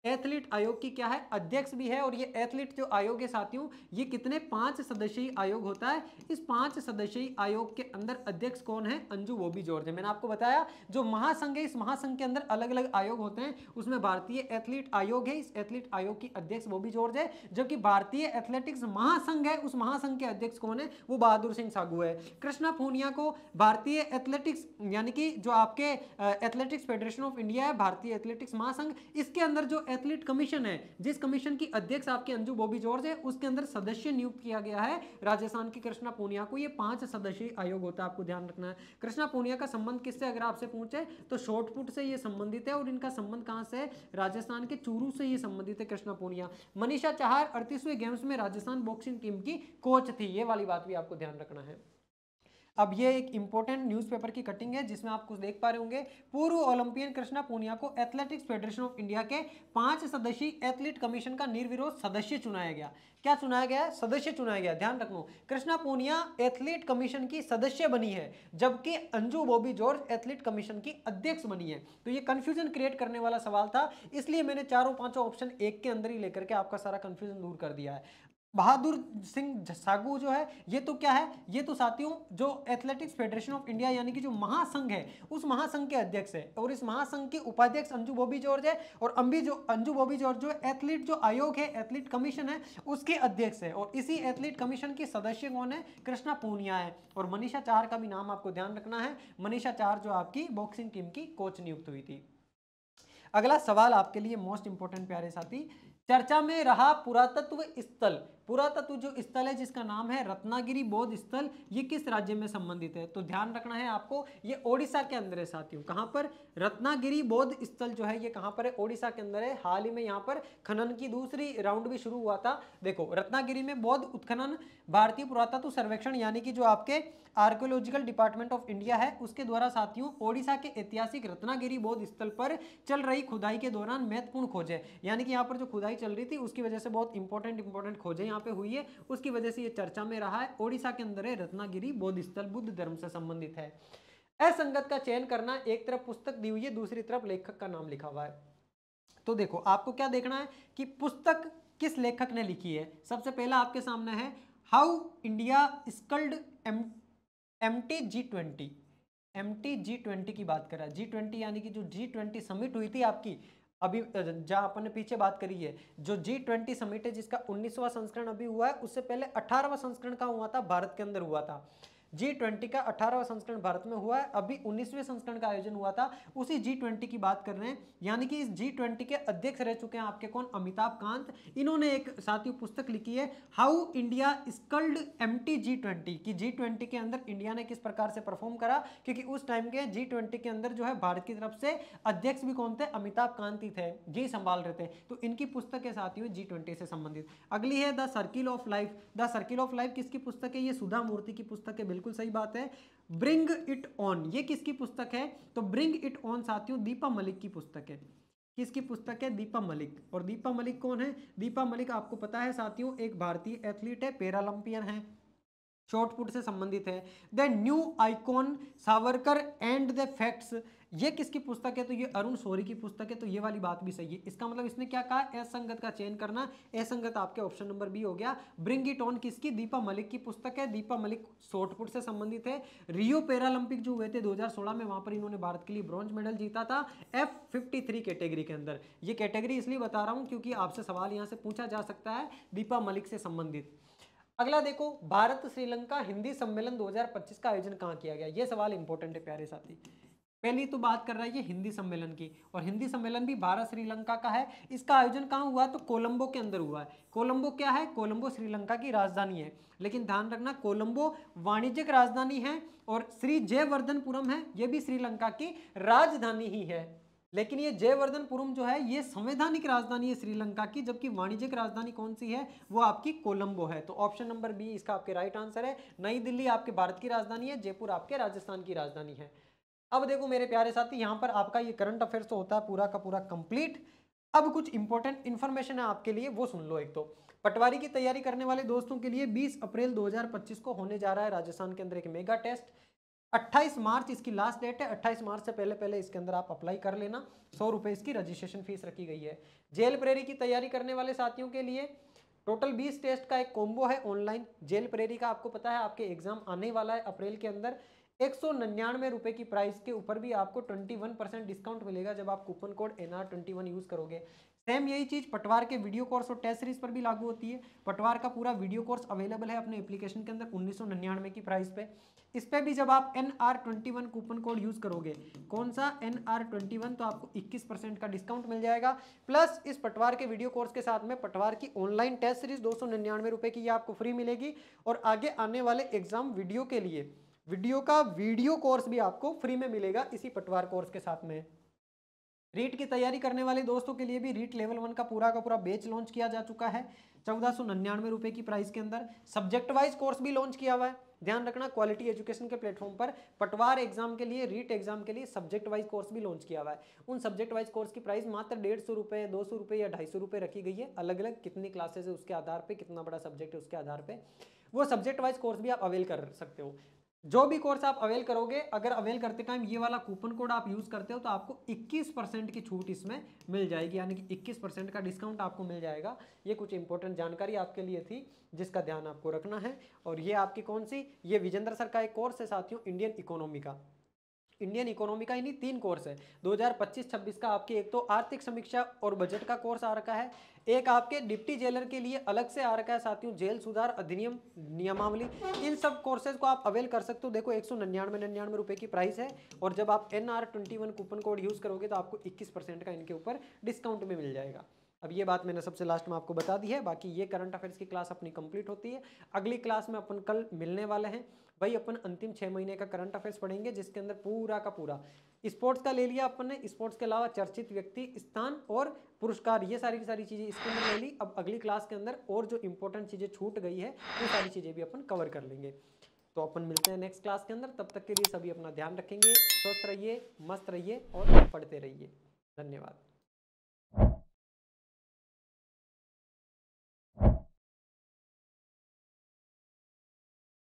एथलीट आयोग की क्या है? अध्यक्ष भी है। और ये एथलीट जो आयोग है साथियों, ये कितने? 5 सदस्यीय आयोग होता है। इस 5 सदस्यीय आयोग के अंदर अध्यक्ष कौन है? अंजू बॉबी जॉर्ज है। मैंने आपको बताया जो महासंघ है, इस महासंघ के अंदर अलग अलग आयोग होते हैं, उसमें भारतीय एथलीट आयोग है, इस एथलीट आयोग की अध्यक्ष बॉबी जॉर्ज है। जबकि भारतीय एथलेटिक्स महासंघ है, उस महासंघ के अध्यक्ष कौन है? वो बहादुर सिंह सागू है। कृष्णा पूनिया को भारतीय एथलेटिक्स यानी कि जो आपके एथलेटिक्स फेडरेशन ऑफ इंडिया है, भारतीय एथलेटिक्स महासंघ, इसके अंदर जो एथलीट कमीशन है, जिस कमीशन की अध्यक्ष आपके अंजू बॉबी जॉर्ज है, उसके अंदर सदस्य नियुक्त किया गया है राजस्थान की कृष्णा पूनिया को। ये 5 सदस्यीय आयोग होता है, आपको ध्यान रखना है। कृष्णा पूनिया का संबंध किससे अगर आपसे पूछे तो शॉर्टपुट से ये संबंधित है। और इनका संबंध कहां से है? राजस्थान के चूरू से ये संबंधित है कृष्णा पूनिया। मनीषा चाहर 38वें गेम्स में राजस्थान बॉक्सिंग टीम की कोच थी, ये वाली बात भी आपको ध्यान रखना है। अब ये एक इंपॉर्टेंट न्यूज़पेपर की कटिंग है जिसमें आप कुछ देख पा रहे होंगे। पूर्व ओलंपियन कृष्णा पूनिया को एथलेटिक्स फेडरेशन ऑफ इंडिया के 5 सदस्यीय एथलीट कमीशन का निर्विरोध सदस्य चुनाया गया। क्या चुनाया गया? सदस्य चुनाया गया। ध्यान रखना, कृष्णा पूनिया एथलीट कमीशन की सदस्य बनी है, जबकि Anju Bobby George athlete commission की अध्यक्ष बनी है। तो ये कंफ्यूजन क्रिएट करने वाला सवाल था, इसलिए मैंने चारों पांचों ऑप्शन एक के अंदर ही लेकर के आपका सारा कंफ्यूजन दूर कर दिया है। बहादुर सिंह सागू जो है, ये तो क्या है? ये तो साथियों जो एथलेटिक्स फेडरेशन ऑफ इंडिया यानी कि जो महासंघ है, उस महासंघ के अध्यक्ष है। और इस महासंघ के उपाध्यक्ष अंजू बॉबी जॉर्ज है। और अंजू बॉबी जॉर्ज जो एथलीट जो आयोग है, एथलीट कमीशन है, उसके अध्यक्ष है। और इसी एथलीट कमीशन के सदस्य कौन है? कृष्णा पूनिया है। और मनीषा चाहर का भी नाम आपको ध्यान रखना है। मनीषा चाहर जो आपकी बॉक्सिंग टीम की कोच नियुक्त हुई थी। अगला सवाल आपके लिए मोस्ट इंपोर्टेंट प्यारे साथी, चर्चा में रहा पुरातत्व स्थल। पुरातत्व जो स्थल है जिसका नाम है रत्नागिरी बौद्ध स्थल, ये किस राज्य में संबंधित है? तो ध्यान रखना है आपको, ये ओडिशा के अंदर है साथियों। कहां पर? रत्नागिरी बौद्ध स्थल जो है ये कहां पर है? ओडिशा के अंदर है। हाल ही में यहाँ पर खनन की दूसरी राउंड भी शुरू हुआ था। देखो, रत्नागिरी में बौद्ध उत्खनन भारतीय पुरातत्व सर्वेक्षण यानी कि जो आपके आर्कियोलॉजिकल डिपार्टमेंट ऑफ इंडिया है, उसके द्वारा साथियों ओडिशा के ऐतिहासिक रत्नागिरी बौद्ध स्थल पर चल रही खुदाई के दौरान महत्वपूर्ण खोजें, यानी कि यहाँ पर जो खुदाई चल रही थी उसकी वजह से बहुत इंपॉर्टेंट खोजें यहाँ पे हुई है, उसकी वजह से ये चर्चा में रहा है। ओडिशा के अंदर है रत्नागिरी बौद्ध स्थल, बुद्ध धर्म से संबंधित है। असंगत का चयन करना, एक तरफ पुस्तक दी हुई है, दूसरी तरफ लेखक का नाम लिखा हुआ है। तो देखो आपको क्या देखना है कि पुस्तक किस लेखक ने लिखी है। सबसे पहला आपके सामने है हाउ इंडिया स्कल्ड MTG20। MTG20 की बात कर रहा है। G20 यानी कि जो G20 समिट हुई थी आपकी, अभी जहां अपन ने पीछे बात करी है, जो G20 समिट है जिसका 19वां संस्करण अभी हुआ है, उससे पहले 18वां संस्करण का हुआ था, भारत के अंदर हुआ था। G20 का 18वां संस्करण भारत में हुआ है, अभी 19वें संस्करण का आयोजन हुआ था, उसी G20 की बात कर रहे हैं। यानी कि इस G20 के अध्यक्ष रह चुके हैं आपके कौन, अमिताभ कांत। इन्होंने एक साथियों पुस्तक लिखी है हाउ इंडिया स्कल्ड MTG20 कि G20 के अंदर इंडिया ने किस प्रकार से परफॉर्म करा, क्योंकि उस टाइम के G20 के अंदर जो है भारत की तरफ से अध्यक्ष भी कौन थे, अमिताभ कांत ही थे, जी संभाल रहे थे। तो इनकी पुस्तक है साथियों G20 से संबंधित। अगली है the circle of life. The circle of life किसकी पुस्तक है, ये सुधा मूर्ति की पुस्तक है, बिल्कुल सही बात है। ब्रिंग इट ऑन ये किसकी पुस्तक है, तो ब्रिंग इट ऑन साथियों दीपा मलिक की पुस्तक है। किसकी पुस्तक है, दीपा मलिक। और दीपा मलिक कौन है, दीपा मलिक आपको पता है साथियों एक भारतीय एथलीट है, पैरालंपियन है, शॉर्टपुट से संबंधित है। The new icon Savarkar and the facts ये किसकी पुस्तक है, तो ये अरुण शौरी की पुस्तक है। तो ये वाली बात भी सही है। इसका मतलब इसने क्या कहा, असंगत का चयन करना, असंगत आपके ऑप्शन नंबर बी हो गया। ब्रिंग इट ऑन किसकी, दीपा मलिक की पुस्तक है। दीपा मलिक शॉर्टपुट से संबंधित है। रियो पैरालंपिक जो हुए थे 2016 में, वहां पर इन्होंने भारत के लिए ब्रॉन्ज मेडल जीता था F53 कैटेगरी के अंदर। ये कैटेगरी इसलिए बता रहा हूं क्योंकि आपसे सवाल यहां से पूछा जा सकता है दीपा मलिक से संबंधित। अगला देखो, भारत श्रीलंका हिंदी सम्मेलन 2025 का आयोजन कहां किया गया, ये सवाल इंपॉर्टेंट है प्यारे साथी। पहली तो बात कर रहा है ये हिंदी सम्मेलन की, और हिंदी सम्मेलन भी भारत श्रीलंका का है। इसका आयोजन कहां हुआ, तो कोलंबो के अंदर हुआ है। कोलंबो क्या है, कोलंबो श्रीलंका की राजधानी है, लेकिन ध्यान रखना कोलंबो वाणिज्यिक राजधानी है, और श्री जयवर्धनपुरम है ये भी श्रीलंका की राजधानी ही है। लेकिन ये जयवर्धनपुरम जो है ये संवैधानिक राजधानी है श्रीलंका की, जबकि वाणिज्यिक राजधानी कौन सी है, वो आपकी कोलंबो है। तो ऑप्शन नंबर बी इसका आपके राइट आंसर है। नई दिल्ली आपके भारत की राजधानी है, जयपुर आपके राजस्थान की राजधानी है। अब देखो मेरे प्यारे साथी, यहां पर आपका ये करंट अफेयर्स तो होता है पूरा का पूरा कंप्लीट। अब कुछ इंपॉर्टेंट इंफॉर्मेशन है आपके लिए, वो सुन लो। एक तो पटवारी की तैयारी करने वाले दोस्तों के लिए 20 अप्रैल 2025 को होने जा रहा है राजस्थान के अंदर एक मेगा टेस्ट। 28 मार्च इसकी लास्ट डेट है। 28 मार्च से पहले पहले इसके अंदर आप अप्लाई कर लेना। 100 रुपए इसकी रजिस्ट्रेशन फीस रखी गई है। जेल प्रेरी की तैयारी करने वाले साथियों के लिए टोटल 20 टेस्ट का एक कॉम्बो है ऑनलाइन। जेल प्रेरी का आपको पता है आपके एग्जाम आने वाला है अप्रैल के अंदर। 199 रुपए की प्राइस के ऊपर भी आपको 21% डिस्काउंट मिलेगा जब आप कूपन कोड NR21 यूज करोगे। सेम यही चीज पटवार के वीडियो कोर्स और टेस्ट सीरीज पर भी लागू होती है। पटवार का पूरा वीडियो कोर्स अवेलेबल है अपने एप्लीकेशन के अंदर 1999 की प्राइस पे। इस पे भी जब आप NR21 कूपन कोड यूज करोगे, कौन सा NR21, तो आपको 21% का डिस्काउंट मिल जाएगा। प्लस इस पटवार के वीडियो कोर्स के साथ में पटवार की ऑनलाइन टेस्ट सीरीज 299 रुपए की ये आपको फ्री मिलेगी, और आगे आने वाले एग्जाम वीडियो के लिए वीडियो का वीडियो कोर्स भी आपको फ्री में मिलेगा इसी पटवार कोर्स के साथ में। रीट की तैयारी करने वाले दोस्तों के लिए भी रीट लेवल 1 का पूरा बैच लॉन्च किया जा चुका है 1499 रुपए की प्राइस के अंदर। सब्जेक्ट वाइज कोर्स भी लॉन्च किया हुआ है। ध्यान रखना क्वालिटी एजुकेशन के प्लेटफॉर्म पर पटवार एग्जाम के लिए, रीट एग्जाम के लिए सब्जेक्ट वाइज कोर्स भी लॉन्च किया हुआ है। उन सब्जेक्ट वाइज कोर्स की प्राइस मात्र 150 रुपए, 200 रुपए या 250 रुपए रखी गई है। अलग अलग कितनी क्लासेस है उसके आधार पर, कितना बड़ा सब्जेक्ट है उसके आधार पर वो सब्जेक्ट वाइज कोर्स भी आप अवेल कर सकते हो। जो भी कोर्स आप अवेल करोगे, अगर अवेल करते टाइम ये वाला कूपन कोड आप यूज करते हो तो आपको 21% की छूट इसमें मिल जाएगी, यानी कि 21% का डिस्काउंट आपको मिल जाएगा। ये कुछ इंपॉर्टेंट जानकारी आपके लिए थी जिसका ध्यान आपको रखना है। और ये आपकी कौन सी, ये विजेंद्र सर का एक कोर्स है साथियों, इंडियन इकोनॉमी का। इंडियन इकोनॉमी का इन्हीं 3 कोर्स है 2025-26 का। आपकी एक तो आर्थिक समीक्षा और बजट का कोर्स आ रखा है, एक आपके डिप्टी जेलर के लिए अलग से आ रखा है साथियों, जेल सुधार अधिनियम नियमावली। इन सब कोर्सेज को आप अवेल कर सकते हो। देखो 199 रुपए की प्राइस है, और जब आप NR21 कूपन कोड यूज करोगे तो आपको 21% का इनके ऊपर डिस्काउंट में मिल जाएगा। अब ये बात मैंने सबसे लास्ट में आपको बता दी है। बाकी ये करंट अफेयर्स की क्लास अपनी कंप्लीट होती है। अगली क्लास में अपन कल मिलने वाले हैं भाई। अपन अंतिम 6 महीने का करंट अफेयर्स पढ़ेंगे, जिसके अंदर पूरा का पूरा स्पोर्ट्स का ले लिया अपन ने, स्पोर्ट्स के अलावा चर्चित व्यक्ति, स्थान और पुरस्कार, ये सारी की सारी चीजें इसके अंदर ले ली। अब अगली क्लास के अंदर और जो इंपॉर्टेंट चीजें छूट गई है वो सारी चीजें भी अपन कवर कर लेंगे। तो अपन मिलते हैं नेक्स्ट क्लास के अंदर। तब तक के लिए सभी अपना ध्यान रखेंगे, स्वस्थ रहिए, मस्त रहिए और पढ़ते रहिए। धन्यवाद।